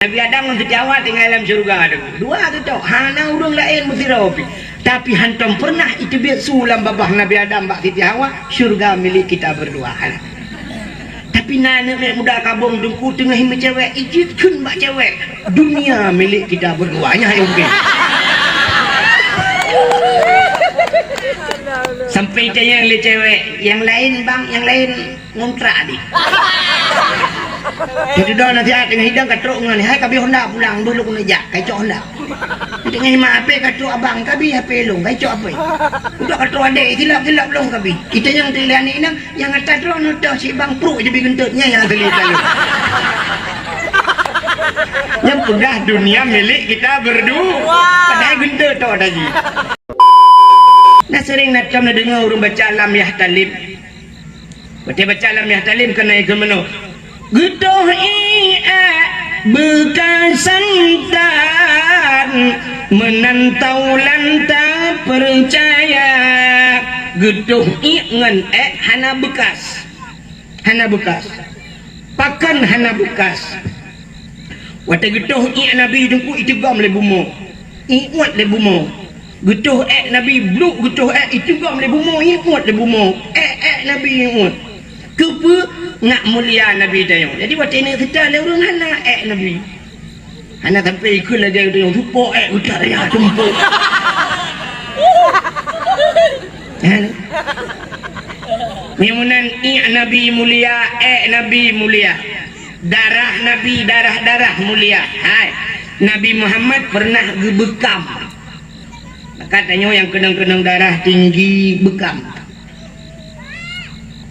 Nabi Adam untuk jawab tinggal dalam syurga tu. Dua tu tau. Hana urang lain mesti rapi. Tapi hantam pernah itu biar sulam babah Nabi Adam bak Siti Hawa, syurga milik kita berdua. Tapi nana muda kabung dengku tengah hima cewek, ijitkan bak cewek. Dunia milik kita berduanya yang okey. Sampai tanya oleh cewek, yang lain bang, yang lain ngontrak dik. Jadi dah nanti tengah hidang katruk ngani, hai kabi Honda pulang dulu kena jak, kai cok Honda. Tengah hima HP katruk abang kabi HP long, kai cok apa? Udah katruk adik silap-silap long kabi. Kita yang telian ni nang yang atas drone udah si bang pro je bi gentutnya yang telian lu. Yang udah dunia milik kita berdua. Padahal gentut tau tadi. Nah sering nak macam nak dengar orang baca alam yahtalim. Baca alam yahtalim kena ikut menu. Gedoh ia bekas santan menantau lanta percaya. Gedoh ia ngan hana bekas. Hana bekas. Pakan hana bekas. Wata gedoh ia Nabi dengku itu gam le bumo. Iwat le bumo. Gedoh Nabi bluk gedoh itu gam le bumo, iwat le bumo. Nabi iwat. Kepa nak mulia Nabi tayang. Jadi waktu ini kita ada orang hana Nabi. Hana sampai ikut lagi tayang tumpuk utar ya tumpuk. Memunan Nabi mulia, Nabi mulia. Darah Nabi, darah mulia. Hai. Nabi Muhammad pernah bekam. Katanya yang kenang-kenang darah tinggi bekam.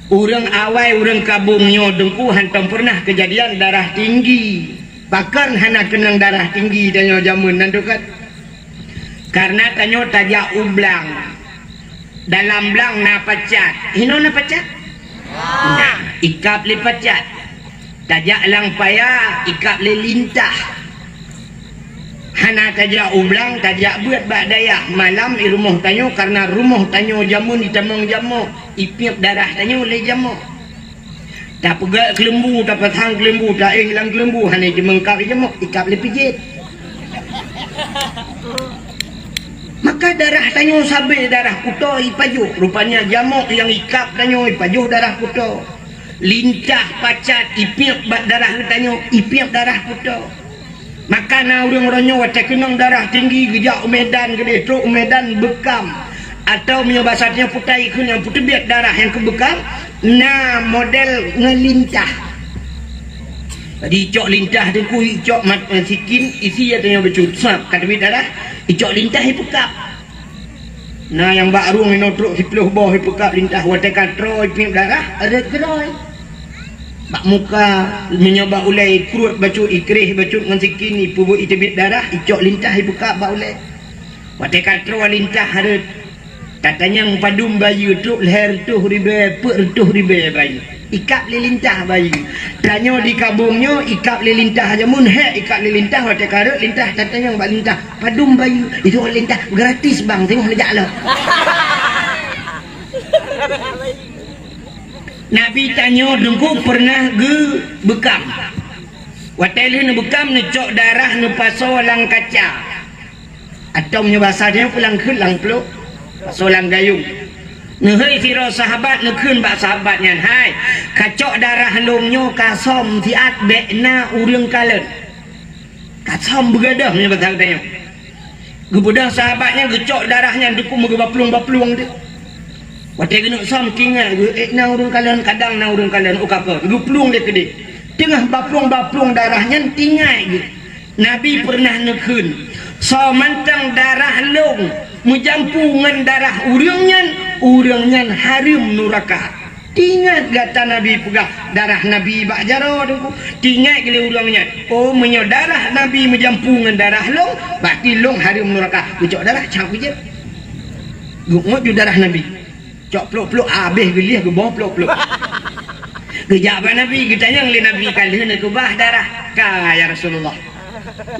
Orang awai, orang kabungnya dengku hantam pernah kejadian darah tinggi. Bahkan hana kenang darah tinggi tanya jamun nanti kan. Karena tanya tajak ublang. Dalam blang na pacat. Hino na pacat? Nah, ikap le pacat. Tajak lang payah, ikap le lintah. Hana tajak ublang, tajak buat bak daya. Malam di rumah tanyo karena rumah tanyo jamun ditamang jamu. Ipiap darah tanyo oleh jamu. Tak pegat kelembu, tak petang kelembu, tak hilang kelembu. Hana jemengkap jamu, ikap le pijit. Maka darah tanyo sabi darah kuto ipajuh. Rupanya jamu yang ikap tanyo ipajuh darah kuto. Lintah pacat ipiap bak darah tanyo, ipiap darah kuto. Maka na orang-orangnya wacak kenang darah tinggi gejak medan gede truk medan bekam atau menyebasatnya putai kun yang putih biak darah yang kebekam na model ngelintah. Jadi icok lintah tu ku icok mat sikin isi atanya becut sap kata darah icok lintah hipukap. Nah yang baru ngino truk hipluh bawah hipukap lintah wacak katro ipin darah ada keroi. Bak muka menyoba ulai kurut bacut ikrih bacut ngan sikini pubu itebit darah icok lintah ibuka ba ulai. Wate katro lintah harut. Katanya padum bayu tu leher tu ribe per tu ribe bayu. Ikap lilintah bayu. Tanya di kabungnya ikap lilintah jamun ikap lilintah wate karut lintah katanya bak lintah padum bayu itu lintah gratis bang tengok lejak lah. Nabi tanya dengku pernah bekam. Wateli ne bekam ne cok darah ne paso lang kaca. Atau bahasanya pulang keun lang peluk. Paso lang gayung. Ne hei sira sahabat ne keun bak sahabatnya. Hai, kacok darah longnya kasom tiat bekna urang kalen. Kasom begadah nya bahasa tanya. Gebudah sahabatnya gecok darahnya deku megabaplung-baplung dia. Watai kena som kingat na urang kalian kadang na urang kalian ukapa guplung dia kede tengah baplung darahnya tinggai gitu. Nabi pernah nekeun so mantang darah long mujampungan darah urangnya harim nuraka tingat gata Nabi pegah darah Nabi bak jaro tu tingat gile urangnya oh menyo darah Nabi mujampungan darah long berarti long harim nuraka ucok darah cak je gumot ju darah Nabi cok peluk-peluk habis gelih ke bawah peluk-peluk. Kejap Nabi kita yang le Nabi kalian ke bah darah ka ya Rasulullah.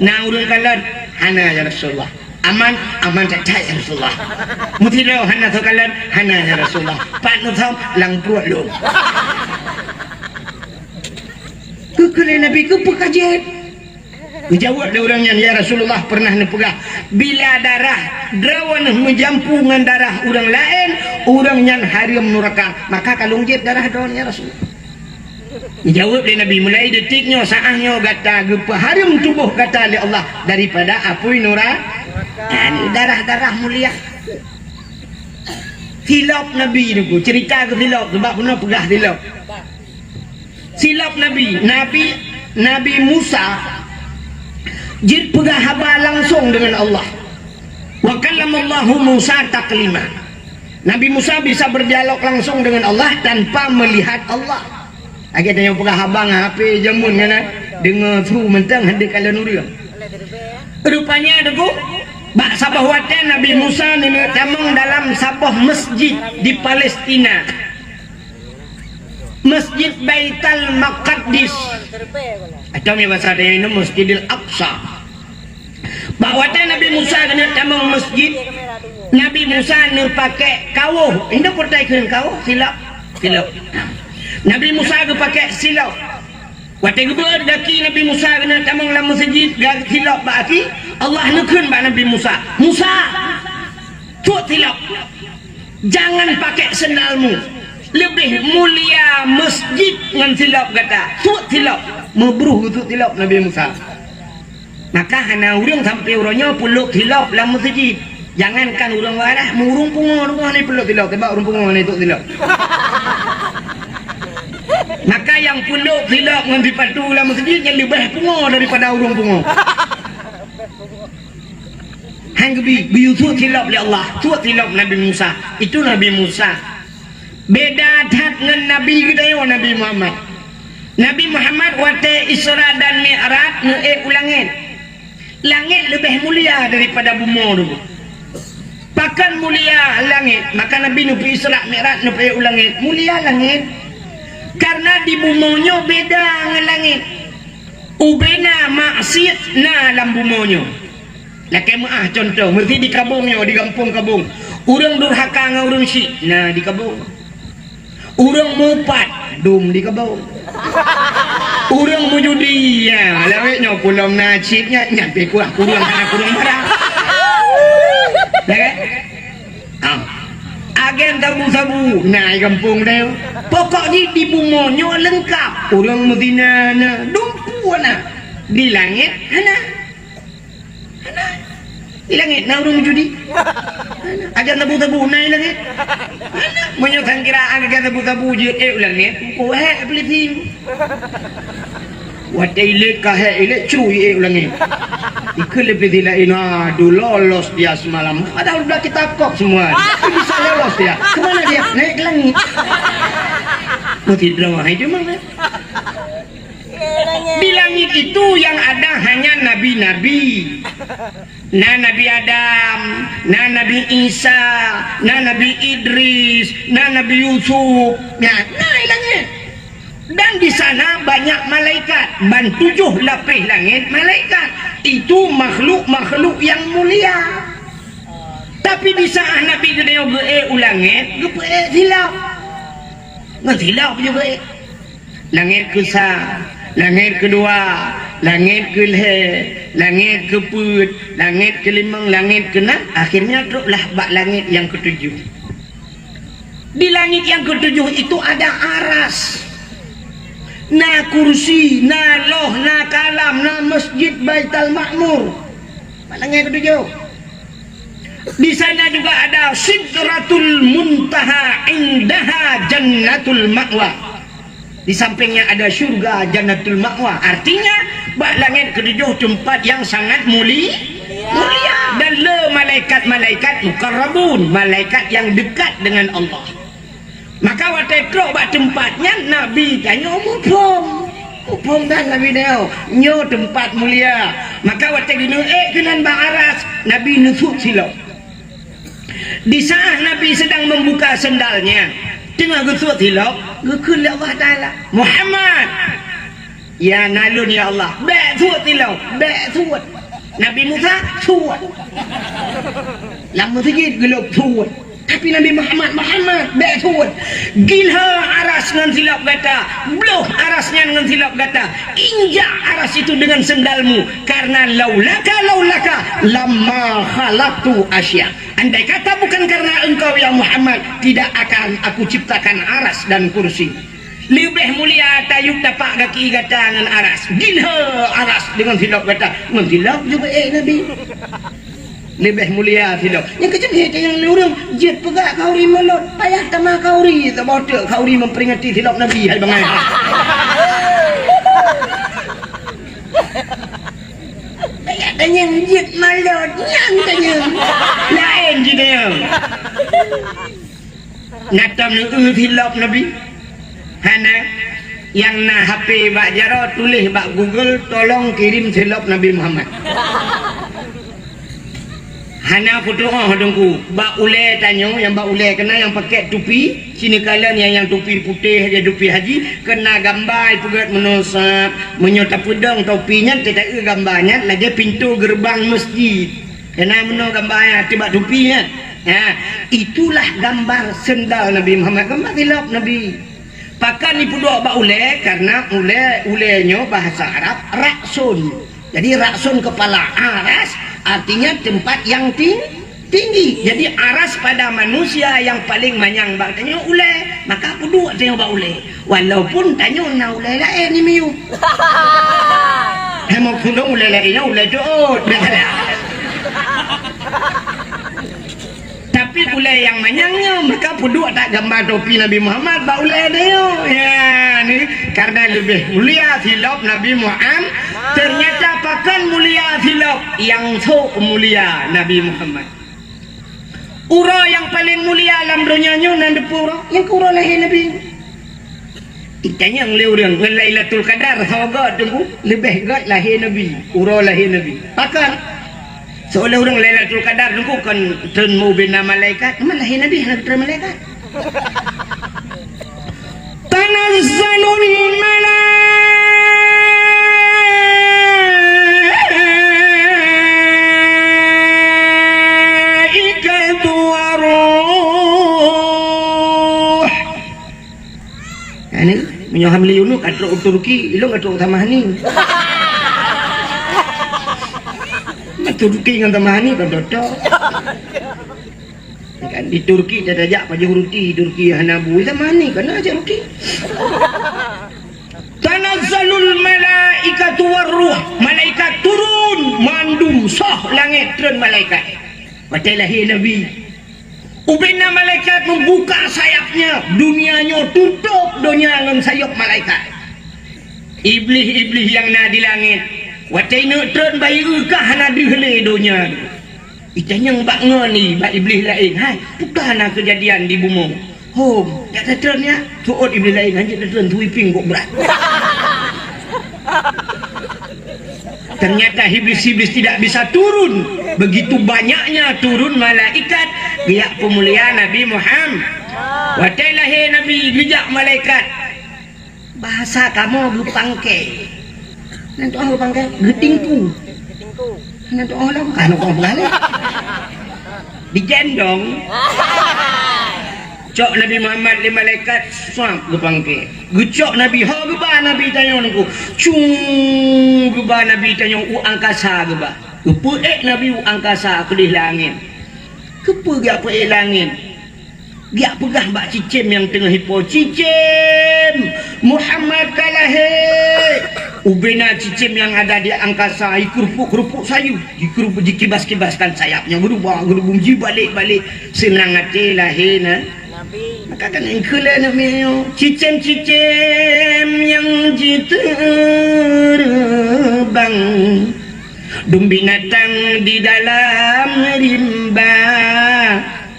Na urang kalian hana ya Rasulullah. Aman tak ya Rasulullah. Mutiro hana to kalian hana ya Rasulullah. Pak nu thom lang pruat lu. Ke Nabi ke pekajet. Dijawab dia orangnya, ya Rasulullah pernah nepegah bila darah drawan menjampu dengan darah orang lain, orangnya haram neraka, maka kalung jib darah daun ya Rasul. Dijawab dia Nabi, mulai detiknya saahnya kata gepa haram tubuh kata oleh Allah daripada apui neraka. Darah-darah mulia. Silap Nabi ni cerita ke silap sebab pernah pegah silap. Silap Nabi Musa jid pegah haba langsung dengan Allah. Wa kallamallahu Musa taklima. Nabi Musa bisa berdialog langsung dengan Allah tanpa melihat Allah. Akhirnya yang pegah haba ngape jamun kan dengar suruh mentang hendak kala nuria. Rupanya ada bak sabah watan Nabi Musa ni tamang dalam sabah masjid di Palestina, Masjid Baitul Maqdis atau ni bahasa dia ini Masjidil Aqsa. Bak watan Nabi Musa ni tamang masjid, Nabi Musa ni pakai kawuh, ini pertanyaan kawuh silap. Nabi Musa ni pakai silap. Waktu geber daki Nabi Musa kena tamang dalam masjid silap baki Allah nekun bak Nabi Musa tuat silap, jangan pakai sendalmu, lebih mulia masjid dengan silap kata tuat silap, membruh tuat silap Nabi Musa. Maka hana urang sampai urangnya peluk silap dalam masjid, jangankan urang warah murung pungo rumah ni peluk silap sebab urang pungo ni tuat silap. Maka yang peluk silap dengan dipatu dalam masjid yang lebih pungo daripada urang pungo. Hang biu tuat silap oleh Allah, tuat silap Nabi Musa. Itu Nabi Musa. Beda dat dengan Nabi kita Nabi Muhammad. Nabi Muhammad waktu Isra dan Mi'raj ulangit. Langit lebih mulia daripada bumi dulu. Pakan mulia langit, maka Nabi nupi Isra Mi'raj nupi ulangit. Mulia langit. Karena di bumonyo beda dengan langit. Ubena maksiat na dalam bumonyo. Laki maah contoh, mesti di kabungnya, di kampung kabung. Urang durhaka dengan urang syik, nah di kabung. Urang mupat, dum di kabung. Urang mujudi, ya, lawetnya pulang nasibnya, nyampe kurang barang. Ya kan? Agen sabu-sabu naik kampung dia. Pokoknya di bumonyo lengkap. Orang Medina na dumpu na. Di langit hana. Di langit na orang judi. Agen sabu-sabu naik langit. Hana. Menyokang kiraan agen sabu-sabu je langit. Oh beli tim. Wadah ilik kahek ilik cuy langit. Ikut lebih tidak ina lolos dia semalam. Ada udah kita kok semua. Bisa lolos dia. Kemana dia? Naik ke langit. Mau tidur dia mana? Di langit itu yang ada hanya nabi-nabi. Nah Nabi Adam, nah Nabi Isa, nah Nabi Idris, nah Nabi Yusuf. Nah langit. Dan di sana banyak malaikat, ban 7 lapis langit malaikat. Itu makhluk-makhluk yang mulia. Tapi di saat Nabi gede ulangit, silap. Silap je ge. Langit ke langit kedua, langit ke langit ke put, langit ke limang, langit ke 6, akhirnya teruklah bak langit yang ke-7. Di langit yang ke-7 itu ada aras. Na kursi, na loh, na kalam, na masjid Baitul Ma'mur. Malangnya ketujuh. Di sana juga ada Sidratul Muntaha, indaha Jannatul Ma'wa. Di sampingnya ada surga Jannatul Ma'wa. Artinya bak langit ketujuh tempat yang sangat mulia. Dan le malaikat-malaikat mukarrabun, malaikat yang dekat dengan Allah. Maka waktu kerok bak tempatnya Nabi tanya mupom dan Nabi dia nyo tempat mulia. Maka waktu gini kenan bak aras Nabi nusuk silap. Di saat Nabi sedang membuka sendalnya tengah gusuk silap gekul Allah Ta'ala Muhammad ya nalun ya Allah bek suat silap bek suat Nabi Musa suat lama sikit gelap suat Tapi Nabi Muhammad betul gilha aras dengan silap kata, bloh arasnya dengan silap kata, injak aras itu dengan sendalmu, karena laulaka lamma khalaqtu asya. Andai kata bukan karena engkau ya Muhammad, tidak akan aku ciptakan aras dan kursi. Lebih mulia tayuk tapak kaki kata dengan aras, gilha aras dengan silap kata, dengan silap juga Nabi. Lebih mulia silap. Yang kecil yang orang jet pegak kauri melot, payah tamah kauri, tak bodoh kauri memperingati silap Nabi hai bangai. Payah tanya jet melot, yang tanya. Lain dia. Natam silap Nabi. Hana yang na HP bak jaro tulis bak Google tolong kirim silap Nabi Muhammad. Hana foto dengku bak ule tanya yang bak ule kena yang pakai tupi sini kalian yang tupi putih aja tupi haji kena gambar pugat menosap menyota pedang topinya tidak gambarnya lagi pintu gerbang masjid kena meno gambarnya tiba tupinya itulah gambar sendal Nabi Muhammad, gambar silap Nabi. Pakan ni pudok bak ule karena ulenya bahasa Arab raksun. Jadi raksun kepala aras artinya tempat yang tinggi. Jadi aras pada manusia yang paling manyang bak tanya ule, maka pudok tanya bak ule. Walaupun tanya na ule lain ni miu. Mau pudok ule lainnya ule jod. Tapi ule yang manyangnya maka puduk tak gambar topi Nabi Muhammad bak ule dia. Ya ni karena lebih mulia silap Nabi Muhammad. Ternyata pakan mulia silap yang so mulia Nabi Muhammad. Ura yang paling mulia alam dunianya nan depura yang ura lahir Nabi. Itanya yang leurang Lailatul Qadar sahaga tunggu lebih gat lahir Nabi, ura lahir Nabi. Pakan seolah orang Lailatul Qadar tunggu kan turn mau bina malaikat, mana lahir Nabi nak turn malaikat. Tanazzalul malaikatu waruh. Ini menyoham liunu kadro Turki, ilo kadro tamah ni. Turki dengan tamah ni kan dodo. Kan di Turki dia ajak paju roti, Turki hanabu tamah ni kan ajak roti. Tanazzalul malaikatu waruh, malaikat turun mandum sah langit turun malaikat. Baca lahir Nabi. Ubina malaikat membuka sayapnya, dunianya tutup dunia dengan sayap malaikat. Iblis-iblis yang na di langit. Watai nak turun bayi kah hana dihele dunia. Itanya bak ngani bak iblis lain. Hai, bukan nak kejadian di bumi. Hom, tak turunnya. Tuot iblis lain hanya turun tuiping kok berat. Ternyata iblis-iblis tidak bisa turun. Begitu banyaknya turun malaikat biak pemuliaan Nabi Muhammad. Watai lahir Nabi bijak malaikat. Bahasa kamu gupangke. Nanti orang gupangke getingku. Nanti orang kan orang balik. Digendong. Cok Nabi Muhammad di malaikat suam gupangke. Gucok Nabi ha geba Nabi tanya nunggu. Cung geba Nabi tanya angkasa geba. Kepuek Nabi angkasa kedih langit. Kepu gak puek langit. Gak pegah bak cicim yang tengah hipo. Cicim Muhammad kalah he. Ubena cicim yang ada di angkasa kerupuk sayu. Dikibas-kibaskan sayapnya. Gerubung balik-balik. Senang hati lahir na. Maka kan yang kela Nabi. Cicim-cicim yang diterbang. Dum binatang di dalam rimba.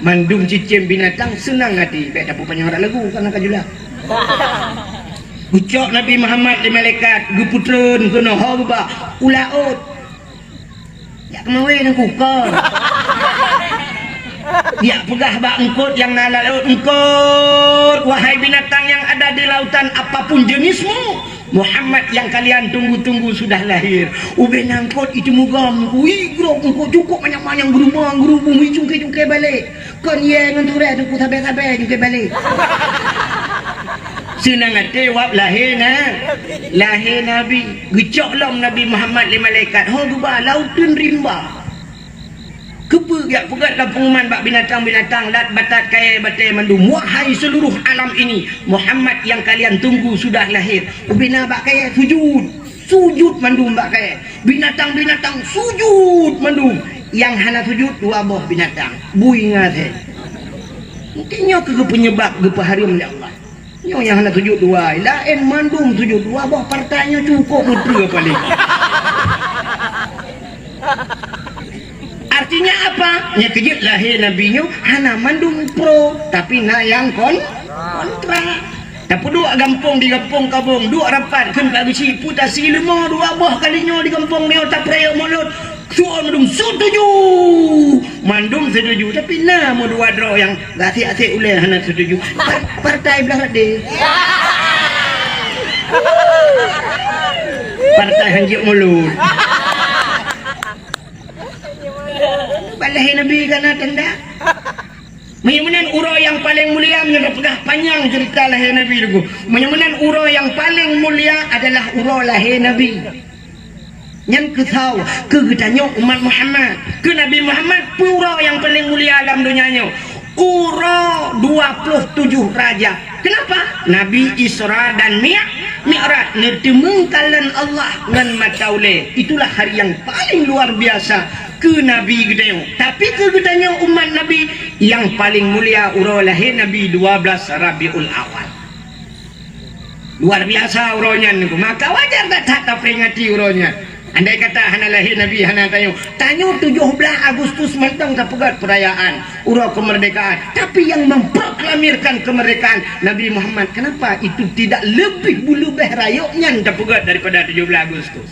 Mandum cicim binatang senang hati. Baik dapat panjang orang lagu kan nak kajulah. Ucap Nabi Muhammad di malaikat geputren kena haba ulaut. Ya kemawe nang kukar. Ya pegah bak engkut yang nala laut engkut. Wahai binatang yang ada di lautan apapun jenismu, Muhammad yang kalian tunggu-tunggu sudah lahir. Ube nangkut itu mugam. Wih, grok engkau cukup banyak-banyak gerubung, hijung-hijung balik. kon ye ngan ture tu ku sabar-sabar juga balik. Senang hati wap lahir Nabi gecok lom Nabi Muhammad li malaikat ho duba lautun rimba kepe yak pegat lah pengumuman bak binatang-binatang lat batat kaya batai mandum wahai seluruh alam ini Muhammad yang kalian tunggu sudah lahir ubina bak kaya sujud mandum bak kaya binatang-binatang sujud mandum yang hana sujud dua buah binatang bui ngat mungkinnya ke penyebab gepa harim ya Allah yang hendak sujud dua lain mandum sujud dua bah partainya cukup mutra paling artinya apa nya kejut lahir nabinya hana mandum pro tapi nak yang kontra tapi dua gampung di kampung kabung dua rapat kan bagi si putasi lemah dua bah kalinya di kampung ni otak prayok mulut suam mandum setuju tapi nama dua draw yang gasi-gasi uleh hana setuju partai belah de partai hanjik mulut balahi nabi kana tanda menyamanan uro yang paling mulia menyeraplah panjang cerita lahir nabi itu menyamanan uro yang paling mulia adalah uro lahir nabi yang ketahu kegetanya umat Muhammad ke Nabi Muhammad pura yang paling mulia dalam dunianya ura 27 raja kenapa? Nabi Isra dan Mi'raj nirtemengkalan Allah dengan mataule itulah hari yang paling luar biasa ke Nabi gedenya tapi kegetanya umat Nabi yang paling mulia ura lahir Nabi 12 Rabiul Awal luar biasa uronya maka wajar tak peringati uronya. Andai kata hana lahir Nabi hana tanyo 17 Agustus mentang terpegat perayaan urau kemerdekaan tapi yang memproklamirkan kemerdekaan Nabi Muhammad kenapa itu tidak lebih bulu beh rayoknya terpegat daripada 17 Agustus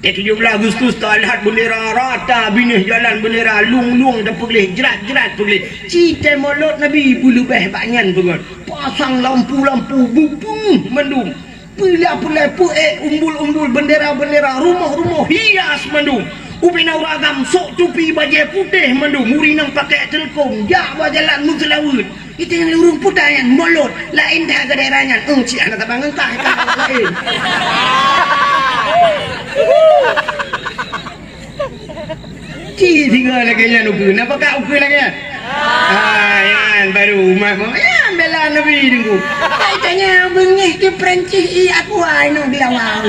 17 Agustus talat bendera rata binih jalan bendera lung-lung dan pegilih jerat-jerat pegilih cita mulut Nabi bulu beh banyan pegat pasang lampu-lampu bubung mendung pula-pula umbul-umbul bendera-bendera rumah-rumah hias mandum ubina ragam sok tupi baju putih mandum murinang pakai telkom jak jalan muselawut itu yang urung putayan molot lain dah ke daerahnya cik anak abang entah lain cik tinggal lagi nya nuku napa kau ukur lagi yan baru rumah ya bela Nabi tunggu tanya bengih ke Perancis aku anu dia awal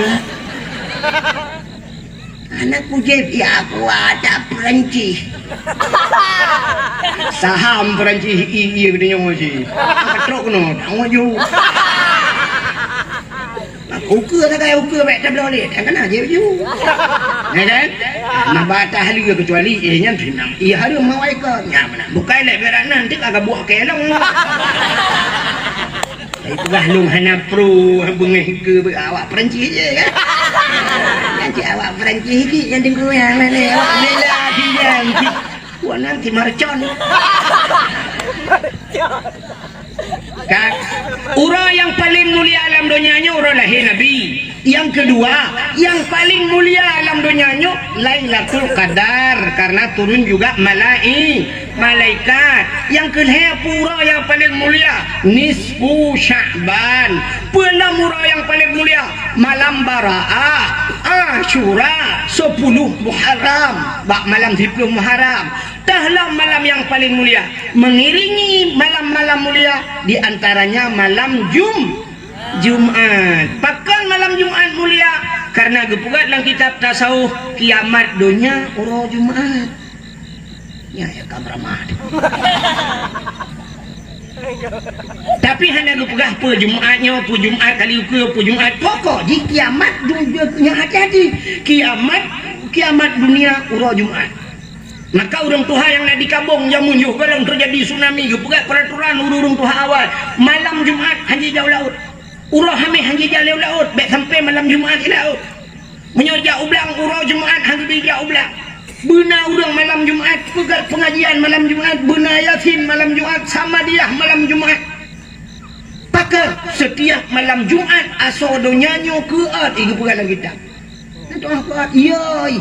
anak pujib ya aku ada Perancis saham Perancis iya gedenya ngoji ketrok no ngoju ukur tak kaya ukur baik tak boleh tak kena je baju ya kan nak batah liga kecuali nya tenang iya hari mau ikut nya mana bukan lek berak nanti agak buah kelong itulah lung hana pro bengih ke awak Perancis je kan nanti awak Perancis ki yang tengok yang mana awak bela bilang buat nanti marcon kan ura yang paling mulia alam dunianya ura lahir Nabi yang kedua yang paling mulia alam dunianya Lailatul Qadar karena turun juga malaikat yang kedua pura yang paling mulia nisfu Sya'ban pula ura yang paling mulia malam Bara'ah Asyura 10 Muharram bak malam 10 Muharram dahlah malam yang paling mulia mengiringi malam-malam mulia di antaranya malam Jumat pakan malam Jumat mulia karena gepugat dalam kitab tasawuf kiamat dunia uro Jumat ya kamramah tapi hanya gepegah pe Jumatnya pe Jumat kali ke pe Jumat pokok di kiamat dunia hati-hati kiamat dunia uro Jumat maka urang Tuhan yang nak di kabung jamun juh balang terjadi tsunami gepegat peraturan urung Tuhan awal malam Jumat hanji jauh laut urang hamil hanji jauh laut baik sampai malam Jumat di laut menyojak ublang urang Jumat hanji bijak ublang benar urang malam Jumat pegat pengajian malam Jumat benar yasin malam Jumat sama dia malam Jumat pakar setiap malam Jumat asal donyanya keat ibu pegat lagi tak Tuhan kuat yoi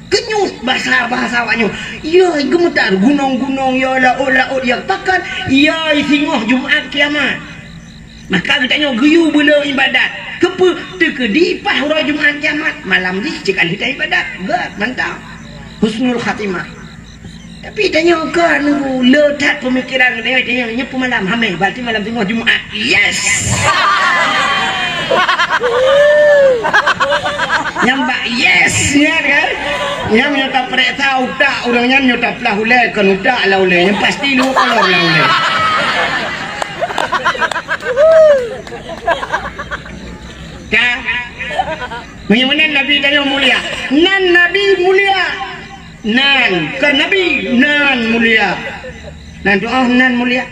ke kenyut bahasa awaknya. Ya gemetar gunung-gunung ya laut ya takkan ya singoh Jumaat kiamat. Maka katanya geyu bela ibadat. Kepa terkedipah hurah Jumaat kiamat. Malam ni cekal kita ibadat. Berat mantap. Husnul khatimah. Tapi tanya kan letak pemikiran dia tanya nyepu malam hamil berarti malam tengah Jumaat. Yes. Nyambak yes ya kan. Yang nyata perek tahu tak orangnya nyata pelah ulai kan udak lah ulai. Yang pasti lu kalau lah ulai. Kan? Bagaimana Nabi tanya mulia? Nan Nabi mulia. Nan kan Nabi nan mulia. Nan doa nan mulia.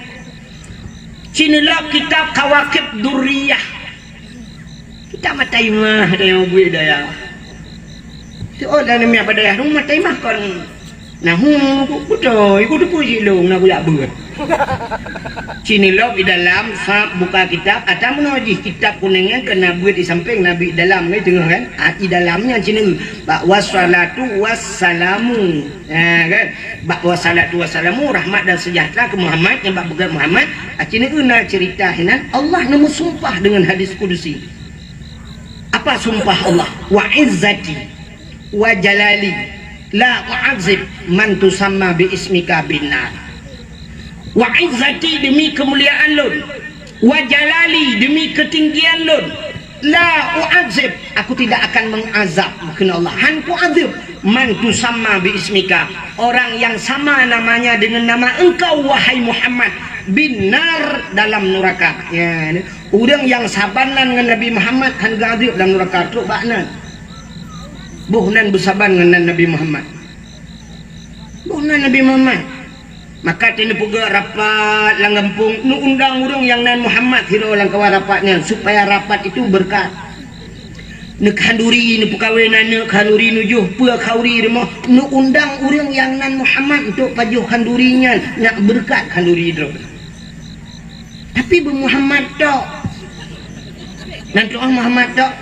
Cinilah kitab Kawakib Durriyah. Kita matai mah ada yang buat daya. Tu ada nama apa daya? Rumah matai mah kan. Nah, betul. Ikut puji lu nak buat buat. Cinilah di dalam sab buka kitab atau menojih kitab kuningnya kena buat di samping Nabi dalam ni tengah kan? Di dalamnya cini wassalatu wassalamu. Kan? Wassalatu wassalamu rahmat dan sejahtera ke Muhammad yang bab begat Muhammad. Cini nak cerita hinan Allah nama sumpah dengan hadis kudusi. Apa sumpah Allah? Wa izzati wa jalali la u'azib man tusamma bi ismika binnar. Wa izzati demi kemuliaan lun, wa jalali demi ketinggian lun, la u'azib aku tidak akan mengazab kena Allah. Han ku azib man tusamma bi ismika orang yang sama namanya dengan nama engkau wahai Muhammad binar dalam neraka. Ya, orang yang sabanan dengan Nabi Muhammad han gadib dalam neraka tu baknan. Buhnan bersaban dengan Nabi Muhammad. Buhnan Nabi Muhammad. Maka tini puga rapat lang gampung nu undang urang yang nan Muhammad hiro lang kawan rapatnya supaya rapat itu berkat. Nu khanduri nu pekawenan nu khanduri nujuh pua khauri remah nu undang urang yang nan Muhammad untuk pajuh khandurinya nak berkat khanduri itu. Tapi bu Muhammad tok. Nanti orang Muhammad tok.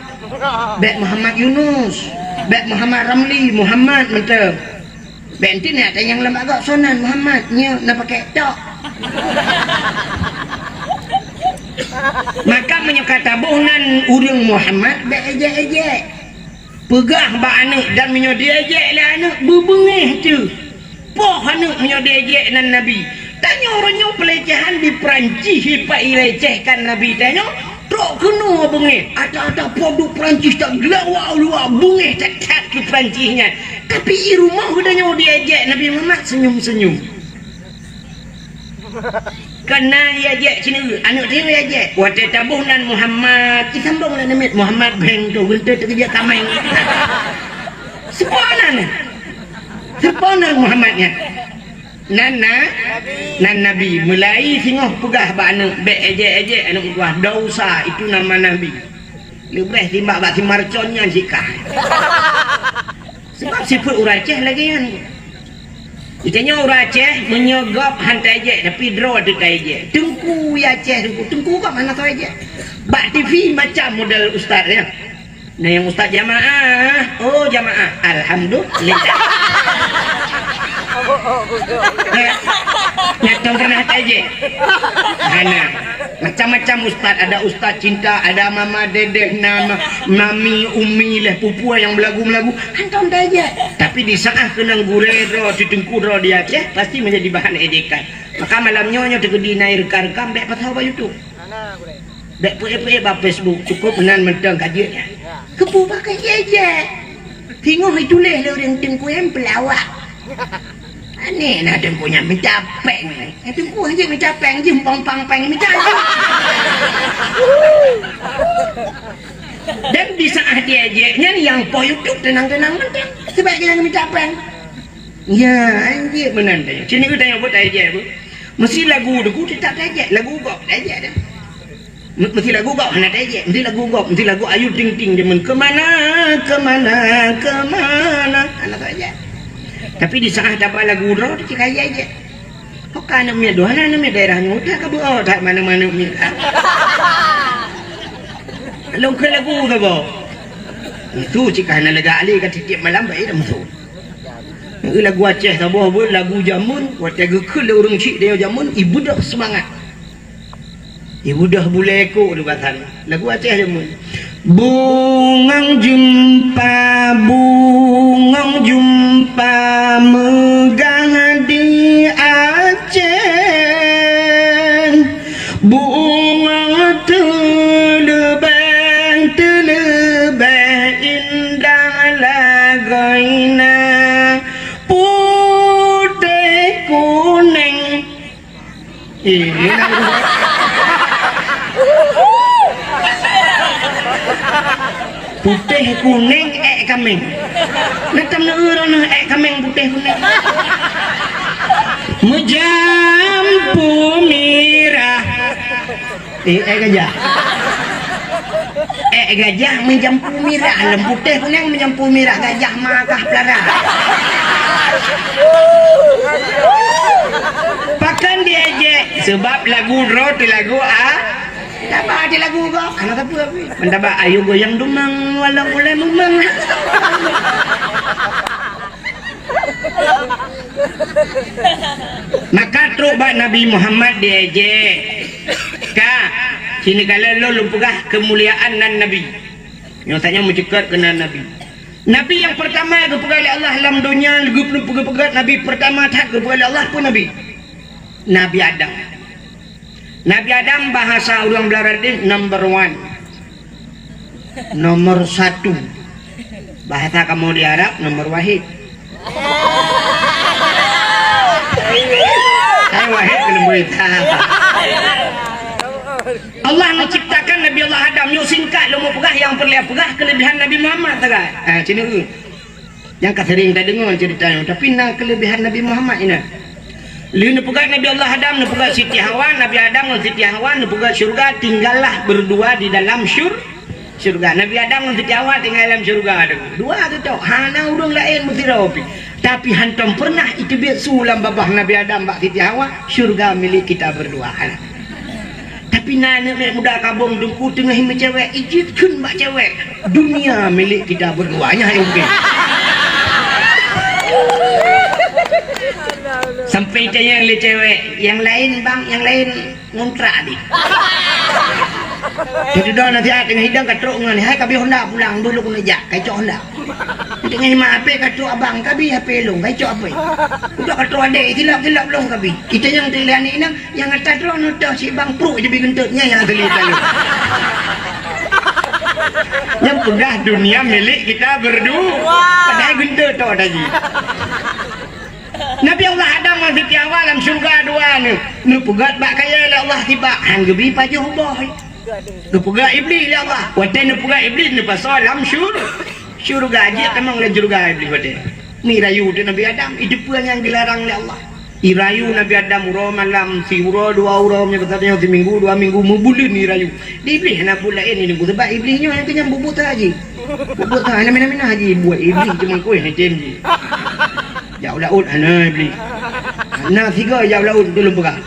Bek Muhammad Yunus, bek Muhammad Ramli, Muhammad mentah. Benti nak tanya yang lemah agak sonan Muhammad nya nak pakai tok. Maka menyekata bohnan urang Muhammad bek ejek-ejek. Pegah bak anak dan menyodi ejek lah anak bebengih tu. Poh anak menyodi ejek nan Nabi. Tanya orangnya pelecehan di Perancis hipak ilecehkan Nabi tanya. Tak kena bengih. Ada produk Perancis tak gelawak luar bengih tak ke Perancisnya. Tapi di rumah udahnya diajak Nabi Muhammad senyum-senyum. Kena diajak sini anak dia diajak. Waktu tabuhnan Muhammad disambung lah nama Muhammad Beng tu genta terkejak kamai. Sepanan Muhammadnya. Nan Nabi mulai singoh pegah ba anak bek ejek anak buah dosa itu nama Nabi. Lebih timbak bak marconnya sikah. Sebab sifat orang Aceh lagi kan. Ditanya orang Aceh menyogop hantar ejek tapi draw dekat ejek. Tengku ya Aceh tengku kat mana tahu ejek. Bak TV macam model ustaz ya. Nah yang ustaz jamaah, oh jamaah, alhamdulillah. Nyatong pernah aja. Mana? Macam-macam ustaz, ada ustaz cinta, ada mama dedek, nama mami, umi lah, pupua yang belagu-belagu. Hantam aja. Tapi di saat kenang gurero, ditengku ro di Aceh, pasti menjadi bahan ejekan. Maka malamnya nyo terkedi naik rekam, bek pasal apa YouTube. Bek pue-pue ba Facebook, cukup menan mentang kajiannya. Kepu pakai ejek. Tengok itu leh orang tengku yang pelawak. Aneh nak tengkunya mencapeng. Tengku aja mencapeng je pang-pang-pang mencapeng. Dan di saat dia ejeknya ni yang po YouTube tenang-tenang mentang. Sebab dia mencapeng. Ya, anjir benar dah. Sini aku tanya buat ejek apa? Mesti lagu deku tak ejek, lagu gok ejek dah. Mesti lagu gok nak ejek, mesti lagu gok, mesti lagu Ayu Ting Ting je men kemana anak tu ejek. Tapi di saat dapat lagu roh dia kaya aja. Kok kan namanya doa namanya daerahnya udah ke oh tak mana-mana mi. Long ke lagu ke bo. Itu jika nak lega ali kat tiap malam baik dah masuk. lagu Aceh Sabah pun lagu jamun watai gekul orang cik dia jamun ibu dah semangat ibu dah boleh ekor dia kata lagu Aceh jamun bungang jumpa megang di Aceh bunga telebah indah lagaina putih kuning putih kuning kameng letam na urang kameng putih kuning menjampu mirah gajah gajah menjampu mirah putih kuning menjampu mirah gajah makah pelara pakan dia je sebab lagu roh di lagu tabak di lagu kau anak apa mentabak ayo goyang dumang walau boleh memang maka truk bak Nabi Muhammad dia je kak sini kalau lo pegah kemuliaan nan Nabi nyatanya mencekat kena Nabi Nabi yang pertama kepegat oleh Allah dalam dunia lu pegat Nabi pertama tak kepegat oleh Allah pun Nabi Adam Nabi Adam bahasa orang Belarang number 1 nomor 1 bahasa kamu di Arab nomor wahid saya wahid belum berita Allah menciptakan Nabi Allah Adam yuk singkat lo mau pegah yang perlu pegah kelebihan Nabi Muhammad tak sini yang sering tak dengar ceritanya tapi nak kelebihan Nabi Muhammad ini lu pegat Nabi Allah Adam lu pegat Siti Hawa Nabi Adam dan Siti Hawa lu pegat syurga tinggallah berdua di dalam syurga Nabi Adam dan Siti Hawa tinggal dalam syurga dua tu tau hana urang lain mesti rapi tapi hantam pernah itu biar sulam babah Nabi Adam bak Siti Hawa syurga milik kita berdua tapi nana muda kabung dengku tengah hima cewek ijit kun bak cewek dunia milik kita berdua nya yang mungkin sampai tanya oleh cewek yang lain bang yang lain ngontrak di jadi dah nanti tengah hidang katruk ngani hai kabi Honda pulang dulu kena jak kai cok Honda tengah hima HP katruk abang kabi HP long kai cok apa udah katruk adek tilap long kabi kita yang telian ini yang atas tu dah si bang pro je bigentutnya yang teli tali yang pegah dunia milik kita berdua padahal gentut tu tadi Nabi Allah Adam masih tiawa dalam syurga dua nu pegat bak kaya oleh Allah tiba hang gebi pajuh boh nu pegat iblis oleh Allah waten nu pegat iblis nu pasal dalam syurga aja memang le syurga iblis waten ni rayu tu Nabi Adam hidup yang dilarang oleh Allah irayu Nabi Adam uro malam si uro dua uro nya katanya seminggu 2 minggu mubulun ni rayu iblis nak pula ini sebab iblisnya yang kenyang bubut haji bubut mana haji buat iblis cuma kuih macam ni jauh laut hana iblis hana 3 jauh laut belum pegang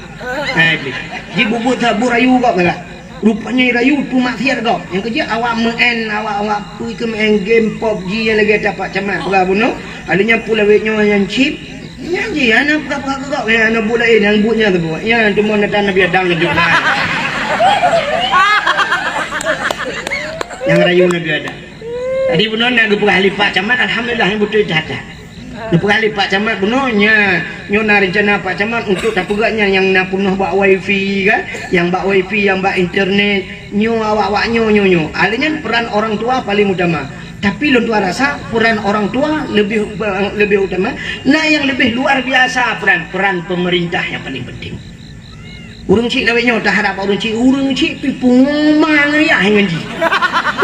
iblis ji bubut sabur rayu kau enggak rupanya rayu tu maksiat kau yang kerja awak main awak pergi ke main game PUBG yang lagi dapat camat pegang bunuh adanya pula wetnya yang chip nyanyi anak pegang kau yang anak buat lain yang buatnya tu buat yang cuma datang Nabi Adam lebih lain yang rayu Nabi Adam tadi bunuh nak pegang lipat camat alhamdulillah yang betul datang Nepukali Pak Camat bunuhnya nyona rencana Pak Camat untuk tak pegaknya yang nak punuh bak wifi kan yang bak wifi yang bak internet nyu awak nyu alanya peran orang tua paling utama tapi lu tua rasa peran orang tua lebih utama nah yang lebih luar biasa peran pemerintah yang paling penting urang cik lawetnya tak harap urang cik pipu mangayah ngaji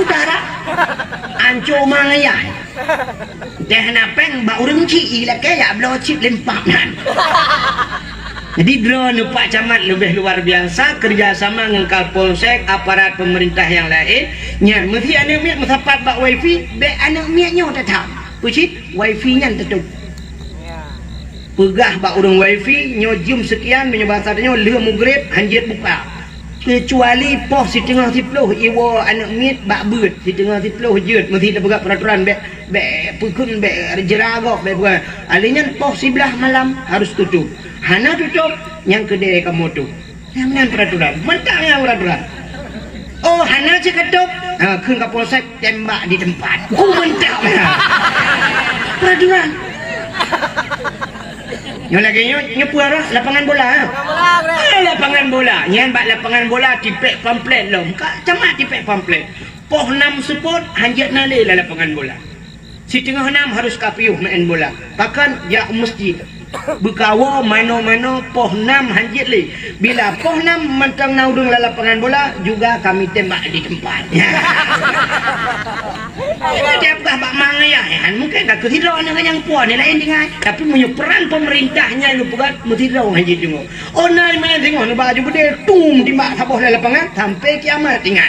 tak harap anco mangayah dah napeng bak urang cik ila kaya belo cik lempaknan jadi drone Pak Camat lebih luar biasa kerjasama dengan Kapolsek aparat pemerintah yang lain nya mesti anak miat mesapat bak wifi be anak miatnya tetap pucit wifi nya tutup pegah bak urang wifi nyo jum sekian menyebasarnya le mugrib hanjit buka kecuali poh si tengah tiploh iwa anak mit bak beut si tengah tiploh jeut mesti ada berat peraturan be pukun be jeragok be bukan alinya poh si belah malam harus tutup hana tutup yang kedai kamu tu yang mana peraturan mentangnya peraturan oh hana si ketup keun ke polsek tembak di tempat mentang peraturan yang lagi nyepur lapangan bola lapangan bola nyan bak lapangan bola tipek pamflet lom camat tipek pamflet poh 6 support hanjat nale lah lapangan bola si tengah 6 harus kapiuh main bola bahkan ya mesti berkawa mano-mano poh 6 hanjit li bila poh 6 mentang naudung lah lapangan bola juga kami tembak di tempat dia bukan bak mangayan mungkin tak kehirau dengan yang puan ni lain dengan tapi punya peran pemerintahnya lu pegat menghirau hanjit juga oh nai main tengok ni baju bedil tum timbak saboh lah lapangan sampai kiamat tinggal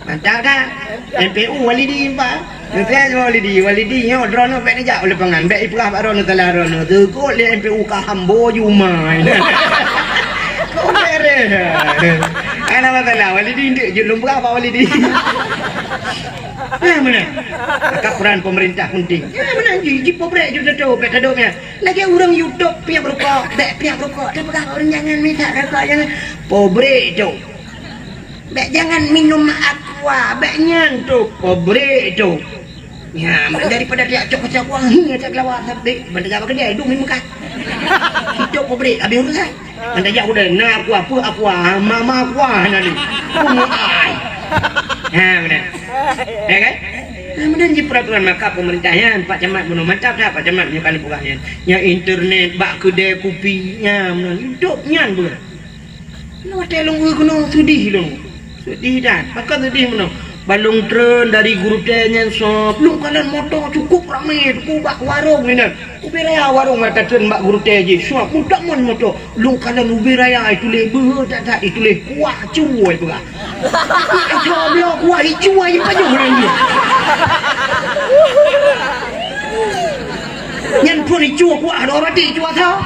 mantap kan MPU walidi pak nanti walidi nyo drone bek ni jak lapangan bek iprah pak rono telah rono tu kok le MPU ka hambo jumai kok bere ana masalah walidi ndik je lumrah pak walidi mana peran pemerintah penting mana ji pobrek je tu bek taduknya lagi orang YouTube pihak rokok bek pihak rokok tapi orang jangan minta rokok jangan pobrek tu bek jangan minum aqua bek nyan tu pobrek tu ya daripada dia cok-cok wangi tak kelawat tapi benda apa dia hidung ni muka hidup pobrek habis urusan benda dia udah nak apa mama aqua nanti ai benar ya kan kemudian di peraturan maka pemerintahnya Pak Camat bunuh mantap dah Pak Camat punya kali bukannya yang internet bak kedai kopinya hidupnya bukan lu telung kena sedih lu sedih dah maka sedih mana balung tren dari guru tanya sop lu kalian motor cukup ramai cukup bak warung ni dan ubi raya warung mata tren bak guru tanya sop mudah mon motor lu kalian ubi raya itu lebih tak itu lebih kuah cuai pula coba lo kuah cuai yang panjang lagi nhân pun chua kuah ada orang di chua tau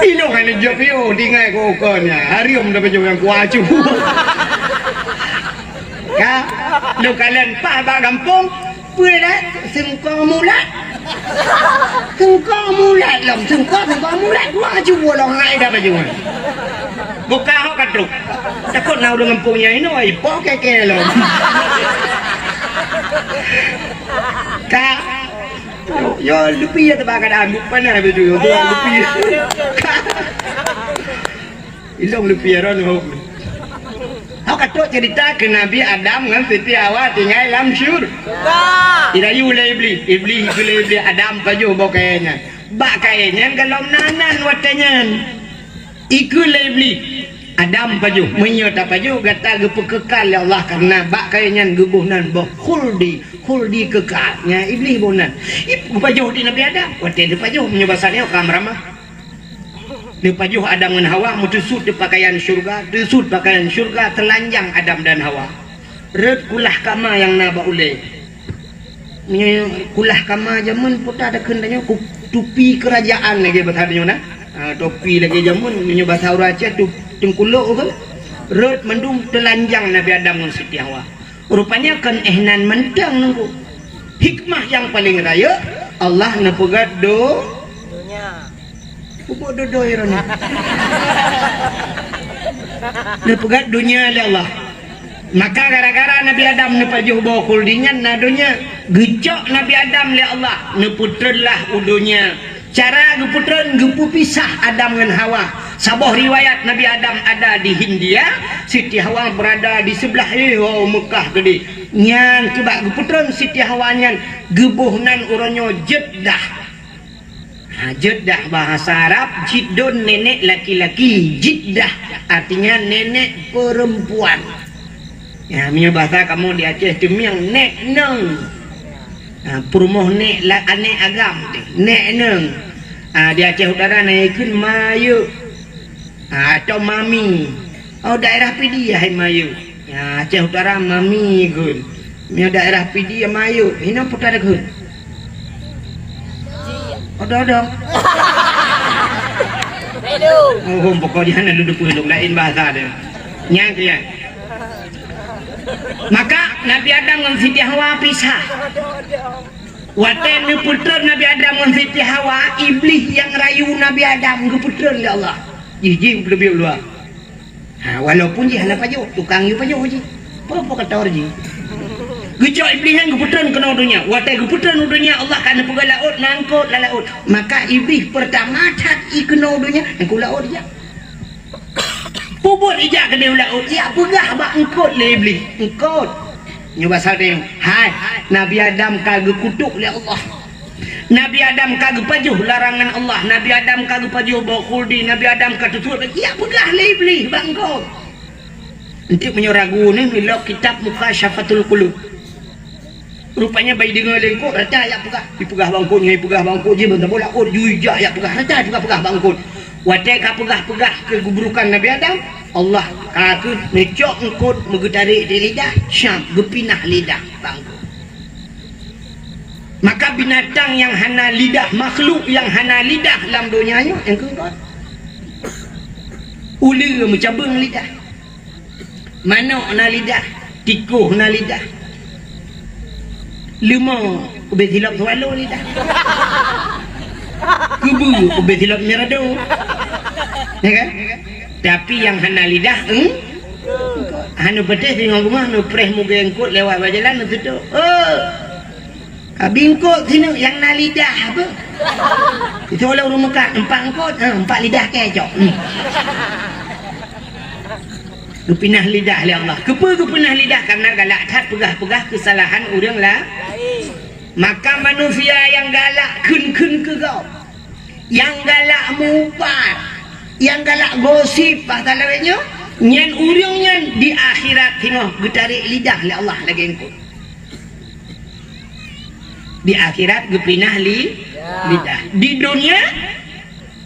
ini kan jopio di ngai kokonnya hari om dapat juga kuah cuai ka lu kalian pak bak kampung pulat sengkau mulat lom sengkau mulat gua cuba lo ngai dapat juga buka hok katruk takut nau dengan kampungnya ini oi po keke lo ka yo lupi ya tebak keadaan bukan ada betul yo lupi ilong lupi ya ron hok hok katruk cerita ke Nabi Adam dengan Siti Hawa tinggal dalam syurga tidak iblis Adam baju bokainya bak kainnya kalau nanan watanya iku iblis Adam baju menyota baju kata gepekekal ya Allah karena bak kainnya gebuhnan boh khuldi kekalnya iblis bonan ibu baju di Nabi Adam watanya baju menyebasannya kamramah di pajuh Adam dan Hawa mutusut di pakaian syurga tusut pakaian syurga telanjang Adam dan Hawa red kulah kama yang naba uleh kulah kama zaman putar ada kendanya tupi kerajaan lagi bertanya topi lagi zaman menyebut raja tu tengkuluk kan red mendung telanjang Nabi Adam dan Siti Hawa rupanya kan ehnan mentang nunggu hikmah yang paling raya Allah nepegat dunia pupuk dodo irona nepegat dunia oleh Allah maka gara-gara Nabi Adam nepajuh bawa kuldingan nadunya gecok Nabi Adam oleh Allah neputrelah udunya cara geputren gepu pisah Adam dengan Hawa sabuh riwayat Nabi Adam ada di Hindia Siti Hawa berada di sebelah Mekah gede nyan coba geputren Siti Hawa nyan gebuhnan uronyo Jeddah Jeddah bahasa Arab Jiddun nenek laki-laki Jiddah artinya nenek perempuan ya punya bahasa kamu di Aceh tu yang nek neng perumoh nek ane agam nek neng di Aceh Utara naikkan mayu atau mami daerah Pidia mayu ya Aceh Utara mami gun punya daerah Pidia mayu ini putar gun ada Oh, pokoknya nak duduk lain bahasa dia. Nyang dia. Maka Nabi Adam dengan Siti Hawa pisah. Wate putra Nabi Adam dengan Siti Hawa, iblis yang rayu Nabi Adam ke putra oleh Allah. Jiji lebih luar. Walaupun dia hendak pajuk, tukang you pajuk je. Apa kata orang? Gejak iblis yang keputusan kena dunia. Watai keputusan dunia Allah kan pergi laut nangkut laut. Maka iblis pertama cat kena dunia angkut laut dia. Pubut ijak kena laut. Ya pegah bak angkut le iblis. Angkut. Nyoba saling. Hai, Nabi Adam kagak kutuk oleh Allah. Nabi Adam kagak pajuh larangan Allah. Nabi Adam kagak pajuh bawa khuldi. Nabi Adam kagak tutup. Ya pegah le iblis bak angkut. Untuk menyoragu ni bila kitab muka syafatul qulub. Rupanya bayi dengar lengkok raja ya pegah dipegah bangkut ngai pegah bangkut je bentar bola ot juja ya pegah raja juga pegah bangkut watai ka pegah keguburukan Nabi Adam Allah aku necok engkut megetarik di lidah syam gepinah lidah bangkut. Maka binatang yang hana lidah, makhluk yang hana lidah dalam dunianya yang keempat ular mencabung lidah, manuk na lidah, tikus na lidah, lemah ubah silap swallow lidah, kubu ubah silap nyerado, ya kan? Tapi yang hana lidah hana pedes dengan rumah nu preh muka engkut lewat berjalan tu tu bingkut sini yang na lidah apa itu oleh orang Mekah empat engkut empat lidah kecok kepinah lidah oleh Allah. Kepa kepinah lidah karena galak tat pegah-pegah kesalahan orang lah. Maka manusia yang galak kun ke kau, yang galak mupat, yang galak gosip pasal lawanya, nyan urang nyan di akhirat tengok getarik lidah oleh Allah lagi engkau. Di akhirat gepinah lidah. Di dunia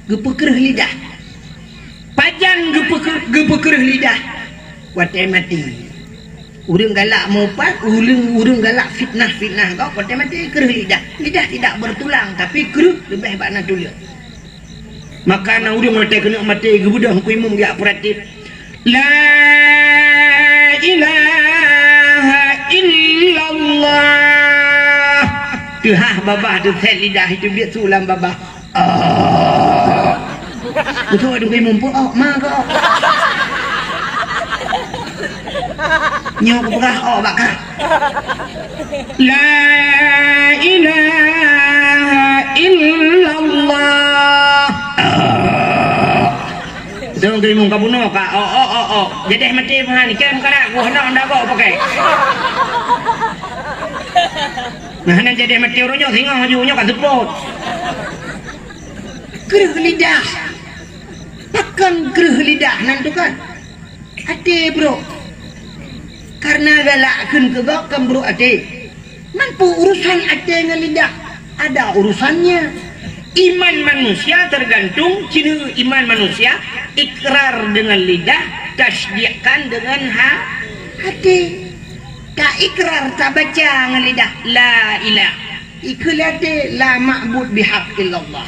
gepekerah lidah. Pajang gepekerah lidah. Watai mati. Urang galak mupat, urang galak fitnah kau watai mati kerah lidah. Lidah tidak bertulang tapi kerah lebih banyak tulang. Maka na urang mati kena mati gebudah ku imam dia operatif. La ilaha illallah. Tuhah babah tu set lidah itu biar sulam babah. Betul ada ku imam pun mak kau. Nyok berah bakar. La ilaha illallah. Jangan kau imam kabuno ka. Jadi mati mahani kan kana gua hendak kau pakai. Nah, hendak jadi mati orangnya singa hajunya kan tepot. Gerah lidah. Takkan gerah lidah nanti kan. Ade bro. Karena galakkan ke kau kan bro ade. Mampu urusan ade dengan lidah. Ada urusannya. Iman manusia tergantung cina iman manusia ikrar dengan lidah, tasdiqkan dengan hati. Tak ikrar tak baca dengan lidah la ilah. Ikhlade la ma'bud bihaq illallah.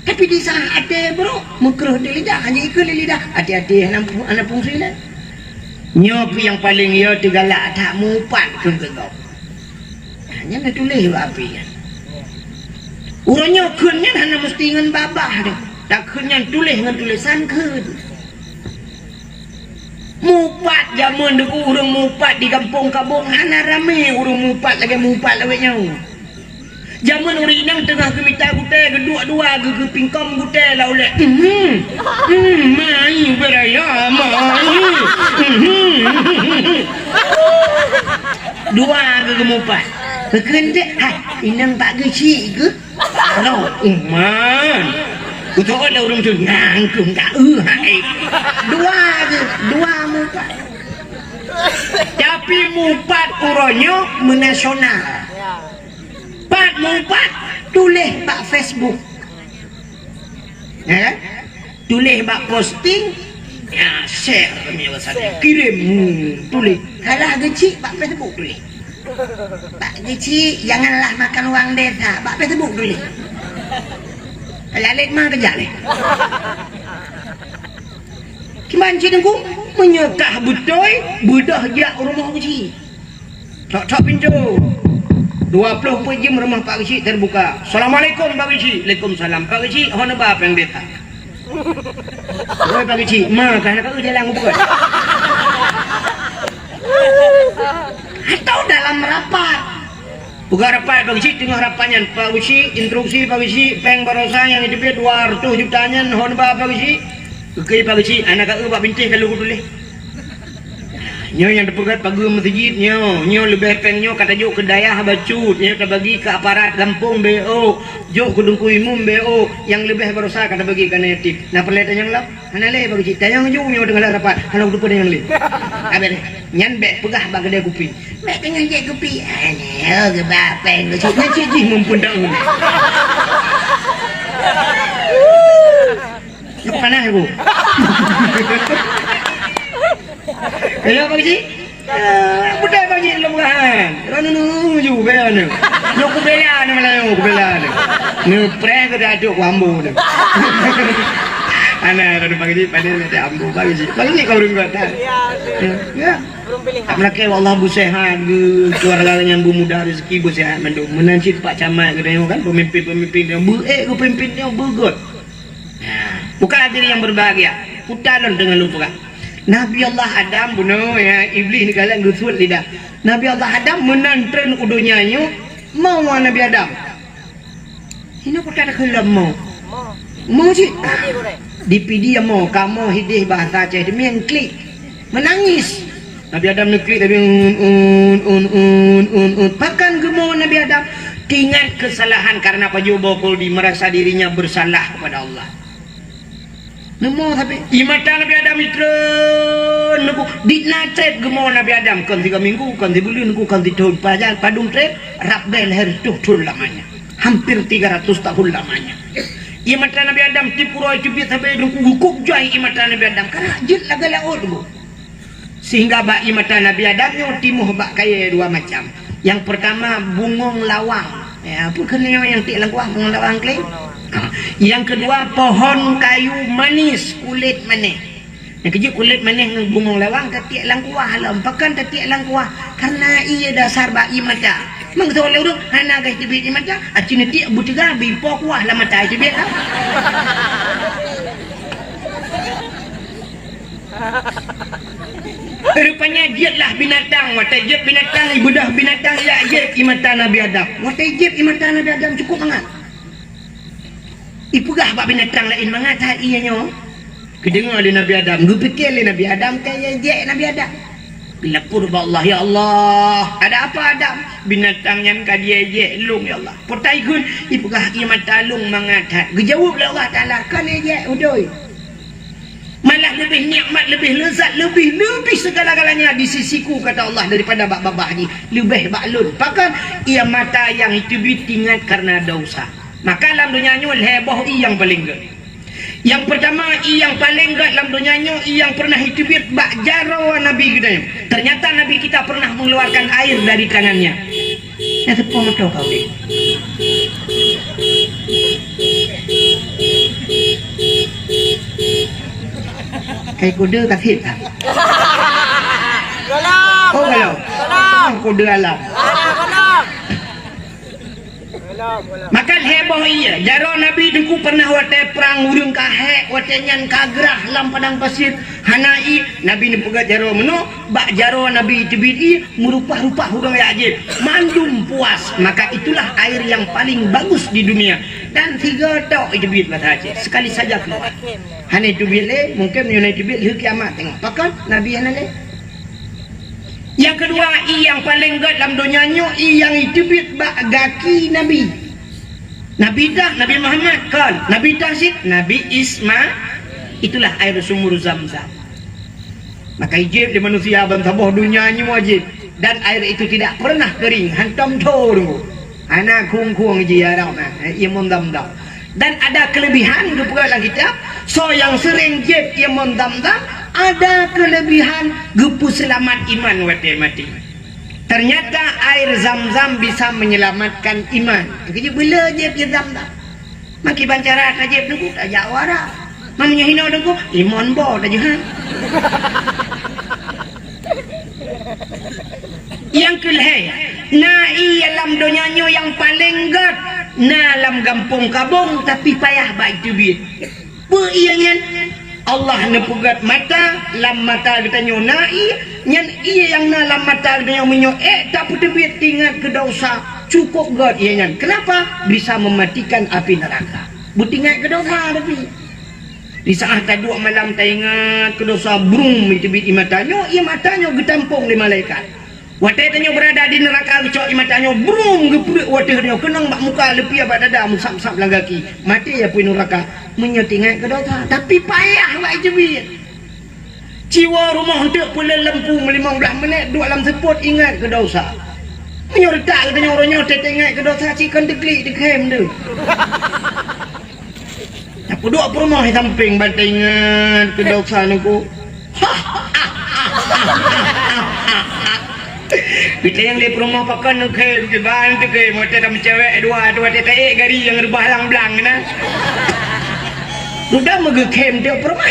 Tapi di saat ade bro mukruh di lidah hanya ikhlas lidah. Hati-hati anak fungsi lah. Nyok yang paling ia tegalak tak mupat ke kau. Hanya nak tulis api kan. Urangnya kunnya hanya mesti dengan babah dah. Tak kunnya tulis dengan tulisan kun. Mupat zaman dulu orang mupat di kampung-kampung hana ramai orang mupat lawetnya. Zaman orang inang tengah kemita gute kedua-dua ke pingkom gute lah oleh. Mai beraya mai. Dua ke mupat. Kekendek hai inang tak geci ke? Kalau man. Betul ada orang tu ngangkung tak hai. Dua mupat. Tapi mupat orangnya menasional. Pat mupat tulis bak Facebook. Ya kan? Tulis bak posting ya share kirim tulis. Kalah geci bak Facebook tulis. Pak Gici janganlah makan uang desa. Pak Facebook tulis. Lalit mah kerja leh. Manci dengku menyekah betul bedah jak rumah Pak Kecik. Tak pintu. 20 jam rumah Pak Kecik terbuka. Assalamualaikum Pak Kecik. Waalaikumsalam. Pak Kecik, hona apa yang datang? Oi Pak Kecik, makan nak jalan bukan? Atau dalam rapat. Buka rapat Pak Kecik tengah rapatnya. Pak Kecik instruksi Pak Kecik peng barosa yang itu 200 jutanya hona Pak Kecik. Okey Pak Kecik, anak kau Pak Bintih kalau aku tulis. Nyo yang depegat pagi masjid nyo lebih pengnyo kata juk ke dayah bacut nyo kata bagi ke aparat Lampung BO juk ke Dungku Imum BO yang lebih berusaha kata bagi ke netik nah perletan yang lap ana le bagi tayang juk nyo dengan rapat ana lupa dengan le abe nyan bek pegah bagi dia kopi bek dengan je kopi ana ke bapeng ke cik cik mumpun dak ni nak panas aku hello Pak Kecik budak Pak Kecik dalam kan kerana nuju bela ni nak ku bela ni malah ku bela ni prank ke aduk ambu ni ana ada Pak Kecik pada nanti ambu Pak Kecik kau ring kata ya belum pilihan melaki wallah bu sehat ke keluarga yang bu mudah rezeki bu sehat mendung menanci Pak Camat ke tengok kan pemimpin yang baik ke pemimpinnya bagus bukan diri yang berbahagia utalan dengan lupa Nabi Allah Adam bunuh ya iblis ni kalian gusut lidah. Nabi Allah Adam menantren udunya nyu mau Nabi Adam. Ini kata ada kelam mau. Mau sih. Dipidi mau kamu hidih bahasa Aceh demi yang klik menangis. Nabi Adam neklik tapi pakan gemau Nabi Adam ingat kesalahan karena pajubokul di merasa dirinya bersalah kepada Allah. Nemo tapi imata Nabi Adam itu nuku di natret gemau Nabi Adam kan 3 minggu kan 3 bulan nuku kan 3 tahun padung tret rap bel her tuh lamanya hampir 300 tahun lamanya imata Nabi Adam tipuro itu biasa sampai nuku gukuk jai imata Nabi Adam karena jil lagala dulu sehingga bak imata Nabi Adam yang timuh bak kaya 2 macam yang pertama bungong lawang ya bukan yang tik langkuah bungong lawang kleng yang kedua pohon kayu manis kulit manis yang kejut kulit manis dengan bungong lawang tetiak langkuah lampakan tetiak langkuah karena ia dasar bak imata mengetahui orang hana guys tibit imata acina tiak butiga bipo kuah lah mata itu biar rupanya jitlah binatang watai jit binatang ibudah binatang ya jit imata Nabi Adam watai jit imata Nabi Adam cukup sangat ipugah bak binatang lain mangat ianya kedengar oleh Nabi Adam gue fikir oleh Nabi Adam kaya jek Nabi Adam bila purba Allah ya Allah ada apa Adam binatang yang kadia jek lung ya Allah potai gun ipugah imata lung mangat gejawab oleh Allah Ta'ala kan jek udoi malah lebih nikmat lebih lezat lebih segala-galanya di sisiku kata Allah daripada bak-babah ni lebih baklun bahkan ia mata yang itu bitingat karena dosa maka dalam dunia nyo heboh yang paling gede yang pertama yang paling gede dalam dunia nyo yang pernah hitubit bak jaro Nabi kita ternyata Nabi kita pernah mengeluarkan air dari tangannya ya tepung betul kau ni kayak kuda kasih tak oh kalau kuda alam makan heboh iya jaro Nabi dengku pernah watai perang urung kahek watai nyan kagrah lam padang pasir hanai Nabi ni pegat jaro menu bak jaro Nabi tibidi merupah-rupah hudang ya ajib mandum puas maka itulah air yang paling bagus di dunia dan 3 tok tibid kata Aceh sekali saja keluar hanai tibid le mungkin menunai tibid le kiamat tengok pakan Nabi hanai yang kedua yang paling gede dalam dunia nyo yang itibit bak gaki Nabi dah Nabi Muhammad kan Nabi Tasid Nabi Isma itulah air sumur Zamzam maka ijib di manusia bantaboh dunia nyo wajib dan air itu tidak pernah kering hantam tunggu anak kung-kung jiarau imun dam-dam dan ada kelebihan di dalam kitab so yang sering jib imun dam-dam ada kelebihan gepu selamat iman wate mati ternyata air Zam-Zam bisa menyelamatkan iman jadi bila je zam-zam maki bancara kajib dulu tak jawara Mamanya hina dengku, iman bo aja ha. Yang kelih, nai dalam dunianya yang paling gad, dalam kampung kabung tapi payah baik duit. Beiangan Allah nepugat mata, lam mata katanya nai, nyan ia yang dalam mata katanya menyo tak duit tinggal ke dosa cukup gad iangan. Kenapa? Bisa mematikan api neraka. Butingat ke dosa tapi. Di saat dua malam tak ingat ke dosa brum itu bit matanya, ia matanya getampung di malaikat. Watai tanya berada di neraka cok matanya brum gepuk watai tanya kenang mak muka lepi abad dada musap-musap langaki. Mati ya pun neraka menyetingat ke dosa. Tapi payah buat jebit. Jiwa rumah hendak pula lempu 15 minit dua dalam sepot ingat ke dosa. Menyortak tanya orangnya ingat ke dosa cikan deklik dekem tu. Aku duduk rumah di samping baca ingat ke dosa aku. Kita yang di rumah pakai nukai keban tu ke mata dalam cewek dua tetek gari yang rebah lang-blang na. Sudah megekem dia rumah.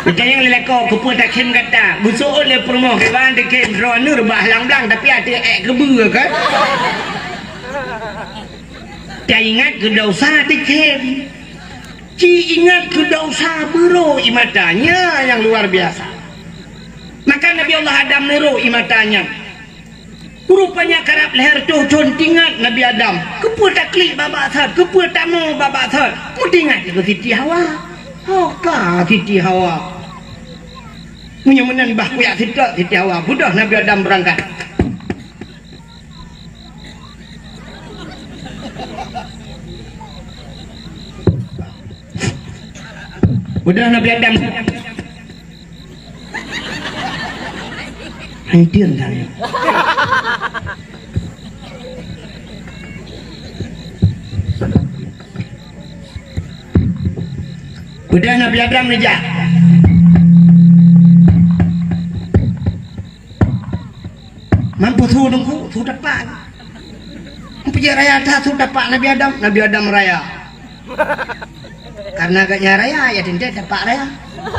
Kita yang lelaki kepun tak kem kata, busuk oleh rumah keban tu ke rona rebah lang-blang tapi ada kebu kan. Tak ingat ke dosa dikem. Ci ingat ke dosa bero imatanya yang luar biasa. Maka Nabi Allah Adam niru imatanya. Rupanya karap leher tu contingat Nabi Adam. Kepul taklik babak thad, kepul tamu babak thad. Mutingat ke Siti Hawa. Hoka Siti Hawa. Menyemenan bah kuyak Siti Hawa. Budah Nabi Adam berangkat. Budah Nabi Adam. Hadir saya. Udah Nabi Adam nejak. Mampu thu dengku, thu dapat. Mampu je raya tak thu dapat Nabi Adam raya. Karena agaknya raya ya tidak dapat raya.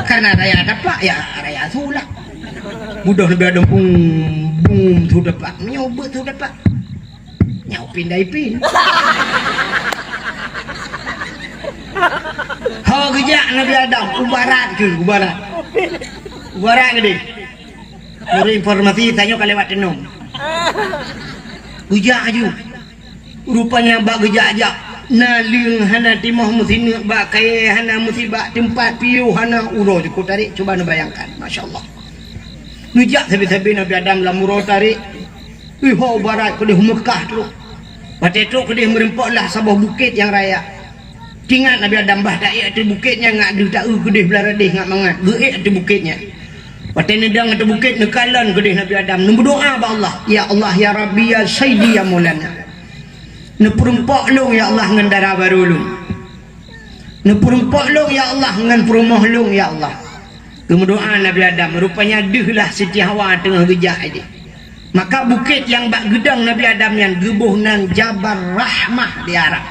Karena raya dapat ya raya thu lah. Mudah Nabi Adam tu dapat nyoba tu dapat nyau pindai pin ha gejak Nabi Adam ubarat ke deh dari informasi tanya kalau lewat tenung gejak aju rupanya bak gejak naling hana timah musini bak kaya hana musibah tempat piu hana uro cukup tarik coba bayangkan masya-Allah. Nujak sabi-sabi Nabi Adam lamuro tarik. Ho barat ke di Mekah tu. Batai tu ke di merempaklah sebuah bukit yang raya. Tingat Nabi Adam bah tak tu bukitnya ngak ada tak ke di belah radih ngak mangat. Geik tu bukitnya. Batai nedang tu bukit nekalan ke di Nabi Adam. Nu berdoa ba Allah, ya Allah ya Rabbi ya Sayyidi ya Maulana. Nu perempak long ya Allah ngan darah baru long. Nu perempak long ya Allah ngan perumah long ya Allah. Kemudian Nabi Adam rupanya dehlah Siti Hawa tengah gejak ini. Maka bukit yang bak gedang Nabi Adam yang gebuhnan Jabal Rahmah di Arab.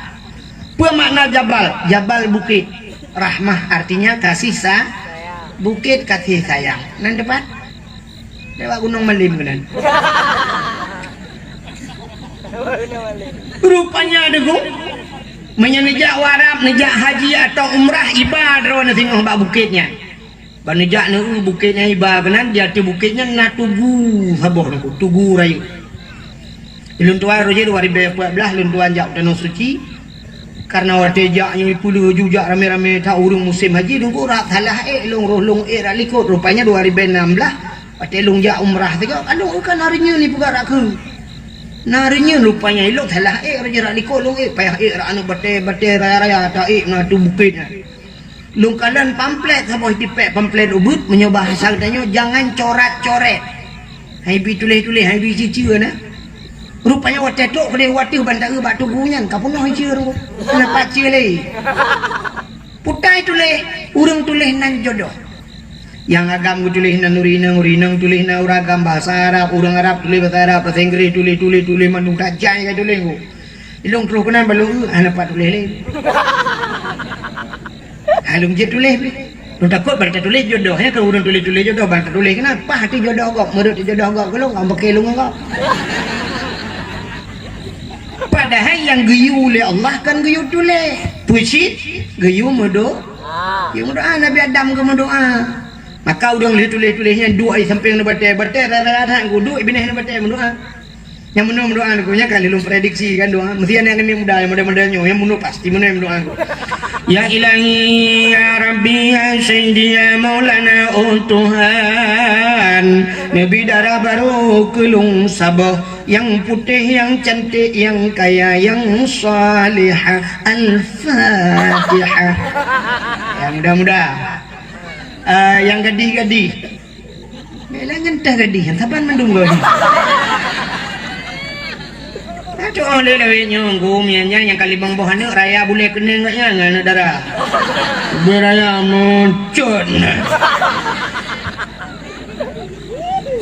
Apa makna Jabal? Jabal bukit. Rahmah artinya kasih bukit kasih sayang. Nan depan lewat Gunung Malim kan. Rupanya ada gua menyenejak warap, nejak haji atau umrah ibadah na tengok bak bukitnya. Banejak ne bukitnya iba benan dia tu bukitnya na tugu haboh aku tugu rayu. Ilun tuan roje 2014 lun tuan jak danau suci karena wartejak yang 10 jujak rame-rame tak urung musim haji nunggu rak salah long roh rak likut rupanya 2016 pate long jak umrah tengok aduh kan harinya ni buka rak ke. Narinya rupanya ilok salah raja rak likut long payah rak anu bate raya-raya tak na tu bukitnya. Lungkalan pamflet sabah dipek pamflet ubud menyoba hasal tanya jangan coret-coret. Hai bi tulis-tulis hai bi cici na. Rupanya waktu tu kedai waktu bandar batu gunyan kapunah ciur. Kenapa cile? Putai tulis urang tulis nan jodoh. Yang agam tulis nan urinang tulis nan uragam bahasa Arab, urang Arab tulis bahasa Arab, bahasa Inggris tulis manung tajai ka tulis ku. Ilung terus kenan balung ana pat tulis le. Halung je tulis be. Lu takut bar tulis jodoh ya, kalau urang tulis-tulis jodoh bar tulis kenapa hati jodoh kok menurut jodoh kok kalau ngam pakai lung kok. Padahal yang geyu oleh Allah kan geyu tulis. Pusit geyu modo. Ya doa Nabi Adam ke doa. Maka urang tulis-tulisnya doa samping na batai rada-rada duit binah na batai doa. Yang menurut doa aku nya kali lu prediksi kan doa mesti yang ini mudah-mudahnya yang menurut pasti menurut doa aku. Ya ilahi ya rabbi ya sayyidi ya maulana Tuhan Nabi darah baru kelung sabah yang putih yang cantik yang kaya yang salihah al-fatihah yang mudah-mudah yang gadih-gadih melangan tak gadih yang saban mendung gadih. Aduh oleh lewenya ngumnya yang kali bang bohan raya boleh kena enggaknya ngana darah. Beraya muncul.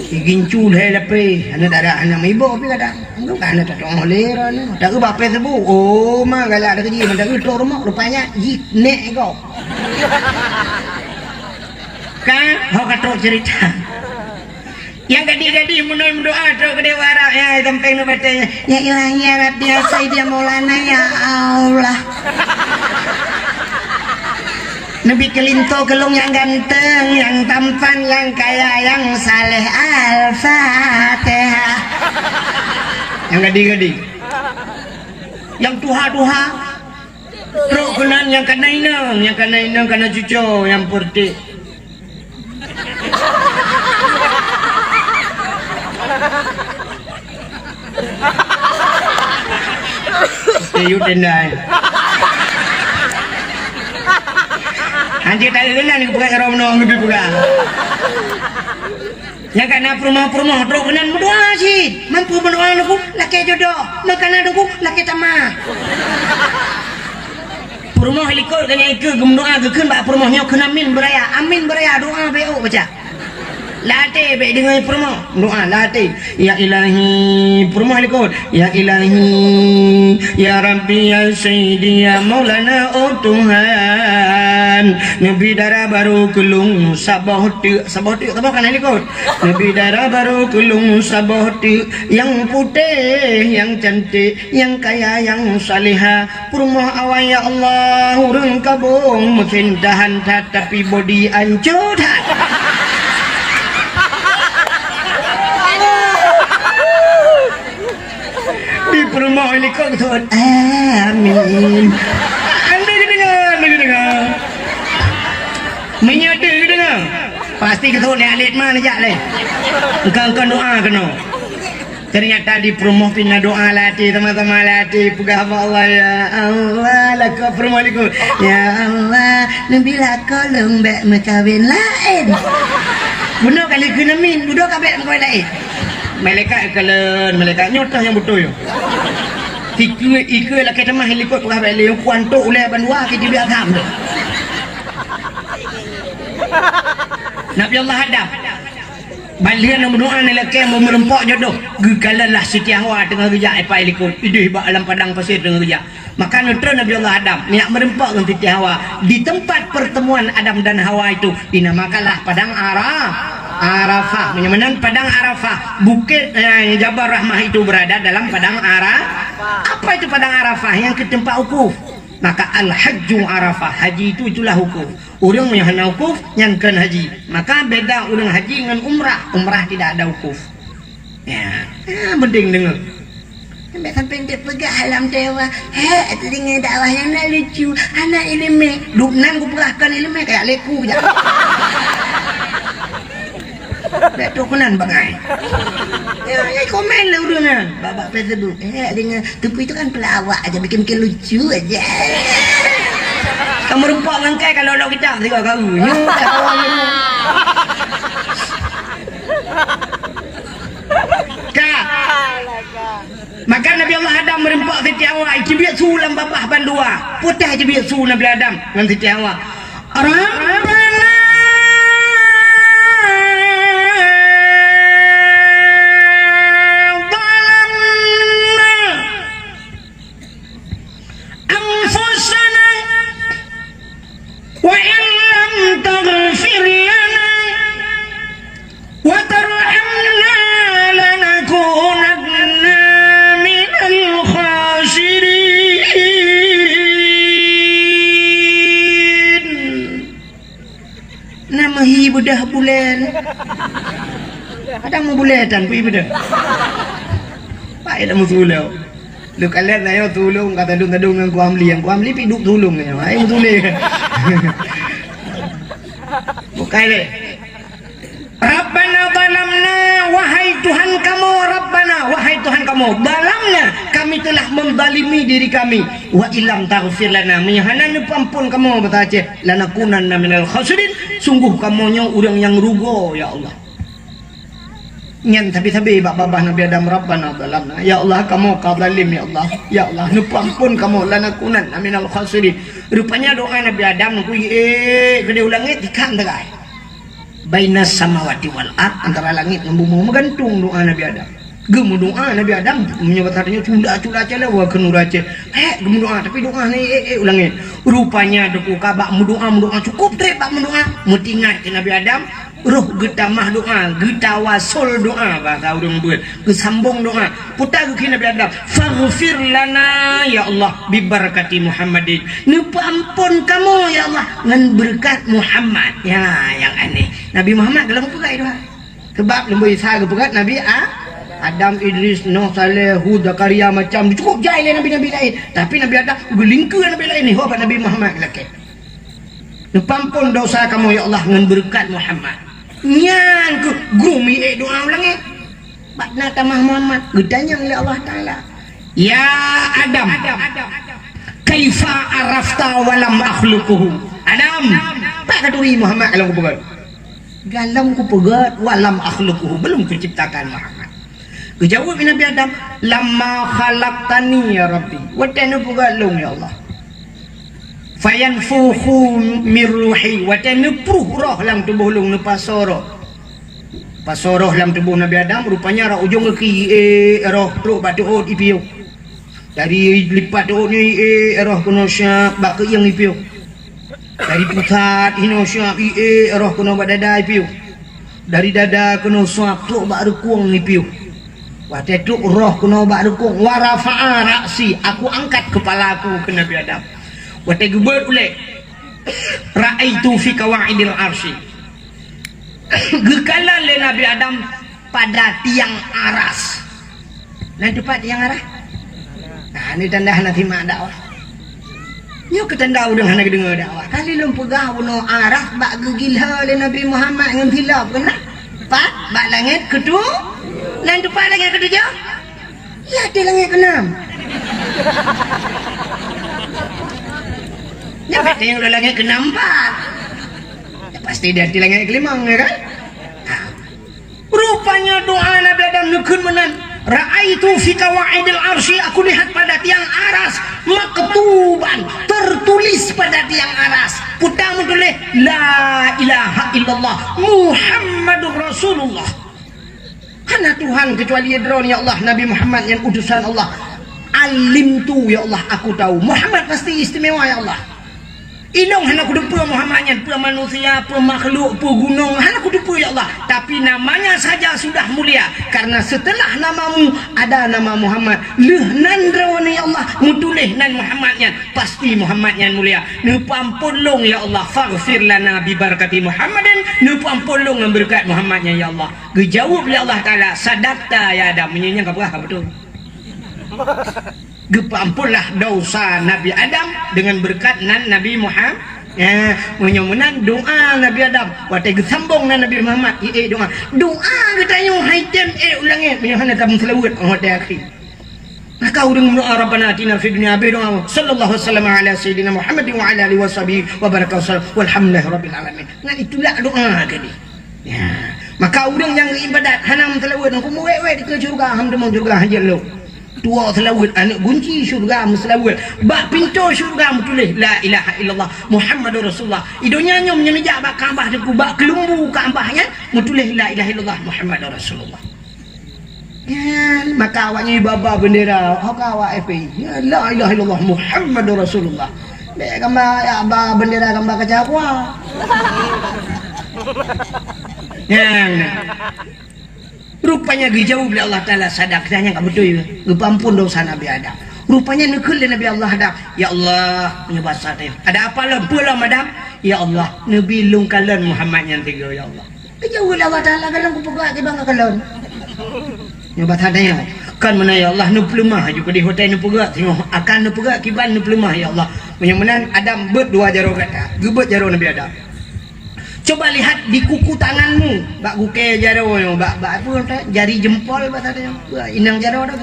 Gincu dah lepe, anak darah anak ibu tapi kata, enggak kan ada tak oleh rana. Tak ke bapak sebut. Oh mah galak ada kerja, tak ke rumah rupanya nek kau. Kan hok katok cerita. Yang gadis-gadis menurut doa tu ke dewara ya sampai nu batanya ya ilahi ya rabbi ya sayyidi ya maulana ya Allah. Nabi kelinto gelung yang ganteng yang tampan yang kaya yang saleh al-fatihah. Yang gadis-gadis yang tuha-tuha rokunan yang kena inang kena cucu yang putih. You tendai. Anjir tak kenal ni bukan orang menong lebih bukan. Yang kena perumah-perumah teruk kenan berdoa sih. Mampu berdoa aku laki jodoh, makanan aku laki tamah. Perumah likor kena ikut berdoa keun bak perumahnya kena amin beraya doa BO baca. Latih baik dengan perumah doa latih ya ilahi perumah likut ya ilahi ya rabbi ya sayyidi ya maulana Tuhan Nabi darah baru kelung sabah tu apa kan likut Nabi darah baru kelung sabah tu yang putih yang cantik yang kaya yang salihah perumah awal ya Allah urang kabung mungkin tahan tapi body ancur perumah helikopter Tuhan amin anda dengar menyada dengar pasti ke Tuhan alit mana jak leh engkau doa kena ternyata di perumah pina doa latih teman-teman latih pegah Allah ya Allah laka perumah helikopter ya Allah nabilah kolong bek mekawin lain benar kali kena min duduk kabek mekawin lain malaikat kalen malaikat nyotah yang betul yo Ika laki temah helikopter pegah balik yang kuantuk oleh bandua kita biar ham tu Nabi Allah hadap balian yang berdoa ni laki yang merempak jodoh gekalanlah Siti Hawa tengah kerja apa helikopter idih bak alam padang pasir tengah kerja maka netra Nabi Allah hadap niat merempak dengan Siti Hawa di tempat pertemuan Adam dan Hawa itu dinamakanlah Padang Arafah menyamakan Padang Arafah bukit Jabal Rahmah itu berada dalam Padang Arafah. Apa itu Padang Arafah? Yang ke tempat wukuf. Maka al-hajju Arafah, haji itu itulah wukuf. Orang yang hendak wukuf yang kan haji. Maka beda orang haji dengan umrah tidak ada wukuf. Ya, penting dengar. Sampai dia pegang alam dewa. Itu dengan dakwah yang nak lucu. Anak ilmu duknan ku perahkan ilmu kayak leku je. Tak tahu kenan bagai. Ya, komen lah udah babak Facebook. Dengan tupu itu kan pelawak aja bikin lucu aja. Kamu rupak mangkai kalau lo kita tiga kau. Kak. Maka Nabi Allah Adam merempak Siti Hawa. Cibiat sulam bapak bandua. Putih cibiat sulam Nabi Adam dengan Siti Hawa. Wa bedah bulan. Ada mau buletan pi bedah. Pak ada mau tulau. Lu kalian ayo tulung kata dung-dung yang ku amli pi duk tulung ya. Ayo tulung. Bukai le. Rabbana zalamna, wahai Tuhan kamu, Rabbana, wahai Tuhan kamu, zalamna, kami telah menzalimi diri kami, wa illam taghfir lana, menyahanan ampun kamu batace, lanakunanna minal khasirin, sungguh kamu nya urang yang rugo ya Allah. Nyan tapi babah Nabi Adam, Rabbana zalamna, ya Allah kamu zalim ya Allah, ya Allah ampun kamu, lanakunanna minal khasirin. Rupanya doa Nabi Adam ku gede ulangi tikan tegai. Bainas samawati wal ard, antara langit dan bumi, menggantung doa Nabi Adam. Gemu doa Nabi Adam menyebut artinya cunda cala wa kenurace. Gemu doa tapi doa ni ulangi. Rupanya doku kabak doa cukup trep bak doa. Mutingat ke Nabi Adam, roh getamah doa, getawasul doa bahasa urang buat. Gesambung doa. Putar ke Nabi Adam, faghfir lana ya Allah bi barakati Muhammadin. Nupa ampun kamu ya Allah ngan berkat Muhammad. Ya yang aneh. Nabi Muhammad dalam pegat doa. Sebab lembu Isa ke pegat Nabi Adam, Idris, Nuh, Saleh, Hud, Zakaria macam cukup jahil nabi-nabi lain. Tapi Nabi Adam gelingku Nabi lain ni. Apa Nabi Muhammad laki. Nupampun dosa kamu ya Allah ngan berkat Muhammad. Nyan ke gumi doa ulangi. Bakna tamah Muhammad gedanya oleh Allah Taala. Ya Adam, kaifa arafta walam akhluquhu. Adam, tak kaduri Muhammad kalau pegat. Galam ku pegat walam akhluquhu, belum kuciptakan Muhammad. Kejawab Nabi Adam, lamma khalaqtani ya Rabbi, watanu pegat long ya Allah. Fayanfukhu mir ruhi, watanu pruh roh lam tubuh long ne pasoro. Pasoroh lam tubuh Nabi Adam rupanya ra ujung ki roh roh batu ipiu. Dari lipat ni roh kuno syak bak ke yang ipiu. Dari pusat ino syap roh kuno badada ipiu. Dari dada kuno syap tu bak rekung ipiu. Waktu tu roh kuno bak rekung wa rafa'a ra'si, aku angkat kepala aku ke Nabi Adam. Waktu gebet ulek ra'aitu fi qawaidil arsy. Gekalan le Nabi Adam pada tiang aras. Nanti pak tiang aras. Nah ini tanda nanti mak dakwah. Nyo ketanda udah hana dengar dakwah. Kali lum pegah buno arah bak gegilha le Nabi Muhammad ngan hilaf kena. Pak bak langit kedua. Lan tu pak langit kedua. Ya di langit keenam. Ya pak yang udah langit keenam pak. Ya, pasti dia di langit kelima ya kan? Rupanya doa Nabi Adam nukun menan. Ra'aitu fi qawaidil arsy, aku lihat pada tiang aras maktuban, tertulis pada tiang aras. Putamu tulis la ilaha illallah Muhammadur Rasulullah. Hana Tuhan kecuali Yadron ya Allah, Nabi Muhammad yang utusan Allah. Alim tu ya Allah, aku tahu Muhammad pasti istimewa ya Allah. Inong hana kudu pua Muhammadnya, pua manusia, pua makhluk, pua gunung, hana kudu pua ya Allah. Tapi namanya saja sudah mulia, karena setelah namamu ada nama Muhammad. Leh nan rawani ya Allah, mutulih nan Muhammadnya, pasti Muhammadnya mulia. Nupa ampun long ya Allah, faghfir lana bi barakati Muhammadin. Nupa ampun long dengan berkat Muhammadnya ya Allah. Gejawab oleh Allah Taala, sadaqta ya Adam, menyanyikan apa betul. Gepampunlah dosa Nabi Adam dengan berkat nan Nabi Muhammad. Ya, menyomenan doa Nabi Adam. Waktu gesambung nan Nabi Muhammad. Doa. Doa katanya haitem ulangi. Menyahana kamu selawat waktu akhir. Maka urang doa Rabbana atina fid dunya hasanah. Sallallahu alaihi wasallam ala sayyidina Muhammad wa ala alihi washabihi wa baraka walhamdulillahi rabbil alamin. Nah itulah doa tadi. Ya. Maka urang yang ibadat hanam selawat aku mau wewe ke surga, ham mau surga hajar lo. Tua selawat anak kunci syurga selawat bak pintu syurga tulis la ilaha illallah Muhammadur Rasulullah. Idonya nyom nyenejak bak Kaabah deku bak kelumbu Kaabahnya tulis la ilaha illallah Muhammadur Rasulullah. Ya, maka awaknya baba bendera hok awak FPI ya, la ilaha illallah Muhammadur Rasulullah. Dek gambar ya bendera gambar kacakwa. Ya. Rupanya dijawab oleh Allah Ta'ala sadaqtanya tak betul ya. Gepampun dosa Nabi Adam. Rupanya nekul Nabi Allah Adam. Ya Allah punya bahasa dia. Ada apa lah? Pulang Adam. Ya Allah, Nabi lung kalan Muhammad yang tiga ya Allah. Kejauh Allah Ta'ala kalan ku pegak di bangga kalan. Nyobat hadanya. Kan mana ya Allah nu pelemah juga di hotel nu pegak tengok akan nu pegak kiban nu pelemah ya Allah. Menyamanan Adam bet dua jaro kata. Gebet jaro Nabi Adam. Coba lihat di kuku tanganmu, bak guke jaro yo, bak apa jari jempol bak tadi inang jaro dah.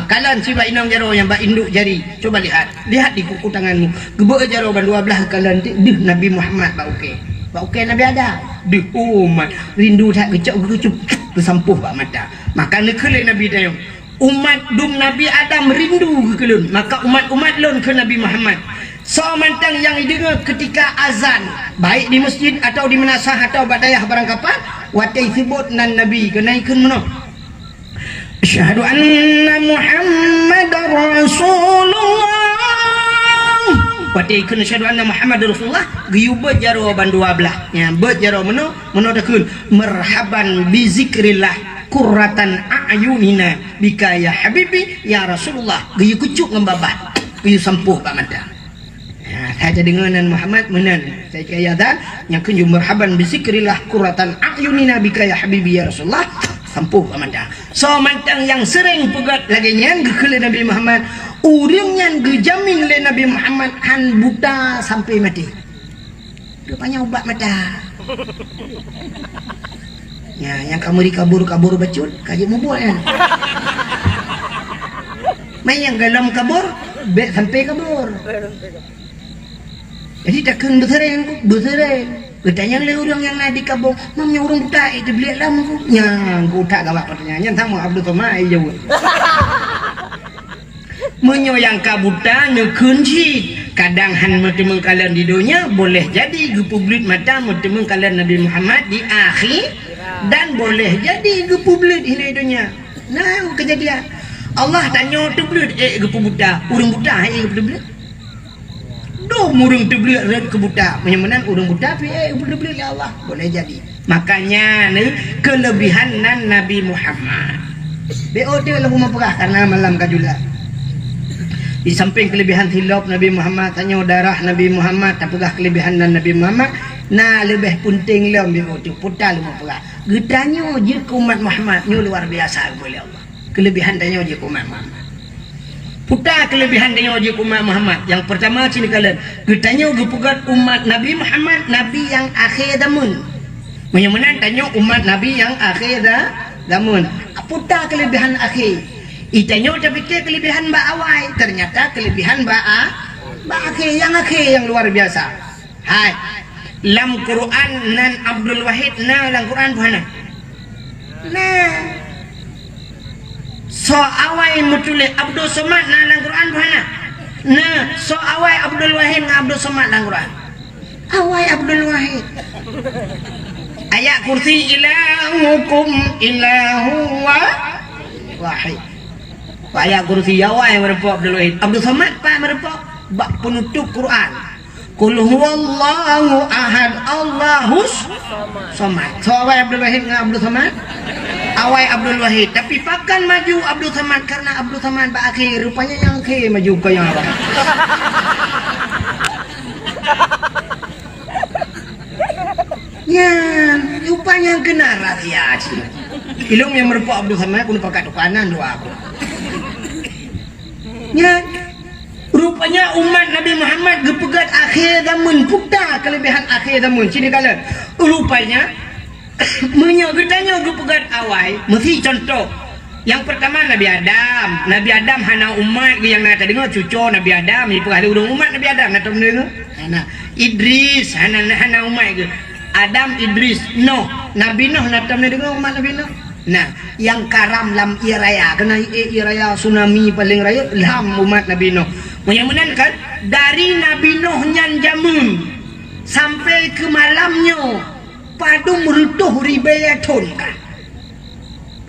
Kalan si bak inang jaro yang bak induk jari. Coba lihat di kuku tanganmu. Gebek jaro ban dua belah kalan deh Nabi Muhammad bak uke. Bak uke Nabi ada. Deh umat rindu tak gecok bersampuh bak mata. Maka nekelek Nabi dah. Umat dum Nabi Adam rindu ke kelun. Maka umat lon ke Nabi Muhammad. So mantang yang didengar ketika azan, baik di masjid atau di menasah atau badayah barang kapan, watai sebut nan Nabi kenaikan mana? Asyhadu anna Muhammadar Rasulullah. Watai kun asyhadu anna Muhammadar Rasulullah, giyubet jaro ban dua belah. Ya, bet jaro mana takun marhaban bi zikrillah qurratan a'yunina bika ya habibi ya Rasulullah. Giyu kucuk ngembabah, giyu sampuh pak mata. Saya dengan Muhammad menan saya kaya dah yang kunjung marhaban bisikrillah qurratan a'yunina bika ya habibi ya Rasulullah sampuh amanda. So mantang yang sering pegat lagi nyang ke Nabi Muhammad urang yang gejamin le Nabi Muhammad han buta sampai mati. Rupanya ubat mata. Ya, yang kamu dikabur bacun kaji mau buat kan. Main yang galam kabur sampai kabur. Jadi takkan bersereng. Bertanya oleh orang yang nak dikabung, mamnya orang buta itu beli lama tu. Yang buta gawat pertanyaan sama Abdul Somad jawab. Menyoyang kabuta kunci. Kadang han bertemu kalian di dunia boleh jadi ke publik mata bertemu kalian Nabi Muhammad di akhir dan boleh jadi ke publik ini dunia. Nah kejadian Allah tanya tu publik ke buta, orang buta ke publik. Doh murung terbeli red ke buta menyamanan urang buta pi terbeli ya Allah boleh jadi. Makanya ni kelebihan nan Nabi Muhammad. BOT lah mau perah karena malam kajula. Di samping kelebihan hilap Nabi Muhammad tanya darah Nabi Muhammad tak perah kelebihan nan Nabi Muhammad. Nah lebih penting lah BOT putal mau perah. Getanya je ke umat Muhammad ni luar biasa boleh Allah. Kelebihan tanya je ke umat Muhammad. Putar kelebihan dengan wajib umat Muhammad. Yang pertama sini kalian ditanya gepugat umat Nabi Muhammad, Nabi yang akhir zaman. Menyamanan tanya umat Nabi yang akhir zaman. Putar kelebihan akhir. Itanya udah fikir kelebihan ba awal, ternyata kelebihan ba akhir yang luar biasa. Hai. Lam Quran nan Abdul Wahid na lam Quran mana? Nah. So awai mutule Abdul Somad na dalam Quran mana? Nah, so awai Abdul Wahid na Abdul Somad dalam Quran. Awai Abdul Wahid. Ayat kursi ilahukum ilahu wahid. Ayat kursi awai merupakan Abdul Wahid. Abdul Somad pak merupakan bak penutup Quran. Qul huwallahu ahad Allahus samad. So awai Abdul Wahid na Abdul Somad. Awai Abdul Wahid, tapi pakan maju Abdul Somad karena Abdul Somad berakhir rupanya yang akhir maju ke yang apa? Ya, rupanya kena rahasia sih. Ilmu yang merupakan Abdul Somad pun pakai tukanan doa aku. Ya, rupanya umat Nabi Muhammad gepegat akhir zaman putar kelebihan akhir zaman. Sini kalian, rupanya menyogetanya gepegat awal mesti contoh yang pertama Nabi Adam hana umat yang nak dengar cucu Nabi Adam ni pernah ada umat Nabi Adam nak dengar Idris hana umat ke Adam Idris Nabi Nuh nak dengar umat Nabi Nuh. Nah yang karam lam iraya kena iraya tsunami paling raya lam umat Nabi Nuh menyamanan kan dari Nabi Nuh nyan jamun sampai ke malamnya padu merutuh ribayatun kan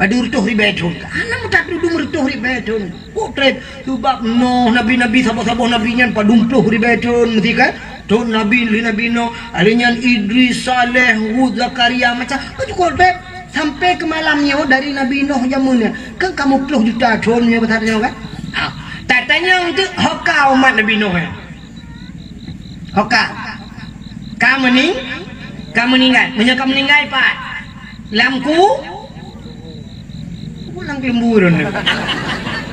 padu merutuh ribayatun kan anak tak duduk merutuh ribayatun potret sebab no nabi-nabi sahabat-sahabat nabi nyan padu merutuh ribayatun mesti kan tu nabi no alinyan Idris Saleh Hud Zakaria macam tu potret sampai ke malamnya dari Nabi Nuh jamunnya kan kamu puluh juta tahunnya bertanya kan tatanya untuk hoka umat Nabi Nuh hoka kamu meninggal punya kamu meninggal pak lamku ulang lemburan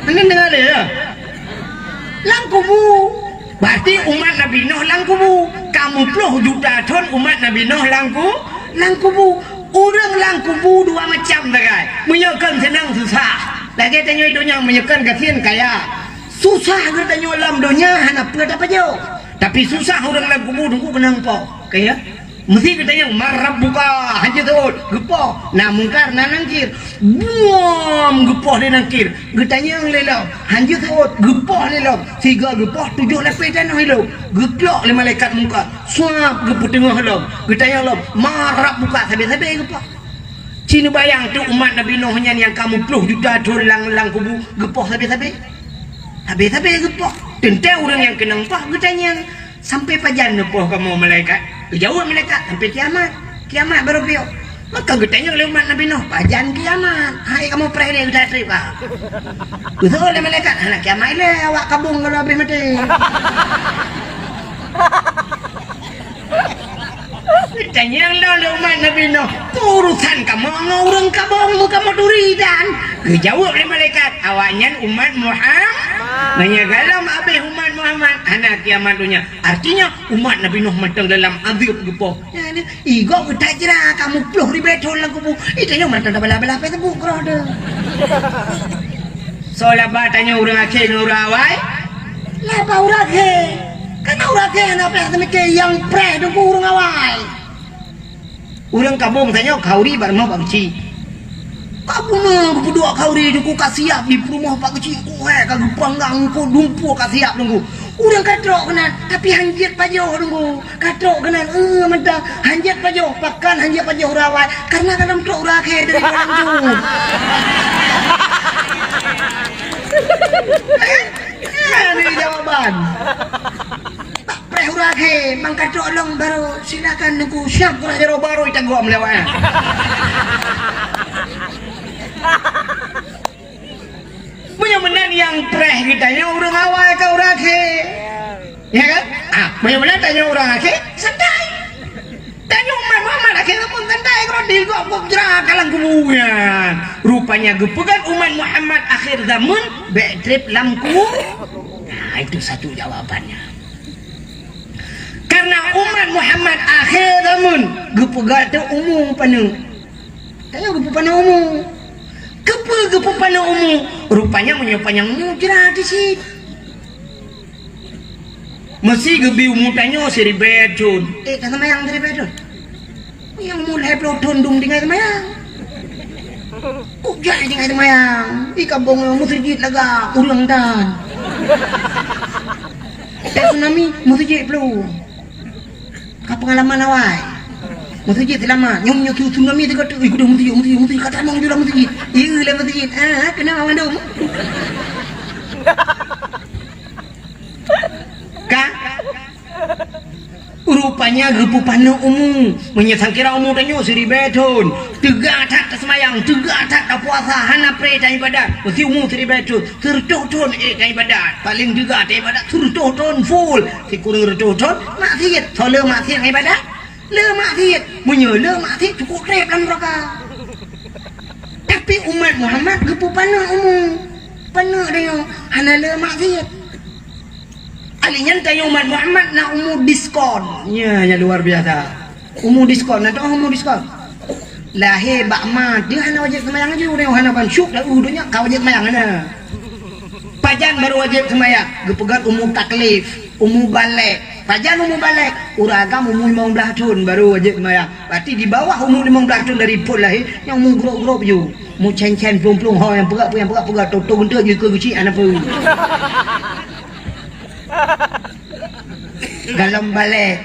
ini dengar ya langkumu berarti umat Nabi Nuh langkumu kamu puluh juta ton umat Nabi Nuh langkumu orang langkumu dua macam bagai menyekan senang susah lagi tanya dunia menyekan kasihan kaya susah kita tanya alam dunia hana apa jauh tapi susah orang langkumu tunggu kenang po kaya mesti kita yang marah buka hanya tu gepoh nak mungkar nak nangkir buam gepoh dia nangkir kita yang lelau hanya tu gepoh lelau tiga gepoh 7 lepet tanah lelau geplok le malaikat muka suap gepoh tengah lelau kita yang lelau marah buka sampai gepoh Cina bayang tu umat Nabi Nuh yang kamu 10 juta lang kubu gepoh sampai gepoh tentu orang yang kenang pak kita yang sampai pajan nepoh kamu malaikat jauh malaikat sampai kiamat baru piok maka getanya oleh umat Nabi Nuh pajan kiamat hai kamu pernah dia udah terima betul oleh malaikat anak kiamat ini awak kabung kalau habis mati getanya oleh umat Nabi Nuh urusan kamu orang kabung kamu duri dan jauh oleh malaikat awaknya umat Muhammad menyagalam abis umat Muhammad anak kiamat dunia artinya umat Nabi Nuh matang dalam azab gepoh igo kita jera kamu peluh di betul lah kubu itu yang matang bala-bala apa itu kerah dah soalnya batanya orang akhir orang awal lapa orang akhir kan orang akhir apa yang pre dulu orang awal orang kabung tanya kau di barang apa kecil kamu nak berdua kau di aku kasih siap di rumah pak kecil kau panggang kau dumpu kasih siap nunggu orang katrok kenan tapi hanjat pajoh nunggu katrok kenan mentah hanjat pajoh pakan hanjat pajoh rawat karena kadang trok rakyat dari dalam tu ini jawaban tak preh rakyat mang katrok long baru silakan nunggu siap kurang jero baru kita gua melewatnya benar-benar yang preh kita tanya orang awal ke orang akhir ya kan? Benar-benar tanya orang akhir santai tanya umat Muhammad akhir pun santai kalau digok jerah kalang kemunya rupanya gepegan umat Muhammad akhir zaman betrip lamku nah itu satu jawabannya karena umat Muhammad akhir zaman gepegan itu umum penuh tanya gepegan penuh umum gepe pada umum rupanya menyopanyang mujrah di situ mesti gebi umum tanya si ribet jun kata mayang dari ribet jun yang mulai peloton dum dengan mayang kok jadi dengan mayang kabung musjid laga ulang dan tsunami musjid peluk pengalaman awal masjid lama nyom nyok tsunami dekat tu ikut masjid kata mau jual masjid iya lah masjid kena awak dong kak rupanya gepu panu umum menyesal kira umum tanyo siri beton tegak tak semayang tegak tak puasa hana pre dan ibadat mesti umum siri beton tertoton dan ibadat paling juga dan ibadat tertoton full si kurang tertoton maksiat soalnya maksiat ibadat lemak thiệt punya lemak thiệt cukup rep dalam neraka tapi umat Muhammad gepu panah umum panah dia hana lemak thiệt alinya tanya umat Muhammad nak umum diskon ya luar biasa umum diskon nak umum diskon lahir bakma dia hana wajib semayang aja dia hana bansyuk dah udunya kau wajib semayang ana pajan baru wajib semayang gepegat umum taklif umum balik pajan umum balik uragam umum 15 tahun baru wajib semayang berarti di bawah umum 15 tahun dari pun lahir yang umum gerok-gerok je mu cen-cen plung-plung ho yang perak tok-tok genta je ke kecil anak pun dalam balik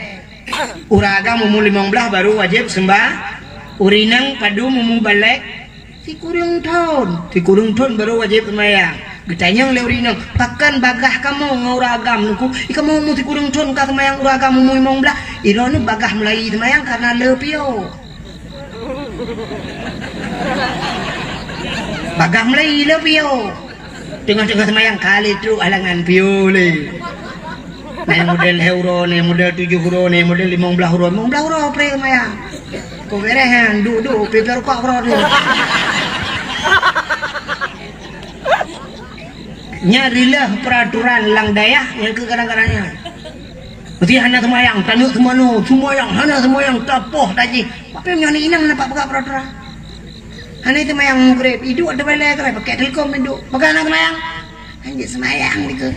uragam umum 15 baru wajib sembah urinang padu umum balik si kurang tahun baru wajib semayang getanya oleh urinang pakan bagah kamu nguragam nuku kamu mesti kurang tahun ka semayang uragam umum 15 irone bagah mulai semayang karena lepio bagah mulai lepio tengah-tengah semayang kali tu alangan pio le Nah model euro ni, model 7 euro ni, model 15 euro. 15 euro pre semayang. Kau berehan, duduk, prepare kau euro ni. Nyarilah peraturan lang dayah yang ke kadang-kadangnya. Mesti hana semayang, tanuk semayang, hana semayang, tapoh taji. Apa yang ni inang nampak buka peraturan? Hana itu semayang grab, hidup ada balik grab, pakai telkom hidup. Bukan hana semayang, hanya semayang gitu.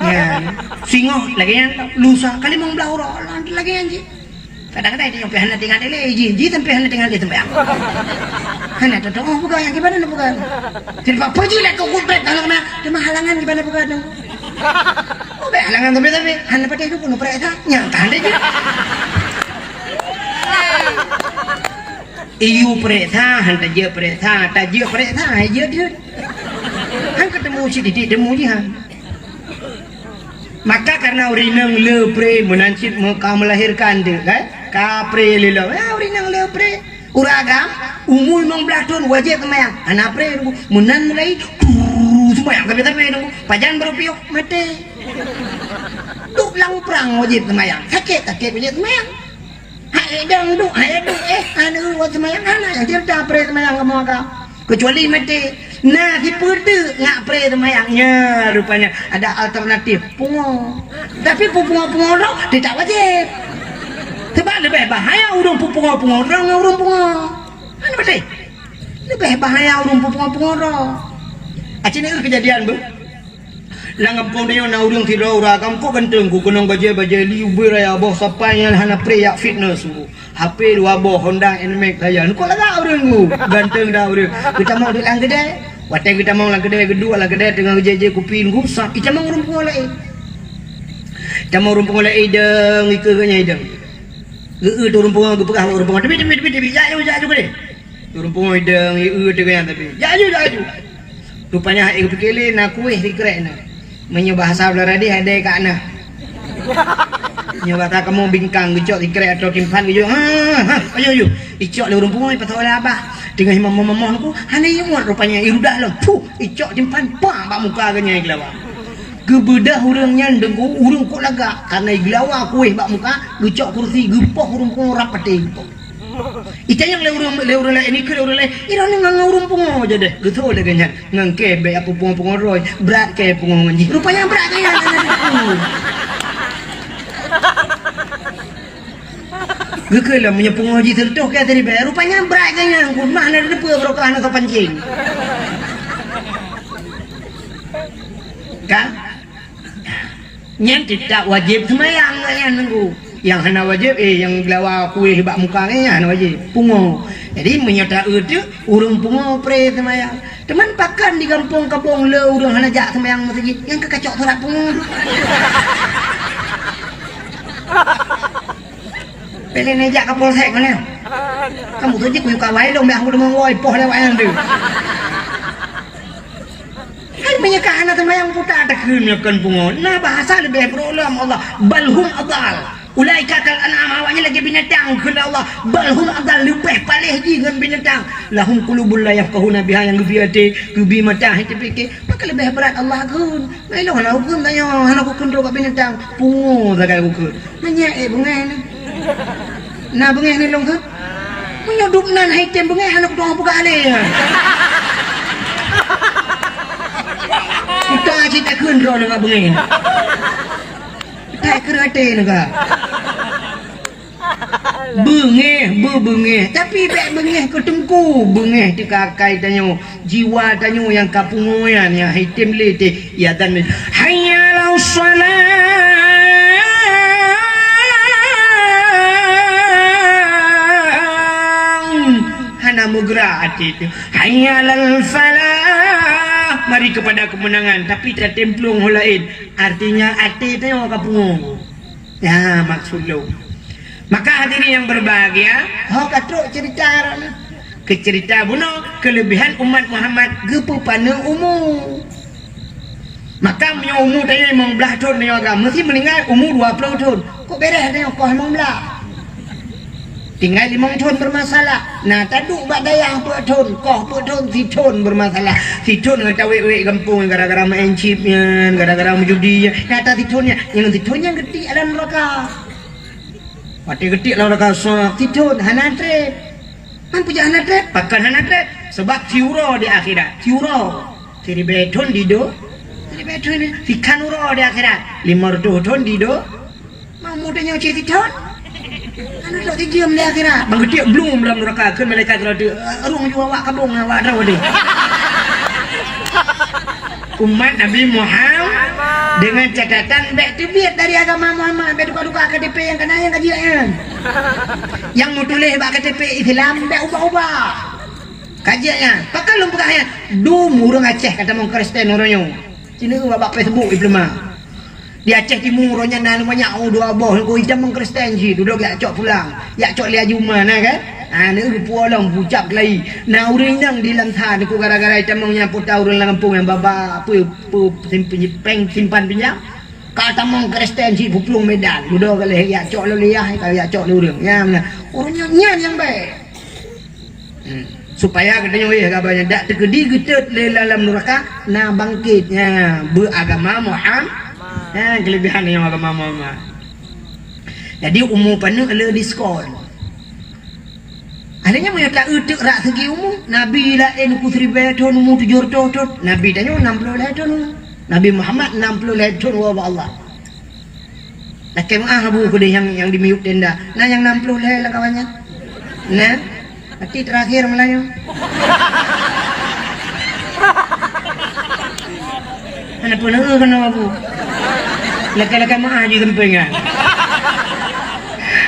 Ya, singoh lagi yang lusa kali mau belau lagi yang ji. Kadang-kadang dia sampai hana tinggal dia, ji sampai hana tinggal dia semayang. Hana tu oh bukan yang gimana bukan. Jadi apa je lah kau kumpet halangan, dia halangan gimana bukan? Oh, halangan tapi hana pada itu pun pereta nyata dia je. Iu pereta, hana je pereta, taje pereta, aja dia. Han ketemu si didik temu je han. Maka karena urinang lepre menancit muka melahirkan dia kan? Kapre lilo, urinang lepre. Uragam umur 15 tahun wajib semayang. Anak pre munan mulai semayang tapi nunggu pajan berpiok mati. Duk lang perang wajib semayang. Sakit wajib semayang. Hai duk anu wajib semayang anak yang dia dah pre semayang kamu agak. Kecuali mati. Nah si perde ngak pre semayangnya rupanya ada alternatif pungo. Tapi pungo dong tidak wajib. Sebab lebih bahaya urung pungo orang urung pungo. Mana betul? Lebih bahaya urung pungo orang. Acin ni kejadian bu. Langap kau dia na urung tidur uragam kau ganteng ku kunong baje liu beraya boh sampai yang hana preyak fitness bu. HP 2 boh Honda NMAX saya. Kau laga urung bu. Ganteng dah urung. Kita mau di lang kedai. Watai kita mau lang kedai kedua lang kedai dengan jeje kupin gusak. Kita mau urung pungo lai. Kita mau urung pungo lai deng ikenya deng. Turun pungo gepegah urung pungo tapi jaju deh. Turun pungo deng dengan tapi jaju. Rupanya aku fikir nak kuih dikerek nak. Menyoba bahasa belaradi ada kat ana. Nyoba tak kamu bingkang gecok dikerek atau timpan gejok. Ayo. Icok le urung pungo patau lah abah. Dengan imam-imam aku, hana imuat rupanya irudah lah. Puh, icok timpan pang bak muka ganya iglawa. Gebedah urangnya dengku urung kok laga karena iglawa kuih bak muka gecok kursi gepoh urung pungo rapate gepoh. Itanya le urung ini ke urung le irane ngang urung pungo aja deh. Getol le ganya ngang kebe apa pungo roy berat ke pungo nganji. Rupanya berat ganya. Gekelah punya pungo haji tertuh ke tadi bayar rupanya berat ganya. Kurmah na depa berokah na pancing. Kan? Yang tidak wajib semayang yang nunggu. Yang hana wajib yang gelawa kuih bak muka ni hana wajib pungo. Jadi menyata itu urung pungo pre semayang. Teman pakan di kampung-kampung le urung hana jak semayang masjid yang kekacok surat pungo. Pele nejak ke polsek mana? Kamu tu je kuih kawai dong aku dah mengoi poh lewat yang tu. Hai menyekah anak semayang putar tak kenyakan pungo. Nah bahasa lebih berulam Allah. Balhum adal. Ulaika kal an'am awaknya lagi binatang kena Allah. Balhum adal lebih palih dengan binatang. Lahum qulubul la yafqahuna biha yang gebiate gebi mata hati fikir. Maka lebih berat Allah kun. Melo hana hukum tanya hana hukum kat binatang. Pungo zakai hukum. Nanya bengai ni. Nah bengai ni long ke? Menyudup nan haitem bengai hana doang buka ale. Kita cita kun ro dengan bengai. Tak kerate naga. Bengeh tapi bek bengeh ketengku bengeh di kakai tanyo jiwa tanyo yang kapungoyan yang hitam lete ya dan hayya salat hana mugra ati itu hayya falah mari kepada kemenangan tapi tak templung lain artinya ati tanyo kapungo ya maksud lo. Maka hadirin yang berbahagia, katruk cerita ke cerita bunuh kelebihan umat Muhammad gepu pada umur. Maka punya umur tanya 15 tahun ni agak mesti meninggal umur 20 tahun. Kok beres tanya kau 15? Tinggal 5 tahun bermasalah. Nah, taduk bak dayah apa tahun, koh apa tahun, si tahun bermasalah. Si tahun dengan wek-wek kampung gara-gara main chipnya, gara-gara menjudinya. Kata si tahunnya, yang si tahun yang getik dalam neraka. Pati getik dalam neraka sok si tahun hanatre. Mampu je hanatre, pakan hanatre. Sebab tiuro di akhirat, tiuro. Tiri beton di do, tiri beton ni, si kanuro di akhirat. 500 tahun di do. Mau mudanya si tahun. Anak tak diam di akhirat. Bang dia belum dalam neraka kan malaikat rada. Arung juga awak kabung awak dah wadi. Umat Nabi Muhammad dengan catatan baik terbiat dari agama Muhammad, baik duka-duka KTP yang kena yang kajian. Yang mau tulis bak KTP Islam baik ubah-ubah. Kajiannya. Pakai lumpukahnya. Orang Aceh kata mau Kristen orangnya. Sini babak Facebook diploma. Di Aceh Timur orangnya nan banyak dua boh ko hitam meng Kristen ji duduk yak cok pulang yak cok lia juma nah kan ni pulang pucap lagi nah urang nang di lantan ku gara-gara hitam meng nyapu tahu orang kampung yang baba apa simpan pinjam kata meng Kristen ji puplung Medan duduk kali yak cok liah kalau yak cok urang yang orangnya nyan yang baik supaya katanya weh kabarnya dak tergedi getet dalam neraka nah bangkitnya beragama Muhammad. Kelebihan yang agama Muhammad. Jadi umur penuh ada diskon. Adanya mau tak utek rak segi umur. Nabi lain ku 1000 tahun umur 700 tahun. Nabi tanya 60 tahun. Nabi Muhammad 60 tahun wa Allah. Nak kemah abu ke yang di miuk tenda. Nah yang 60 lah kawannya. Nah, nanti terakhir Melayu. Anak pun kena abu. Laka-laka maaf je kempengan.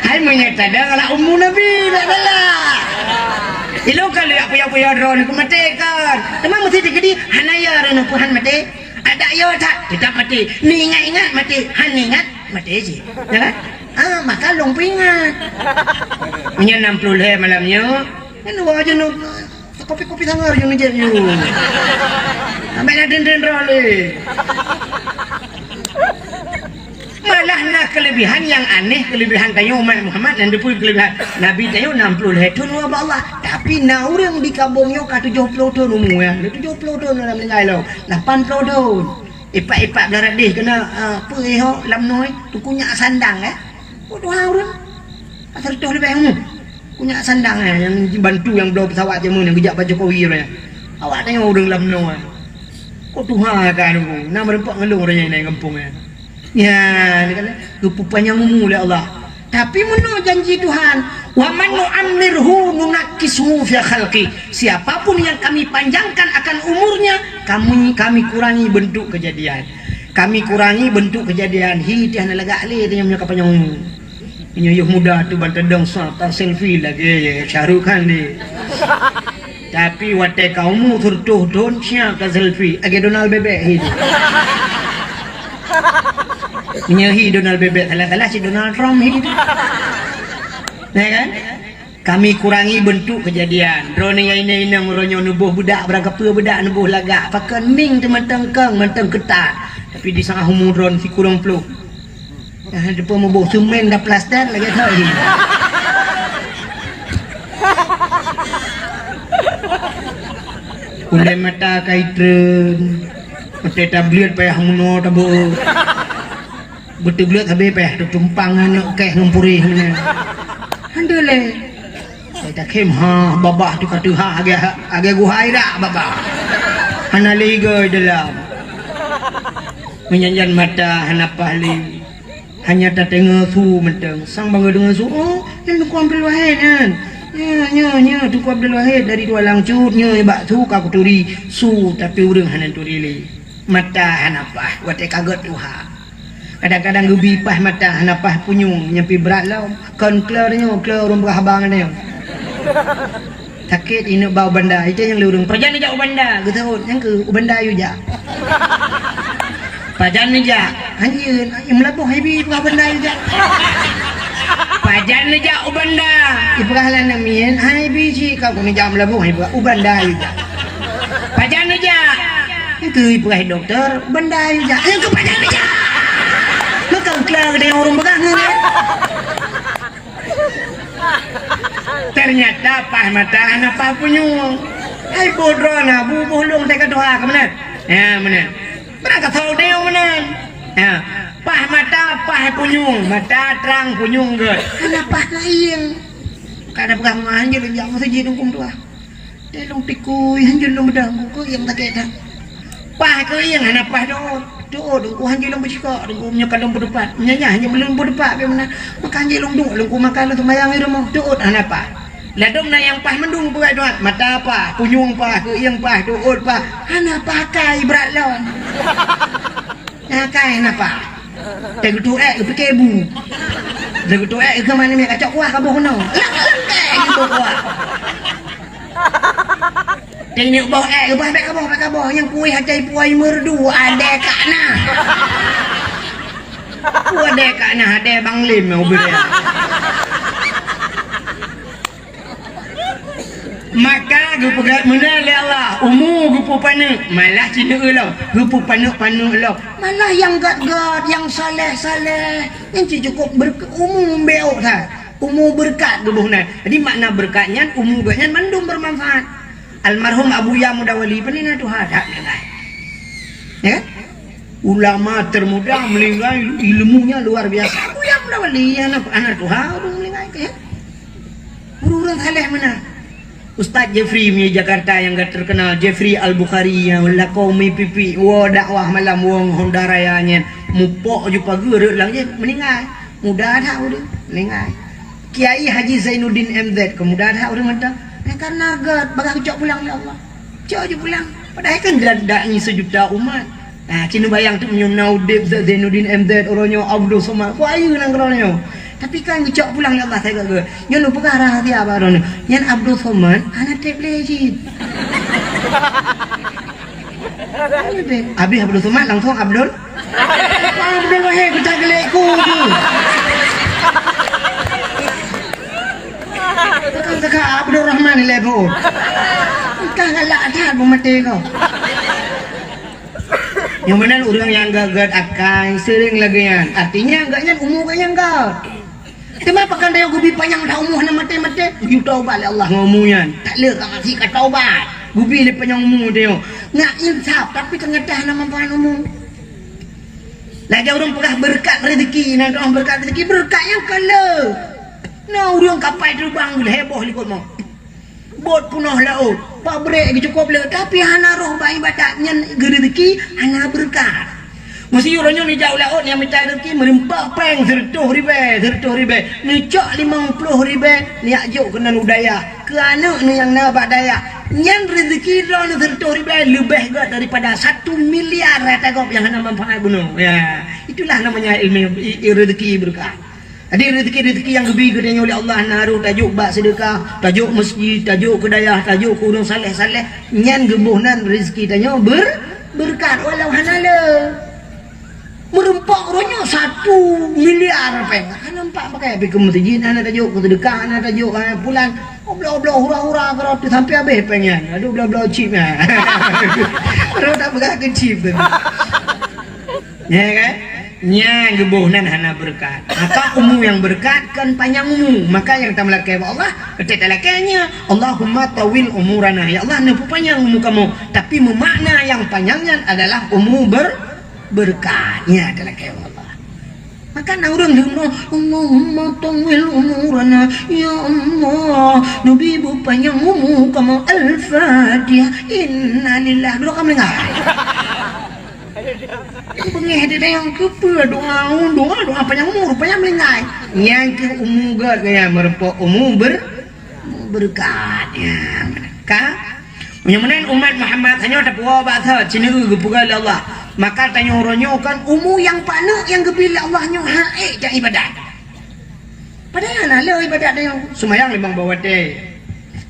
Hai menyata dah kalau umur Nabi tak salah. Ilo kalau apa-apa drone ku mati kan. Teman mesti digedi hanaya rena puhan mati. Ada yo tak kita mati. Ni ingat mati. Han ingat mati je. Ya kan? Maka long pingat. Punya 60 le malamnya. Kan dua aja no kopi-kopi sangar yo ngejet yo. Sampai nak den role. Malah nak kelebihan yang aneh, kelebihan tayo umat Muhammad dan depul kelebihan Nabi tayo 60 tahun wa Allah. Tapi na orang di kampungnya ka 70 tahun umur ya. 70 tahun dalam meninggal lo. 80 tahun. Ipak-ipak belah deh kena apa ho lam noi tu kunyak sandang Bodoh orang. Pasal tu lebih umur. Kunyak sandang yang bantu yang bawa pesawat jamu yang kejap baju Jokowi raya. Awak tengok orang lam noi. Kau Tuhan kan aku. Nama rempak ngelung orang yang kampung Ya, ni kata lupa panjang umur oleh Allah. Tapi menurut janji Tuhan, wa man nu'ammirhu nunakkisuhu fi khalqi. Siapapun yang kami panjangkan akan umurnya, kami kurangi bentuk kejadian. Kami kurangi bentuk kejadian. Hi dia nak lagak le dia punya panjang umur. Penyuyuh muda tu bantedong tak selfie lagi Syahrukh ni. Tapi watai kaummu turtuh don siap ka selfie. Age Donald bebek hi. Menyahi Donald bebek kalah-kalah si Donald Trump ini. Nah kan? Kami kurangi bentuk kejadian. Drone yang ini meronyo nubuh budak berangkap budak nubuh lagak. Pakai ming teman tengkang, menteng ketat. Tapi di sangat humur drone si kurang peluk. Depa mau semen dah plaster lagi tahu ni. Ulai mata kaitren. Mata tablet payah muno tabo. Betul-betul habis payah tumpangan keh ngempuri ni. Handole. Kita kem babah tu kata agak guhai dak babah. Hana liga dalam. Menyanjan mata hana pahli. Hanya tak tengok su menteng. Sang bangga dengan su. Oh, yang tu ambil wahid kan. Nya tu Abdul Wahid dari dua langcut nya bak tu ka kuturi su tapi urang hanan turili. Mata hanapah wate kaget tuha. Kadang-kadang gubi pah mata hanapah punyung nyampi berat lah. Kon klernya kler urang berhabang ni. Sakit ini bau benda itu yang lurung. Pajan ni jak benda gitu yang ke benda yu jak. Pajan ni jak. Anjir yang melabuh hibi buah benda yu jak. Pajan ni jak ubanda. Ibrahlan namin hai biji kau ni jak melabuh hibi ubanda yu jak. Pajan ni jak. Itu ibrah doktor ubanda yu jak. Yang ke pajan ni jak. Lu kau kler dengan orang pegang ni. Ternyata pah mata anak pah punyung. Hai bodoh na bubuh long tak doa ke mana? Ya mana? Berangkat tahu dia mana? Ya. Pah mata pah punyung, mata terang punyung ke. Anak pah lain. Kada pegang anjir yang masa jadi hukum tua. Dia long tikui anjir long bedang ko yang tak ada. Pah ke yang anak pah doa dong ko anjir long bercakap dong ko menyakan long berdepan. Nyanya hanya belum berdepan ke mana? Makan anjir long dong ko makan long semayang itu mau doa anak pah. Ladom na yang pah mendung buat doa mata pah punyung pah ke yang pah doa pah anak pah kai berat long. Nah kai anak pah. Tengok tu ke kebu. Tengok tu ke mana ni kacau kuah kabuh no. Gitu kuah. Tengok bau ke bah kabuh yang kuih hajai puai merdu ada kakna. Ada kakna ada Bang Lim mau beri. Maka gupu gat mana le Allah gupu panu malah cina ulau gupu panu ulau malah yang gat yang saleh yang cukup beuk tha berkat gubuh na. Jadi makna berkatnya gatnya mandum bermanfaat. Almarhum Abu Ya Mudawali penina Tuhan tak meninggal. Ya kan? Ulama termuda meninggal ilmunya luar biasa. Abu Ya Mudawali anak Tuhan udah meninggal ya. Urang saleh mana? Ustaz Jeffrey di Jakarta yang gak terkenal Jeffrey Al-Bukhari yang lakomi pipi dakwah malam wong Honda rayanya mupok jupa guruk lagi meninggal muda dah udah meninggal. Kiai Haji Zainuddin MZ kemudian dah udah mata karena gak bakal cok pulang ya Allah cok je pulang padahal kan gradaknya sejuta umat. Nah cina bayang tu menyunau Deb Zainuddin MZ orangnya Abdul Somad ku ayu nang kerana tapi kan cok pulang ya Allah saya kata yang lupa rahasia apa orang yang Abdul Somad anak tablet habis Abdul Somad langsung Abdul wahai kucak gelekku tu tekan Abdul Rahman ni lepo kau galak tak mati kau yang mana orang yang gagal akan sering lagi yan artinya agaknya umur kaya enggak. Tema pakan dia gubi panjang dah umur na mati you taubat Allah ngomongnya tak le ka masih ka taubat gubi le panjang umur dia ngak insaf tapi kengedah na mampuan umur lagi orang pegah berkat rezeki nak orang berkat rezeki berkat yang kala nah orang kapai terbang heboh likut mau bot punah laut pabrik cukup le tapi hana roh baik badatnya rezeki hana berkat. Mesti orangnya ni jauh laut yang mencari rezeki merempak peng 100 ribu ni cok 50 ribu ni ajuk kena udaya ke anak ni yang nak daya yang rezeki orang 100 ribu lebih gak daripada 1 miliar ratagop yang hana manfaat bunuh ya itulah namanya ilmu rezeki berkah. Jadi rezeki yang lebih gedenya oleh Allah naruh tajuk bak sedekah tajuk masjid tajuk kedayah tajuk kurung saleh nyan gebuhnan rezeki tanya berkat walau hanala merempak orangnya 1 miliar peng kan nampak pakai pergi ke masjid anak tajuk ke sedekah anak tajuk pulang oblah hura-hura kalau tu sampai habis pengnya aduh belah chip ya orang tak pegang ke chip tu ya kan nya gebuhnan hana berkat maka umum yang berkat kan panjang umur maka yang kita melakai Allah ketika lakainya Allahumma tawil umurana ya Allah nampu panjang umur kamu tapi memakna yang panjangnya adalah umur berkatnya adalah kayak Allah maka orang dengar Allahumma tawil umurana ya Allah Nabi bu panjang umur kamu Al-Fatihah innalillah dulu kamu dengar pengeh dia yang kepa doa panjang umur rupanya melingai yang ke umur gaya merempok umur berkatnya maka menyamanan umat Muhammad hanya ada puas bahasa cina gepugal Allah maka tanya orangnya kan umur yang panak yang gebila Allahnya haik dan ibadat padahal lah ibadat dia semayang limang bawa teh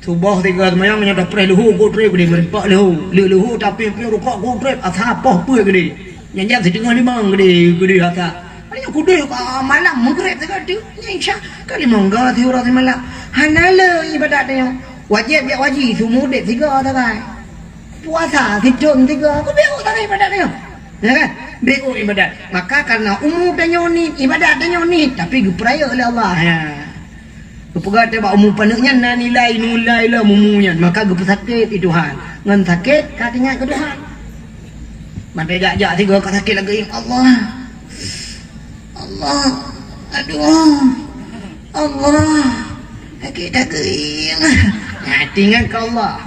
subuh 3 semayang menyadap pres lehu kotrep gede merempak lehu tapi rukak kotrep asapah pun gede yang setengah 5 gede hata paling kudu malam maghrib tak ada insya kali mangga ti orang malam hanala ibadat dia wajib semua dek 3 tak kai puasa hidung 3 aku beuk tak ibadat dia ya kan beuk ibadat maka karena umur dan nyoni ibadat dan nyoni tapi geperaya oleh Allah ya Pepegat dia umum panaknya na nilai nulai lah mumunya. Maka gepu sakit itu Tuhan. Ngan sakit katanya ke Tuhan. Mandai jak tiga kat sakit lagi. Allah. Allah. Aduh. Allah. Sakit lagi. Nah, tinggal ke Allah.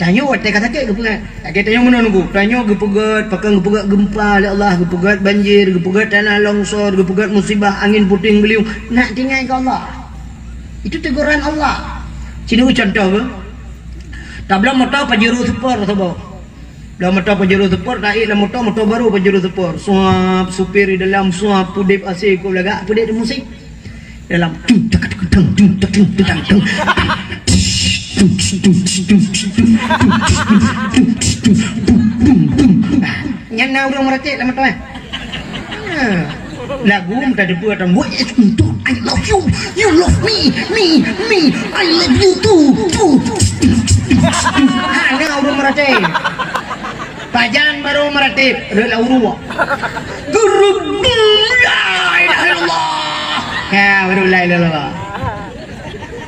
Tanya watai kat sakit gepu kan. Sakit tanya mana nunggu. Tanya gepegat, pakai gepegat gempa oleh Allah, gepegat banjir, gepegat tanah longsor, gepegat musibah angin puting beliung. Nak tinggal ke Allah. Itu teguran Allah. Sini contoh ke? Tak belum motor pajero super sahabat. Belum motor pajero super, tak ikut motor baru pajero super. Suap supir di dalam suap pudip asik ko belagak pudip di musik. Dalam tung tak tung tung tung tung tung tung. Nyana urang meratik dalam motor. Lagu minta debu atau buat itu I love you, you love me, I love you too. Hanya urung meratip. Pajan baru meratip, rela urung. Guru la ilaha illallah. Ya baru la ilaha illallah.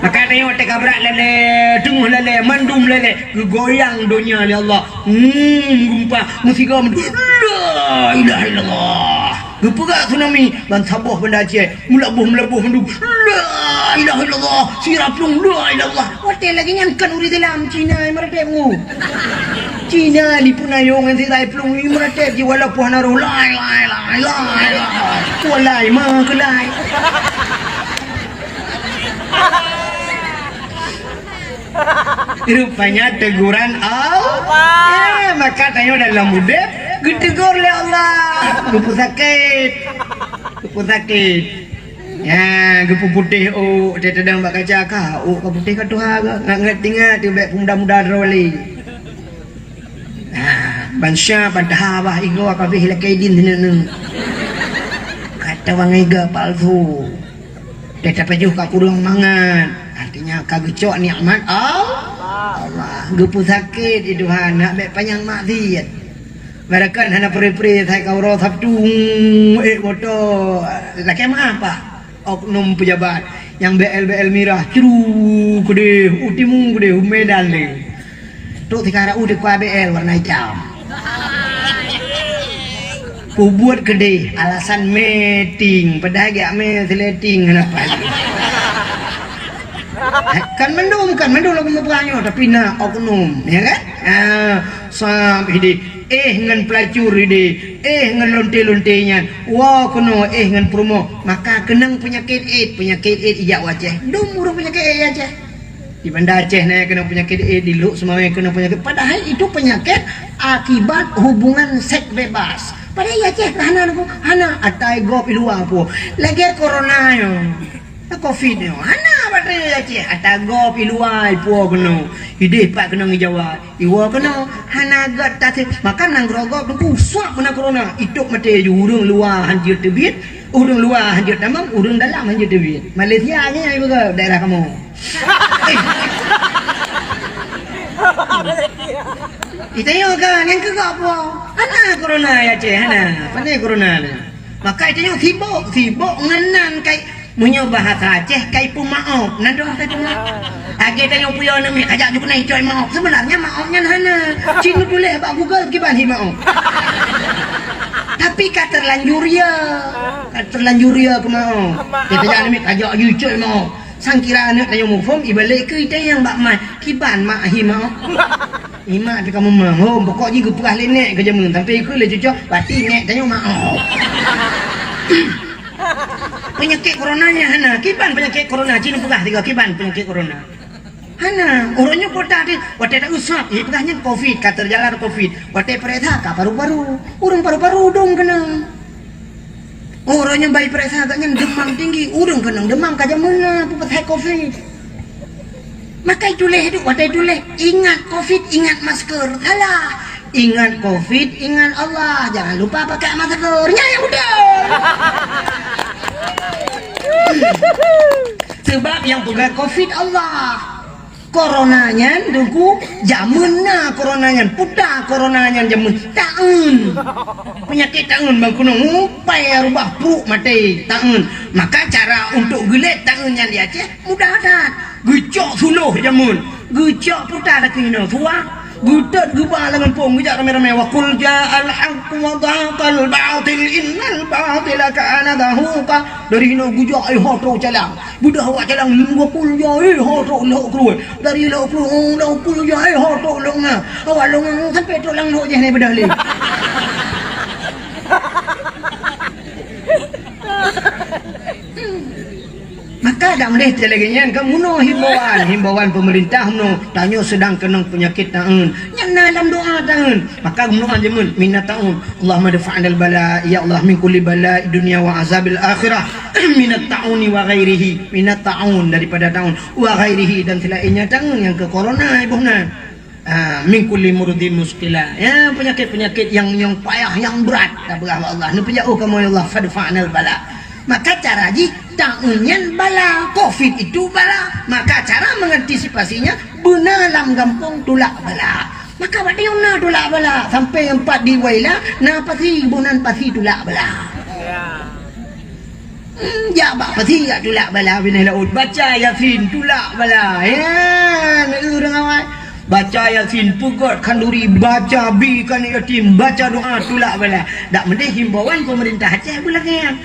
Maka tengok otak kabrak lele, tunggu lele, mandum lele, goyang dunia ya Allah. Gumpa musika la ilaha illallah. Gepegak tsunami ban sabuh benda Aceh melabuh mendu la ilaha illallah siraplung la ilallah hotel lagi nyankan uri dalam Cina meratep mu Cina di punayong nanti tai plung ni meratep ji wala puan naruh la walai ma kelai rupanya teguran Allah maka tanya dalam mudah ditegur oleh Allah gepu sakit ya gepu putih dia tedang bak kaca kah kau putih kat Tuhan nak ngat tiba muda-muda roli bansya bantah bah igo kabeh lakaidin dineu kata wangiga palsu dia tapejuh ka kurung mangan artinya kagecok nikmat Allah gepu sakit di Tuhan nak baik panjang maksiat Barakan hana peri-peri saya kau roh sabtu motor laki apa oknum pejabat yang BL mirah ceru gede utimu gede Medan le tu tikara udah ku BL warna hitam ku buat gede alasan meeting padahal gak meeting kenapa kan mendung lagu memperanyo tapi nak oknum ya kan sampai di ngan pelacur di ngan lonte-lontenya wah kena ngan promo maka kenang penyakit AIDS ijak wajah dumur penyakit AIDS aja di Banda Aceh na kena penyakit AIDS di Luk semua kena penyakit padahal itu penyakit akibat hubungan seks bebas padahal Aceh hana atai go piluang po lagi corona yo covid yo hana baterai Aceh atago piluai po kena hidih pak kena ngejawab iwa kena hana gat tati makan nang grogok ku suap kena corona hidup mati urang luar hanjir tebit urang luar hanjir tamam urang dalam hanjir tebit Malaysia nya ibu ke daerah kamu kita yo kan yang ke apa hana corona ya Aceh hana pandai corona maka itu yo sibuk ngenan kai munyo bahasa Aceh kai pu maaf nado kata age tanya puyo nami ajakjuk naik coy maaf sebenarnya maafnya hana cinu boleh bak Google kiban hi maaf tapi kata terlanjur ya ke maaf kita jangan nami ajak ju coy maaf sangkira anak tanya mufum ibalik ke ite yang bak mai kiban mak hi maaf Imak tu kamu mahom pokok ji gepah lenek ke jamun tapi ku le cucok bati nek tanya maaf penyakit coronanya hana kiban penyakit corona cina pegah tiga kiban penyakit corona hana orangnya kota di watai tak usap pegahnya covid kata jalan covid watai pereta ka paru-paru urang paru-paru dong kena orangnya bayi pereta agaknya demam tinggi urang kena demam kaja mana pepetai covid maka itu leh watai itu leh ingat covid ingat masker halah ingat covid ingat Allah jangan lupa pakai maskernya yang udah sebab yang pegang covid Allah Koronanya dengku jamunna koronanya puta koronanya jamun taun penyakit taun bang kuno ngupai rubah pru mati taun maka cara untuk gelet taunnya dia Aceh mudah ada gecok suluh jamun gecok puta lagi no tua gudat gubah dengan pung gejak rame-rame wa qul ja'al haqq wa dhaqal batil innal batila kana zahuqa dari no gujak ai hotro calang budah wa calang wa qul ja'i hotro lo keluar dari lo qul ja'i hotro lo nga awak lo sampai tu lang lo je ni bedah le maka dak boleh telegenyan kamu no himbauan pemerintah no tanya sedang kena penyakit taun nyana dalam doa taun maka kamu anjemun minat taun Allahumma dafa'nal bala ya Allah min kulli bala dunia wa azabil akhirah minat tauni wa ghairihi minat taun daripada taun wa ghairihi dan selainnya taun yang ke corona ibuhna min kulli murdin muskila ya penyakit-penyakit yang payah yang berat tak berah Allah nu penjauh kamu ya Allah fadfa'nal bala maka cara tahunnya bala covid itu bala maka cara mengantisipasinya benalam gampung tulak bala maka waktu yang na tulak bala sampai 4 di waila na pasti bunan pasti tulak bala ya bak pasti ya tulak bala bin laut baca yasin tulak bala ya orang awak baca yasin pugot kanduri baca bi kan yatim baca doa tulak bala dak mendih himbauan pemerintah Aceh bulangnya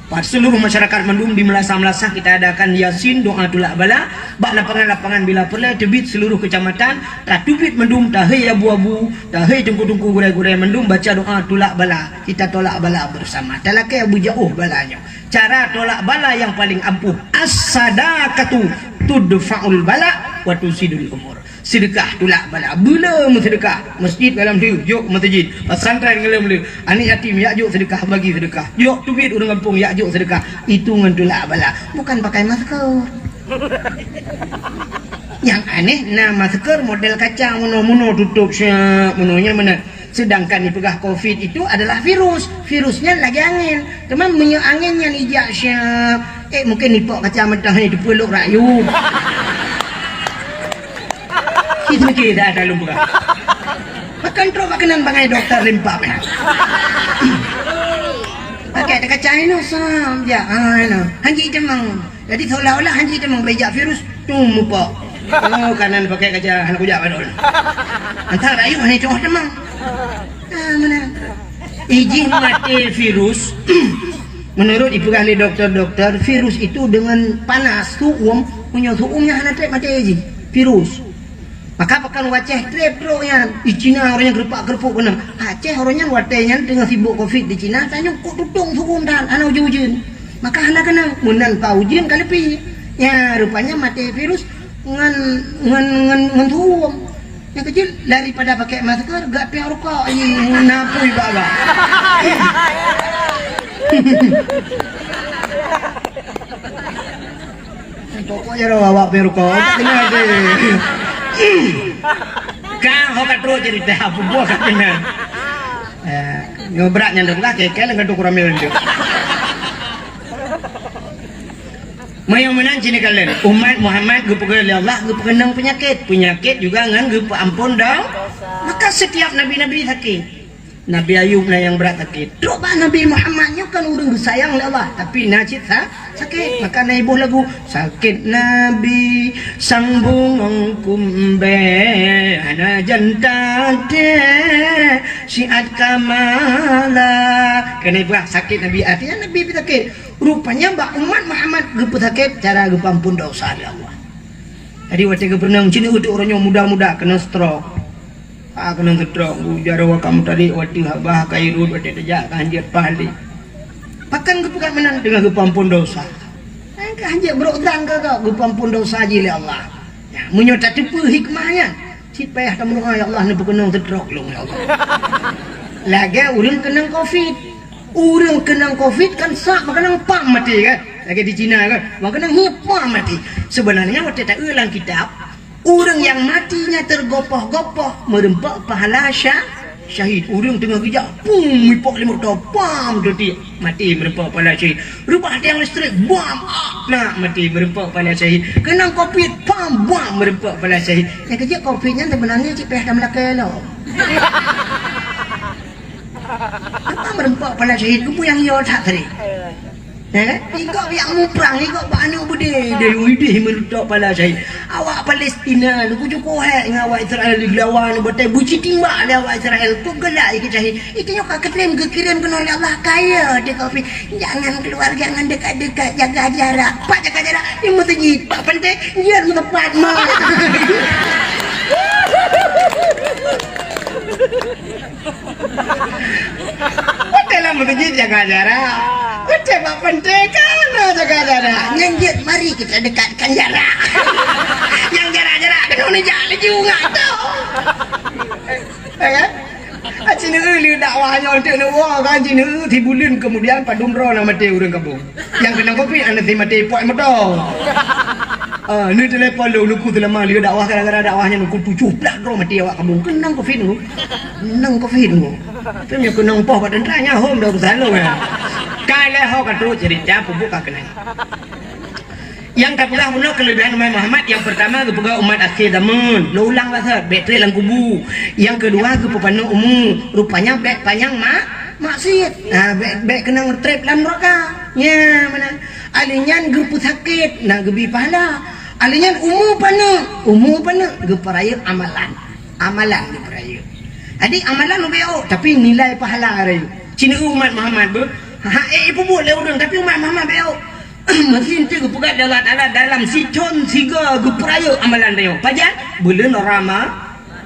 pada seluruh masyarakat mendum di Melasah-Melasah kita adakan yasin doa tulak bala bak lapangan-lapangan bila perlu tebit seluruh kecamatan tak tubit mendum tahai abu-abu tahai tungku-tungku gurai-gurai mendum baca doa tulak bala kita tolak bala bersama talakai abu jauh balanya cara tolak bala yang paling ampuh as-sadaqatu tudfa'ul bala wa tusidul umur sedekah tulak bala bila sedekah masjid dalam tu yuk masjid pesantren dalam tu ani yatim ya yuk sedekah bagi sedekah yuk tubit orang kampung ya yuk sedekah itu ngan tulak bala bukan pakai masker yang aneh nah masker model kaca mono tutup siap mononya mana sedangkan dipegah covid itu adalah virusnya lagi angin teman punya anginnya ijak siap mungkin nipok kaca mentah ni dipeluk rakyat kita mikir dah ada lumba. Makan terus makanan bangai dokter limpa meh. Pakai dekat China sam ya. Hanji demang. Jadi seolah-olah hanji demang bejak virus tu mupa. Oh kanan pakai kaca anak kujak badul. Antara ayu ni cowok demang. Mana? Izin mati virus. Menurut dipegah oleh dokter-dokter, virus itu dengan panas suum punya suumnya hana trep mati izin. Virus. Maka pakan waceh trip rohnya di Cina orangnya gerpak-gerpuk kena Aceh orangnya watenya tengah sibuk covid di Cina tanya kok tutung sukum dan anak ujun maka anak kena munan pa ujun kali pi ya rupanya mati virus ngan sukum yang kecil daripada pakai masker gak piang rokok ini napui baba pokoknya bawa piang rokok kena deh kang hokat terus cerita apa buah katanya ngobraknya denglah kekel ngaduk ramil dia mayang menang sini kalian umat Muhammad gepegang Allah gepegang penyakit juga ngan gepe ampun dong maka setiap nabi-nabi sakit Nabi Ayub lah yang berat sakit coba Nabi Muhammadnya kan orang sayang oleh Allah tapi najis sakit maka naibuh lagu sakit Nabi sambung kumbe ana jantate syiat kamala kena ibu sakit Nabi artinya Nabi sakit rupanya mbak umat Muhammad gepe sakit cara gepe ampun dosa Allah jadi waktu keberenang sini untuk orangnya muda-muda kena stroke kena gedrok ujar kamu tadi waktu habah kairun waktu tejak kanjir pahli pakan kepukat menang dengan kepampun dosa kanjir berotang ke kau kepampun dosa je oleh Allah ya, menyota tipu hikmahnya si payah tamu ya Allah ni berkenang gedrok lu ya Allah lagi orang kenang covid kan sak makanang pam mati kan lagi di Cina kan makanang hipam mati sebenarnya waktu tak ulang kitab orang yang matinya tergopoh-gopoh merempak pahala syahid. Urang tengah kerja, pum, mipok 5 tahun, bam, jadi mati merempak pala syahid. Rubah tiang listrik, bam, nak mati merempak pala syahid. Kena covid, bam, bam, merempak pala syahid. Yang kerja covidnya sebenarnya cik peh dah melaka lo. Apa merempak pala syahid? Kupu yang ia tak tadi. Ikut yang muprang, ikut banu bude dia widih menutup pala syahid. Awak Palestina ni kujuk kohek dengan awak Israel dilawan betul buci timbak dia awak Israel tu gelak ikut syahid. Itu yang kau kirim kena oleh Allah kaya dia kopi. Jangan keluar, jangan dekat-dekat, jaga jarak. Pak jaga jarak di masjid. Tak penting dia tempat mah. Dalam masjid jaga jarak. Betul pak penting kan jaga jarak. Nyanjit mari kita dekatkan jarak. Yang jarak-jarak kena ni jalan juga tu. Kan? Cina uli dakwahnya untuk nawa kan Cina ti bulan kemudian padum ro nak mati urang kampung. Yang kena kopi anda ti mati puak motor. Ni telefon lu ku selama dia dakwah kadang-kadang dakwahnya ku 17 ro mati awak kampung. Kenang kopi nu. Nang kopi nu. Tu nya kenang poh kat dentranya hom dah bersalah kan. Kale ho ka terus cerita pembuka kena. Yang kapilah benar kelebihan Nabi Muhammad yang pertama kepada umat akhir zaman. Lo ulang bahasa bateri dalam kubu. Yang kedua kepada umum. Rupanya bek panjang maksud. Bek kena ngetrap dalam neraka. Ya mana? Alinyan gepu sakit, nak gebi pahala. Alinyan umum pana geperaya amalan. Amalan geperaya. Adik amalan ubeo tapi nilai pahala rayu. Cina umat Muhammad ber ibu boleh orang tapi umat Muhammad beo. Mesin tu kepukat dalam siton siga geperaya amalan dia. Pajan bulan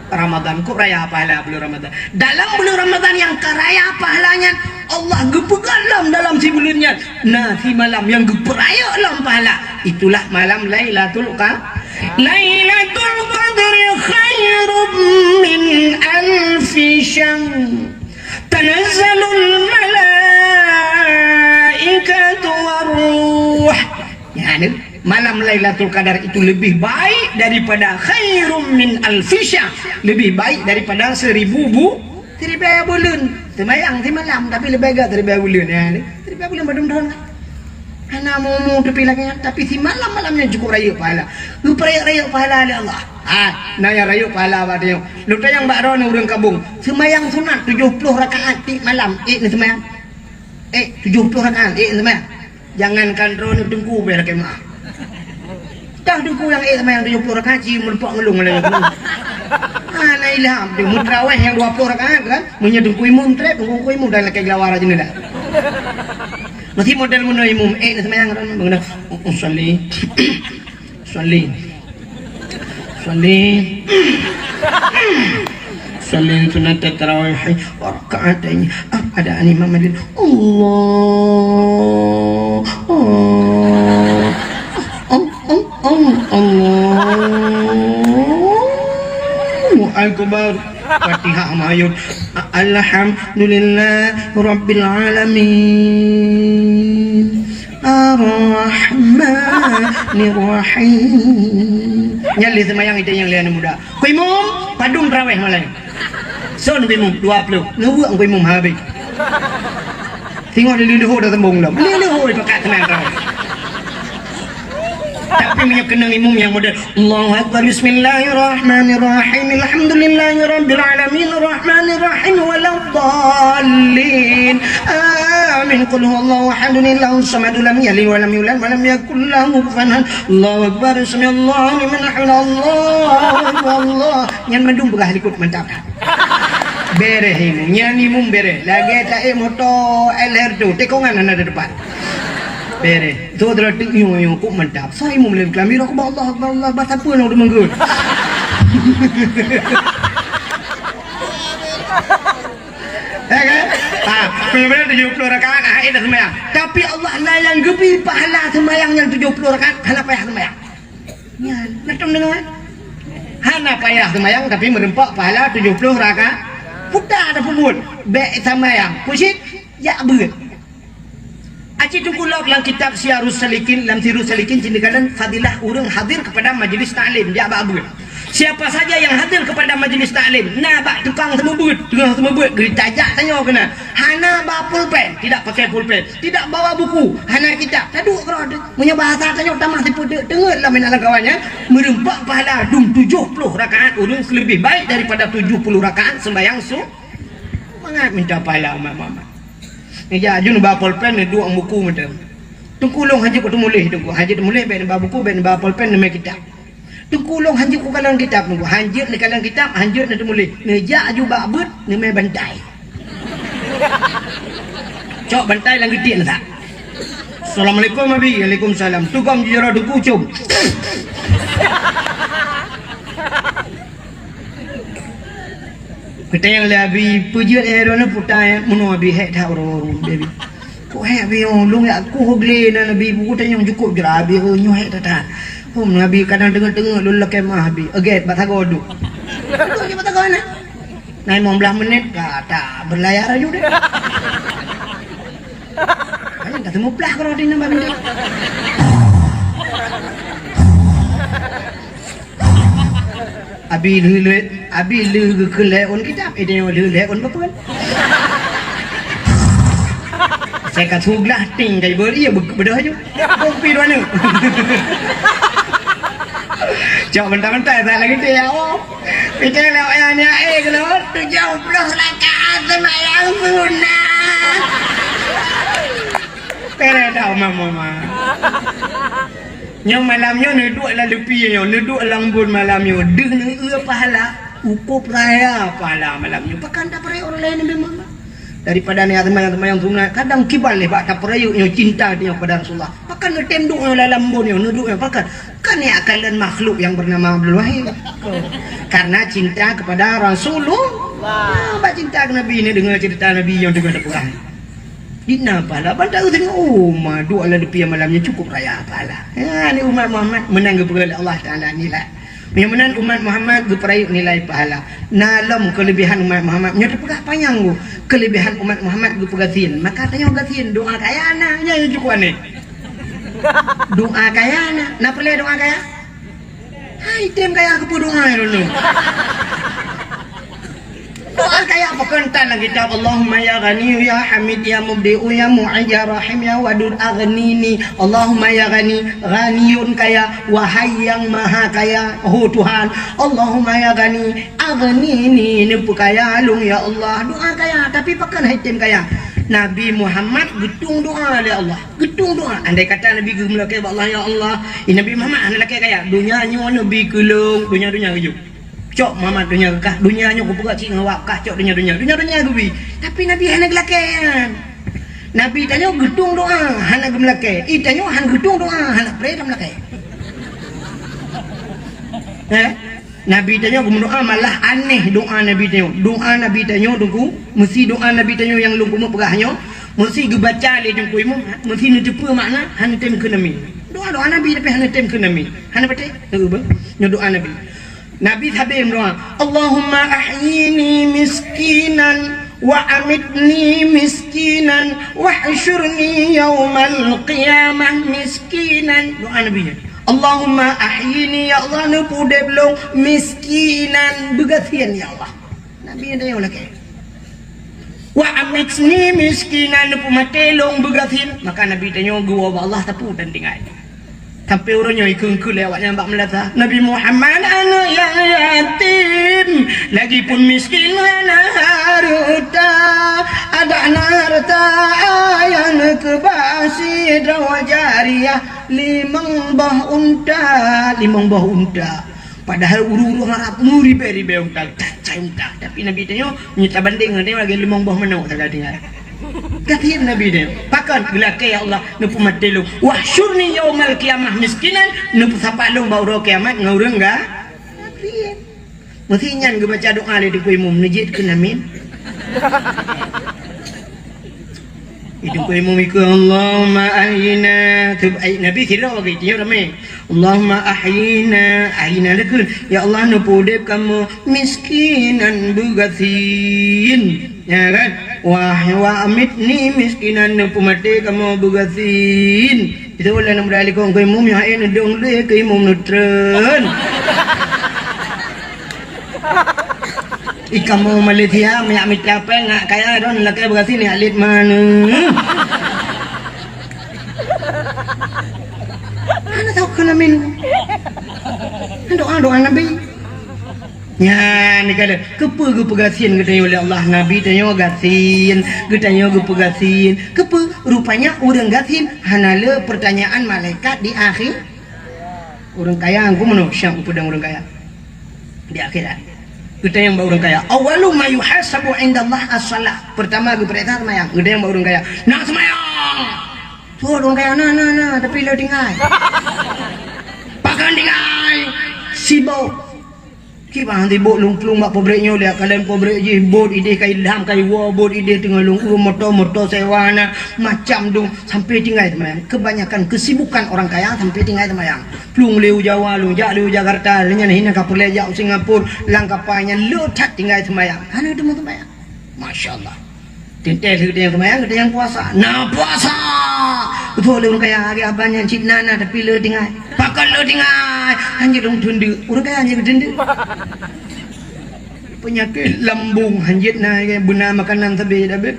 Ramadan kau raya pahala bulan Ramadan. Dalam bulan Ramadan yang karaya pahalanya Allah gepegalam dalam si bulannya. Nah si malam yang geperaya dalam pahala itulah malam Lailatul Lailatul Qadr khairum min alfi syahr. Tanazzalul malaikatu waruh. Ya ni malam Lailatul Qadar itu lebih baik daripada khairum min alfi syahr. Lebih baik daripada 1000 bulan. Semayang si malam tapi lebih baik daripada bulan ya ni. Daripada bulan badum-badum. Hana mau tepi lagi tapi si malam-malamnya cukup raya pahala. Lu raya pahala oleh Allah. Naya raya pahala apa dia. Lu tayang mbak Ron urang kabung. Semayang sunat 70 rakaat di malam. Ni semayang. 70 rakaat semayang. Jangankan Ron dengku biar kemah. Dah dengku yang semayang 70 rakaat ci merpak ngelung oleh aku. Ana ilham dia mutraweh yang 20 rakaat kan. Munya dengku imun trep, dengku imun dan laki gelawar aja ni dah. Masih model guna imum semayang kan bangna usalli sunat tarawih wa raka'atain ada imam madin Allahu akbar. Fatihah mayut alhamdulillah rabbil alamin arrahmanir rahim. Nyali semayang itu yang lian muda kuimum padung terawih malai son kuimum 20 nubuang kuimum habis tengok dia leluhur dah tembung dah leluhur pakai tenang terawih. Tapi punya kenang imum yang model Allahu Akbar bismillahirrahmanirrahim alhamdulillahirabbil alamin arrahmanirrahim waladdallin amin qul huwallahu ahad Allahu samad lam yalid wa lam yulad wa lam yakul lahu kufuwan ahad. Allahu Akbar samiallahu liman hamida Allah yang mendung begah likut mantap bere imum nyanyi imum bere lagi tak motor LR tu tekongan ada depan bere tu adalah tinggi kok mantap saya mau melihat kelamin aku Allah bahasa apa nak udah menggut benar-benar 70 rakaat akhir dah semayang tapi Allah lah yang gebi pahala semayang yang 70 rakaat hana payah semayang ya nak dengar hana payah semayang tapi merempak pahala 70 rakaat putar ada pemut baik semayang pusit ya berat. Aci tungkulak dalam kitab Syiarus Salikin dalam Syiarus Salikin cintakan fadilah orang hadir kepada majlis ta'lim dia abang Siapa saja yang hadir kepada majlis taklim, nah bak tukang semebut ditajak tanya kena. Hana bawa pulpen, tidak pakai pulpen, tidak bawa buku, hana kitab. Taduk kalau punya bahasa tanya tamah tipu dengarlah menak kawannya, merempak pahala 70 rakaat urung lebih baik daripada 70 rakaat sembahyang mangat minta pahala mama. Ya ajun bawa pulpen ni dua buku macam. Tungkulong haji ko tumulih tu, haji tumulih ben bawa buku ben bawa pulpen ni kitab. Tungkulong hanjir ku kalang kitab nunggu hanjir ni kalang kitab hanjir ni temulih nejak aju bakbut ni main bantai cok bantai lang getin tak. Assalamualaikum Abi. Waalaikumsalam. Tukang jira duku cum kita yang lebih pujut air putai munu Abi hek dah orang baby ku hek Abi long ya aku hogle na Abi buku tanya cukup jera Abi nyu hek dah. Nabi kadang tengah-tengah lulus kemah Abi. Aget batago duk. Duk je batago na. Nai 15 menit kata berlayar aja deh. Kan tak temu plah kalau di nama benda. Abi lu keleon kitab ide lu leon apa kan? Saya katuglah ting kai beri ya bedah aja. Kopi dua ni. Cok bentar-bentar tak lagi dia awak. Kita lewat ni kalau 70 rakaat sembahyang sunat. Pere dah mama. Yang malamnya neduk lah lepi yang neduk lambun malamnya. Deng pahala ukup raya pahala malamnya. Pakan tak pernah orang lain memang. Daripada ni teman-teman yang tunai kadang kibal leh bak taprayu yang cinta dia kepada Rasulullah pakan ngetem duk dalam bun yang nuduk yang pakan kan ya kalian makhluk yang bernama Abdul Wahid karena cinta kepada Rasulullah bak cinta ke Nabi ni dengar cerita Nabi yang dengar Al-Quran dina pala pada tengok umat dua lah depi malamnya cukup raya pala ya ni umat Muhammad menang kepada Allah Taala nilai Menan umat Muhammad geperayu nilai pahala. Nalam kelebihan umat Muhammad nya terpegah panjang go. Kelebihan umat Muhammad gepegatin. Maka tanya gatin doa kaya ana nya cukup ni. Doa kaya ana. Na perlu doa kaya? Hai tem kaya ke doa dulu. Doa kaya apa kentan lagi kitab Allahumma ya ghani ya hamid ya mubdi'u ya mu'id ya rahim ya wadud aghnini Allahumma ya ghani ghaniyun kaya wahai yang maha kaya oh Tuhan Allahumma ya ghani aghnini nepu kaya lung ya Allah doa kaya tapi pakan hitam kaya Nabi Muhammad getung doa oleh Allah getung doa andai kata Nabi gemelakai Allah ya Allah Nabi Muhammad anak laki kaya dunianya Nabi kelung dunia-dunia kejuk cok Muhammad dunia kah dunianya aku pegat cik ngawak kah cok dunia gubi tapi Nabi hana gelakean Nabi tanya gedung doa hana gemelakai tanya hana gedung doa hana pray dah melakai Nabi tanya doa malah aneh doa Nabi tanya dungku mesti doa Nabi tanya yang lungku pegahnya mesti dibaca le dungku imam mesti netepa makna hana tem ke Nabi doa Nabi tapi hana tem ke Nabi hana betul doa Nabi habis doa Allahumma ahyini miskinan wa amitni miskinan wa hsyurni yaumal qiyamah miskinan doa Nabi Allahumma ahyini ya Allah nepu de belum miskinan begatian ya Allah Nabi ada yang lagi wa amitni miskinan nepu matelong begatian maka Nabi tanya gua Allah tapu dan tinggal sampai orangnya ikut lewatnya mbak melata Nabi Muhammad anak yang yatim lagi pun miskin anak harta ada harta yang kebasi drawajariah limang bah unta padahal uru-uru harap ribe unta tapi Nabi tanya minta banding dia lagi limang bah mana tak ada kathir Nabi dia pakan gelakai ya Allah nupu matelu wahsyurni yaumal qiyamah miskinan nupu sapalung bau kiamat ngaurang enggak mesti nyan baca doa le di kuimu menjid ke amin itu kuimu ikut Allahumma ahyina Nabi sirah bagi dia ramai Allahumma ahyina lakun ya Allah nupu dep kamu miskinan bugathin ya kan wa amitni miskinan nupu mati kamu bugathin itu boleh nombor ali kong kuimu ya ini dong le kuimu nutren Ikan mau Malaysia minyak mita peng ngak kaya don lakai berasi ni alit mana. Ana tahu kena minum. Doa Nabi. Ya ni kata kepa ke pegasin katanya oleh Allah Nabi tanya gasin, katanya ke pegasin. Kepa rupanya orang gasin hanala pertanyaan malaikat di akhir. Orang kaya aku manusia aku pedang orang kaya. Di akhirat. Kita yang orang kaya awalu ma yuhasabu indallah as-salah. Pertama gue perintah semayang. Kita yang orang kaya nak semayang. Tu orang kaya na tapi lo tinggal. Pakan tinggal. Sibuk. Kibang di bot lung-lung mak pobreknya dia kalian pobrek je bot ide kai dam kai wo bot ide tengah lung motor sewa na macam dong sampai tinggal semayang. Kebanyakan kesibukan orang kaya sampai tinggal semayang. Plung leu Jawa lung jak leu Jakarta lenya hina kapur lejak Singapura langkapanya letak tinggal semayang. Hana demo semayang. Masya-Allah. Tentel kita yang semayang kita yang puasa. Nah puasa. Betul orang kaya agak abangnya cik nana tapi le tinggal. Pakai le tinggal. Hanya dong tundu. Orang kaya hanya tundu. Penyakit lambung hanjit na benar makanan sabi dah bet.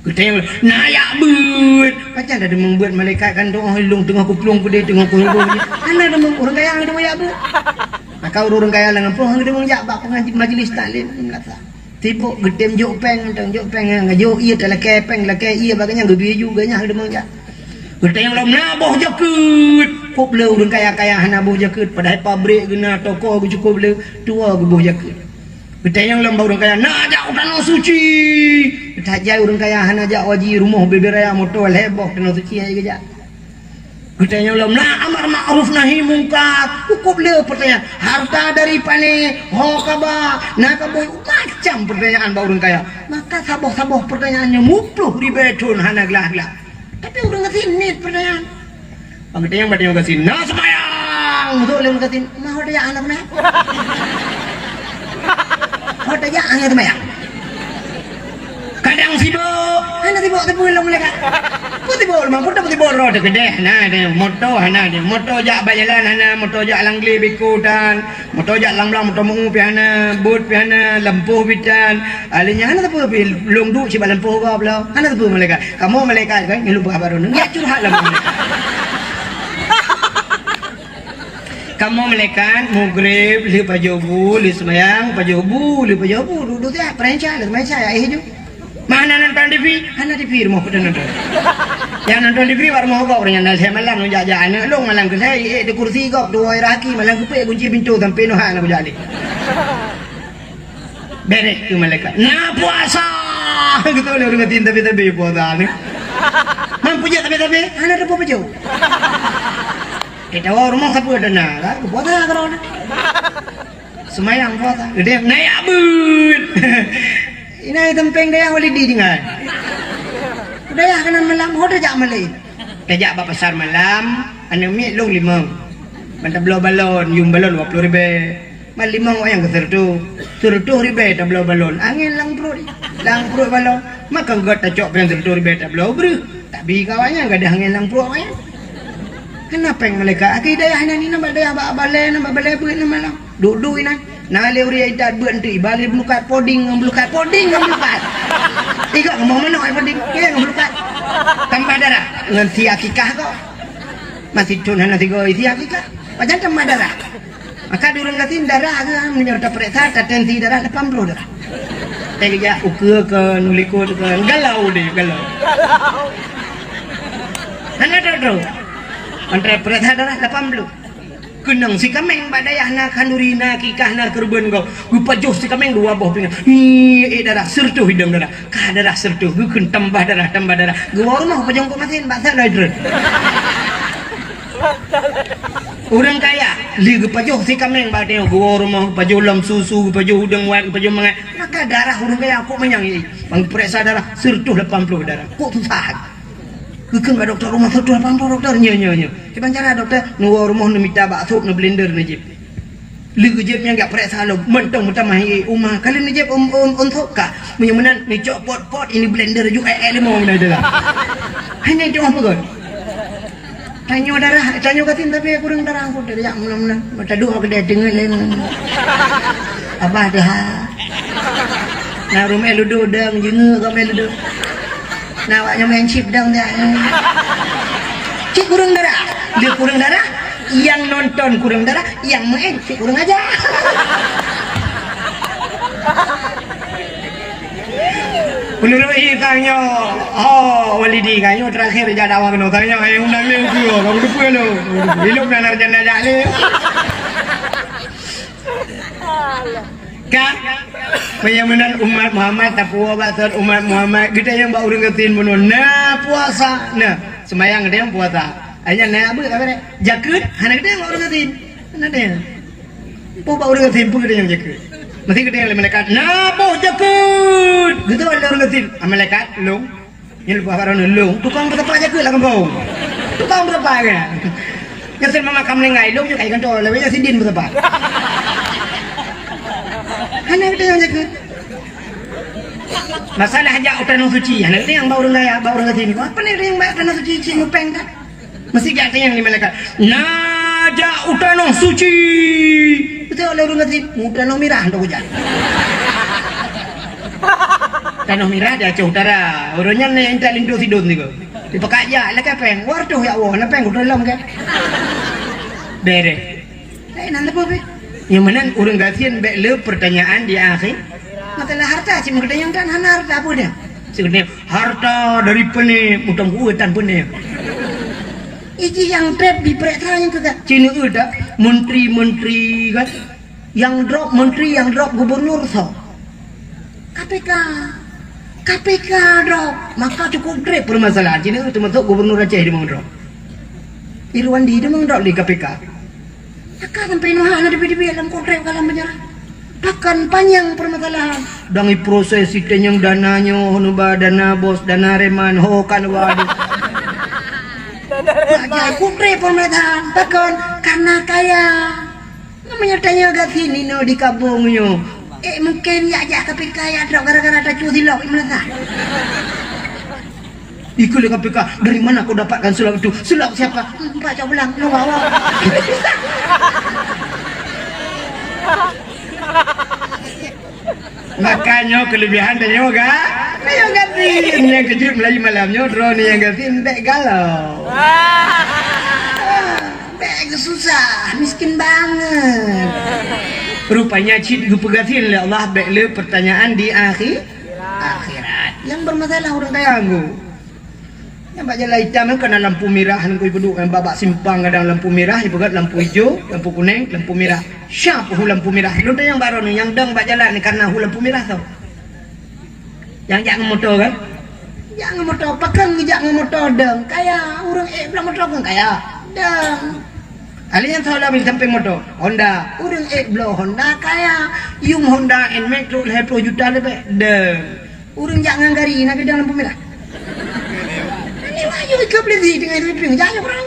Kita yang nayak bet. Macam dah demang buat malaikat kan doa hilung tengah kuplung kude tengah kuhlung. Ana demang orang kaya ada mayak bet. Maka orang kaya lang apa hang demang jak bak pengaji majlis taklim melasa. Tipu gedem jok peng ngajok iya dalam kepeng laki iya baganya gebi juga nya demang jak. Kita yang lam naboh jakut. Kop le orang kaya naboh jakut padahal pabrik guna toko gu cukup le tua gu boh jakut. Kita yang lam orang kaya nak jak tanah suci. Kita jai orang kaya hana jak waji rumah beberaya motor leboh tanah suci ai gejak. Kita yang lam na amar ma'ruf nahi mungkar. Kop le pertanyaan harta dari pane hokaba nak boy macam pertanyaan ba orang kaya. Maka saboh pertanyaannya mupluh ribetun hana gelah-gelah. Tapi orang kasih net pertanyaan. Bang kita yang bertanya kasih nah semayang. Betul orang kasih mah ada yang anak nak. Ada yang anak semayang. Kadang sibuk, anak sibuk tapi belum mereka. Sibuk memang sibuk roda gede. Nah dia motor, nah dia motor jak berjalan, nah motor jak langgli bikutan, motor jak lang-lang, motor mengu piana, boot piana, lampu bitan. Alinya anak tapi belum duk si lampu kau belum. Anak tapi mereka. Kamu mereka kan yang lupa baru ni. Ya curhat lah mereka. Kamu melekan mugrib li pajobu li semayang pajobu li pajobu duduk dia perencah li semayang saya itu. Mana nonton TV? Hana TV rumah pada nonton. Yang nonton TV war mau kau orang yang saya malam nunjuk jalan, long malam ke saya di kursi kau dua raki malam ke kunci pintu sampai nuhak nak berjalan. Beres tu malaikat. Nah puasa. Kita boleh orang ngatin tapi puasa ni. Mampu je tapi hana ada apa jauh. Kita rumah siapa ada nak? Puasa kalau nak. Semayang puasa. Dia naik abut. Ini tempeng dia boleh didengar. Dia kanan malam, hoda jak malam. Dia jak pasar malam, ane mi long limang. Mantap belau balon, yung balon 20,000. Mal limang yang kesertu. Sertu ribe tak belau balon. Angin lang perut balon. Maka gak tak cok pen sertu ribe tak belau bru. Tak bi kawannya gak ada angin lang perut awaknya. Kenapa yang mereka? Akidah ini nama dia balai buat nama malam. Duduk ini. Nah leuri idat buat tu balik melukat poding. Tiga ngomong mana ai poding? Ke melukat. Tambah darah dengan si akikah kau. Masih cun hana tiga isi akikah. Macam tambah darah. Maka durang katin darah ke menyerta periksa tensi darah 80 darah. Tega ukur ke nulikut ke galau deh galau. Hana tahu. Antara periksa darah 80. Kenang si kameng badayah na kanurina kikah na kerben kau gupa joh si kameng dua boh pingan darah sertuh hidung darah kah darah sertuh gukun tambah darah gua rumah pajang kau masin bahasa lain orang kaya li gupa joh si kameng badayah gua rumah pajoh lam susu pajoh udang wan pajoh mangat maka darah orang kaya aku menyang bang periksa darah sertuh 80 darah kok susah. Kekeng ke doktor rumah tu apa doktor nya. Kita cara doktor nuwa rumah nu minta bakso nu blender nu jip. Lu jipnya enggak periksa lo mentong mahi umah. Kali ni jip untuk ka. Menyemenan ni cok pot ini blender juga mau mana dah. Hanya itu apa kan? Tanya katin tapi kurang darah aku dari yang mana. Mata dua ke dia dengar lain. Apa dah? Nah rumah lu dudang jenga kami lu dudang. Nah awaknya main chip dang dah. Cik kurang darah. Dia kurang darah. Yang nonton kurang darah, yang main cik kurang aja. Menurut tanya, walidi kanyo terakhir jadi awak no tanya yang undang le ku, kamu dupu lo, hidup dan arjana jale. Kak, menyamanan umat Muhammad tapua batar umat Muhammad kita yang bau rengetin bunuh na puasa, nah semayang dia yang puasa. Aja na abu apa jakut, anak kita yang bau rengetin, mana dia? Bau rengetin pun kita yang jakut. Mesti kita yang malaikat, nabo jakut. Gitu ada orang ngetin, malaikat long. Yang lupa orang long, tukang berapa jakut lah kampung. Tukang berapa kan? Ngasih mama kamu lengai long juga ikan tol, lebih jadi din berapa. Hanya kita yang jakut. Masalah aja utanah suci, anak kita yang bau rengai, bau ngetin. Apa nih yang bau utanah suci, cingupeng kan? Mesti kita yang di malaikat. Naja utanah suci. Itu oleh orang ngetin, utanah merah tu hujan. Tanah merah dia Aceh Utara. Orangnya yang tak lindu sidon ni ko. Dipakai aja, lagi peng. Waduh ya Allah, nak peng udah dalam kan? Bere. Nanti apa? Yang mana orang gasian bela pertanyaan di akhir. Masalah harta sih mereka yang kan harta apa dia? Sebenarnya harta dari pene, mutang hutan pene. Iji yang trap di perintah yang kagak Cina udah menteri-menteri kan yang drop menteri yang drop gubernur so KPK drop maka cukup trap permasalahan Cina itu termasuk gubernur Aceh dia mau drop Irwandi dia mau drop di KPK maka sampai nuhana di dalam kontrak dalam penjara bahkan panjang permasalahan dangi proses itu yang dananya honoba dana bos dana reman ho kan waduh Ajai kutre pemerintahan takkan karena kaya namanya tanya agak sini no di kampungnya mungkin ya aja KPK ya gara-gara ada cuci silap melata ikut KPK dari mana kau dapatkan sulap itu sulap siapa baca ulang lu bawa makanya kelebihan dan yoga yang gatin yang kejut Melayu malamnya drone yang gatin dek galau dek susah miskin banget rupanya cid gue pegatin oleh Allah bekle pertanyaan di akhirat yang bermasalah orang kaya gue yang baca lah hitam kena lampu merah yang kau duduk yang babak simpang kadang lampu merah ibarat lampu hijau lampu kuning lampu merah siapa lampu merah lu yang baru nih yang dang baca jalan ni karena lampu merah tau yang jangan motor kan jangan motor pakai jangan motor dang kaya orang belum motor kan kaya dang kalian tahu lah sampai motor Honda orang belum Honda kaya yung Honda NMAX tu 20 juta lebih dang orang jangan gari nak dalam lampu merah ayo ikut beli dengan ripping jangan orang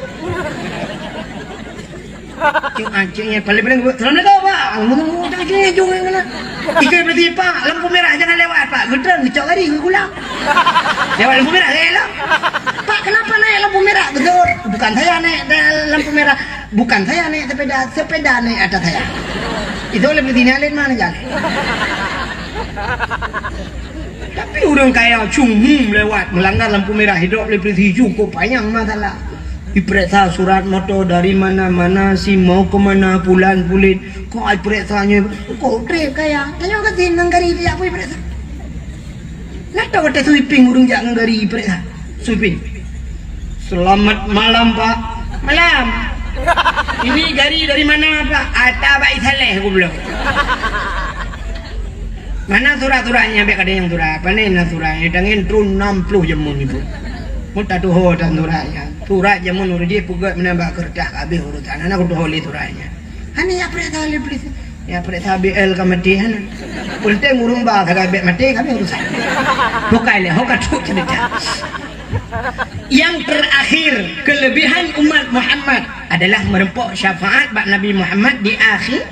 cing anjingnya paling terus nak apa ngomong anjingnya jung mana ikut beli pak lampu merah jangan lewat pak gedran dicok hari pulang lewat lampu merah lah pak kenapa naik lampu merah betul bukan saya naik lampu merah bukan saya naik sepeda naik atas saya itu oleh beli lain mana jalan tapi orang kaya cungum lewat melanggar lampu merah hidup lebih cukup panjang masalah diperiksa surat motor dari mana-mana si mau kemana pulan-pulit kok ai periksanya kok trip kaya tanya ke tin ngari dia apa periksa nak tahu ada sweeping urang jangan ngari periksa sweeping selamat malam pak malam ini gari dari mana pak ata baik saleh aku belum mana surat-suratnya biar ada yang surat apa nih suratnya dengan trun 60 jamun ibu muta tuh ho dan surat jamun urut pugat menambah kertas habis urutan anak udah holi suratnya hani ya perintah lebih ya perintah BL kematian penting urung bah kagak mati kami urusan bukan le ho kacuk cerita yang terakhir kelebihan umat Muhammad adalah merempok syafaat bak Nabi Muhammad di akhir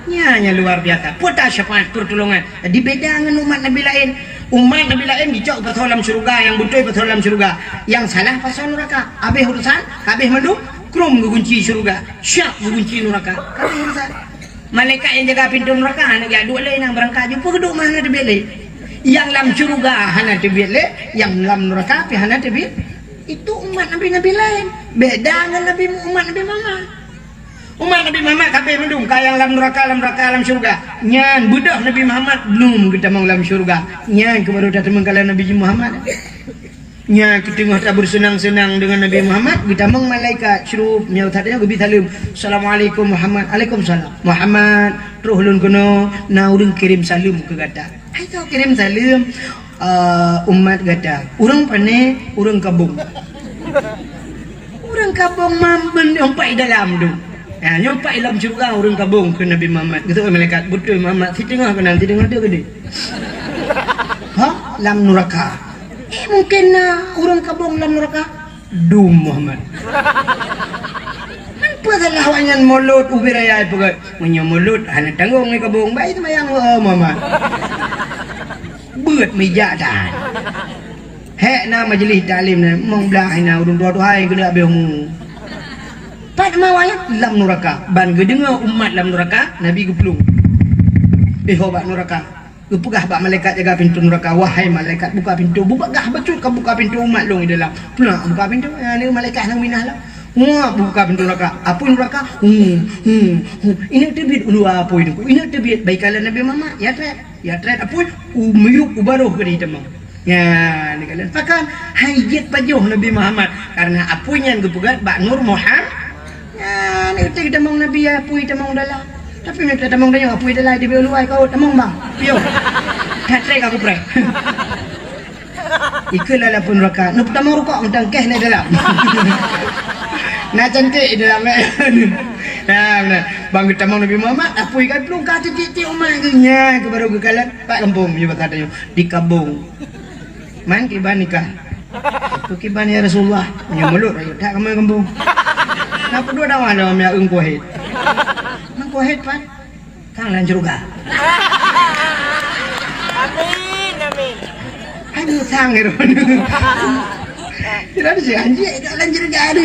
hanya luar biasa putar syafaat pertolongan di beda dengan umat Nabi lain dicok pasal dalam syurga yang betul pasal dalam syurga yang salah pasal neraka habis urusan habis mandu krum kunci syurga syak kunci neraka habis urusan malaikat yang jaga pintu neraka anak ya dua lain yang berangkat jumpa geduk mana di belai Yang lam syurga hana tebit le, yang lam neraka pi hana tebit. Itu umat Nabi lain. Beda dengan umat Nabi Muhammad. Umat Nabi Muhammad kabeh mendung kaya yang lam neraka lam syurga. Nyan budak Nabi Muhammad num kita mang lam syurga. Nyan kebaru datang kala Nabi Muhammad. Nya kita tengah bersenang-senang dengan Nabi Muhammad, kita mang malaikat syuruf nya tadanya gebi salam. Assalamualaikum Muhammad. Waalaikumsalam. Muhammad rohlun kono na urang kirim salam ke gata. Hai tau kirim salam umat gata. Urang pane urang kabung. Urang kabung mamben nyompai dalam tu. Ya, nyompai dalam syurga urang kabung ke Nabi Muhammad. Gitu malaikat betul Muhammad si tengah ke nanti tengah dia gede. Ha? Lam neraka. Mungkin orang kabung dalam neraka dum Muhammad. Apa salah wanyan mulut ubiraya pegat menyo mulut hana tanggung ni kabung baik mayang Muhammad. Beut meja dah. Hek na majlis taklim na mong belah na urung dua hai kena abehmu. Pat mawanya dalam neraka. Ban gedengar umat dalam neraka Nabi geplung. Hobat neraka. Pegah bak malaikat jaga pintu neraka. Wahai malaikat buka pintu. Bugah betul kau buka pintu umat long di dalam. Pula buka pintu. Ni malaikat nang minah lah. Wah buka pintu neraka. Apa neraka? Ini tebit ulu apa ini? Ini tebit baik kala Nabi Muhammad. Ya tret apa? Miyuk ubaruh ke di temang. Ya ni kalian. Pakan hajat pajuh Nabi Muhammad karena apunya yang gepegat bak Nur Muhammad. Ya ni kita temang Nabi ya apui temang dalam. Tapi mereka tamang dia apa dia lai dia luai kau tamang bang. Pio. Katrek aku prek. Ikulah lah pun raka. Nu tamang rokok undang keh ni dalam. Na cantik dalam. Nah, bang tamang Nabi Muhammad apa ikan pelung ka titik umat ke nya ke baru ke kalan pak kampung je kata dia di kabung. Man kiban nikah. Tu kiban ya Rasulullah. Nya mulut ayo tak kamu kampung. Napa dua dah mana mi ung kuahit. Kuahit pan kang lanjur ga amin aduh sang hero tidak ada si anjing tak lanjur ga ada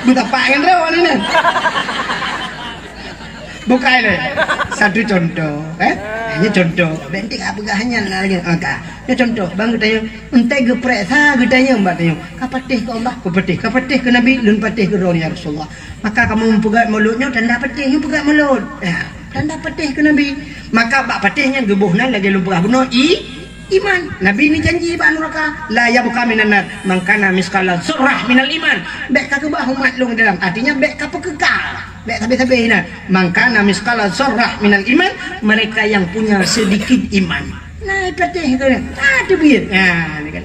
buta pangan rawan ini bukai le satu contoh hanya contoh bentik apa hanya lagi angka ya contoh bang tanya entai geprek sa tanya mbak tanya kapatih ke Allah kapatih ke Nabi lun patih ke ya Rasulullah maka kamu mempegat mulutnya tanda patih you pegat mulut ya tanda patih ke Nabi maka bak patihnya gebuhnan lagi lu pegah benar iman Nabi ni janji bak neraka la yabqa minan nar man kana misqala surah minal iman bek ka kebah umat lu dalam artinya bek ka pekekal bek tabe-tabe ina man kana misqala surah minal iman mereka yang punya sedikit iman nah patih ke tu biar ya ni kan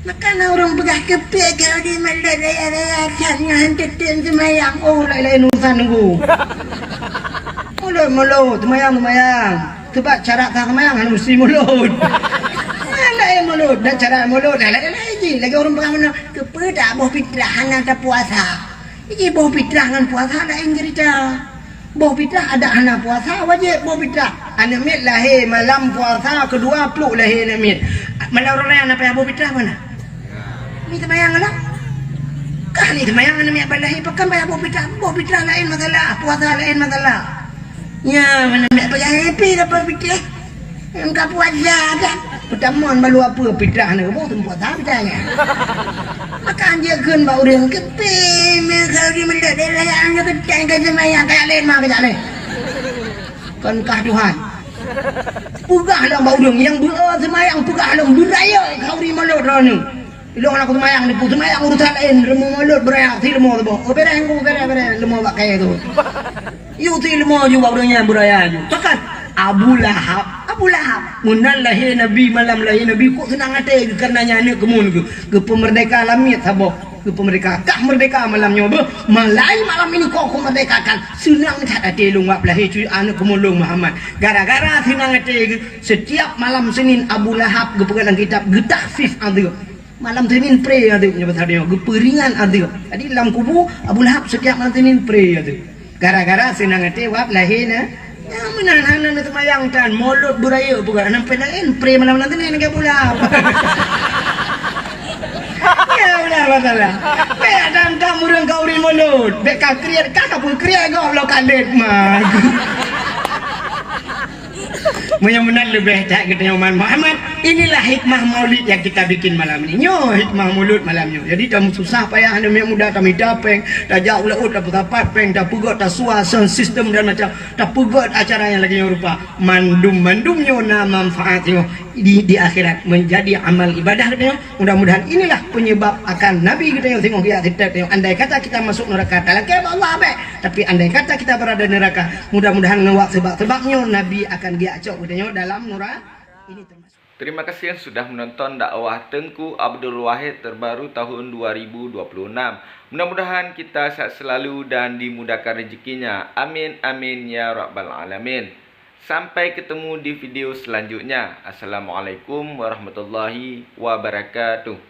maka orang pegah kepek kalau di malah raya jangan hantetin semayang oh lain urusan nunggu mulut semayang sebab cara tak semayang harus mesti mulut lain mulut dan cara mulut lain lagi orang pegah mana kepada boh fitrah hana puasa ini boh fitrah dengan puasa lain cerita boh fitrah ada hana puasa wajib boh fitrah anak mit lahir malam puasa kedua peluk lahir anak mit malam orang lain apa yang boh fitrah mana ni temayang lah kah ni temayang anak mit balahi pakan bayar boh fitrah lain masalah puasa lain masalah ya mana mit bayar happy dapat fitrah engkau puasa dah pertama malu apa fitrah ni boh tempat tak fitrahnya maka dia kun bau orang kepe kalau di mendak dia layan dia kecang ke semayang kayak lain mah kayak lain kan kah Tuhan pugah lah bau orang yang semayang pugah lah budaya kau di mulut rana ilong aku semayang ni pun semayang urusan lain lemu mulut berayak si lemu tu boh bereng lemu pakai tu you si lemu juga orangnya beraya tu takkan Abu Lahab munal lahir Nabi malam lahir Nabi kok senang hati karenanya ni kemun ke pemerdeka alamit saboh ke pemerdeka kah merdeka malamnya boh malai malam ini kok merdekakan senang hati lu ngap lahir cuy anak kemulung Muhammad gara-gara senang hati setiap malam Senin Abu Lahab ke pegang kitab getahfif ada malam Senin pray ada punya bahasa geperingan ada jadi dalam kubu Abu Lahab setiap malam Senin pray ada gara-gara senang hati wap lahir na ya menahan na tumayang tan mulut buraya bukan nampai lain pray malam nanti ni nak pula ya udah masalah be dan kamu orang kau rin mulut be ka kriat ka pun kriat go lo kadet mah Mudah-mudahan lebih tak kita Uman Muhammad. Inilah hikmah maulid yang kita bikin malam ini. Nyo hikmah maulid malam nyo. Jadi tak susah payah anda yang muda tak minta peng, tak jauh laut, tak tapat peng, tak pugot, tak suah sound system dan macam tak pugot acara yang lagi rupa. Mandum nyo na manfaat nyo di akhirat menjadi amal ibadah kita nyo. Mudah-mudahan inilah penyebab akan Nabi kita nyo tengok ya kita nyo. Andai kata kita masuk neraka, tak lagi Allah baik. Tapi andai kata kita berada di neraka, mudah-mudahan ngewak sebab-sebabnya Nabi akan giacok kita dalam neraka ini termasuk. Terima kasih yang sudah menonton dakwah Tengku Abdul Wahid terbaru tahun 2026. Mudah-mudahan kita sehat selalu dan dimudahkan rezekinya. Amin amin ya rabbal alamin. Sampai ketemu di video selanjutnya. Assalamualaikum warahmatullahi wabarakatuh.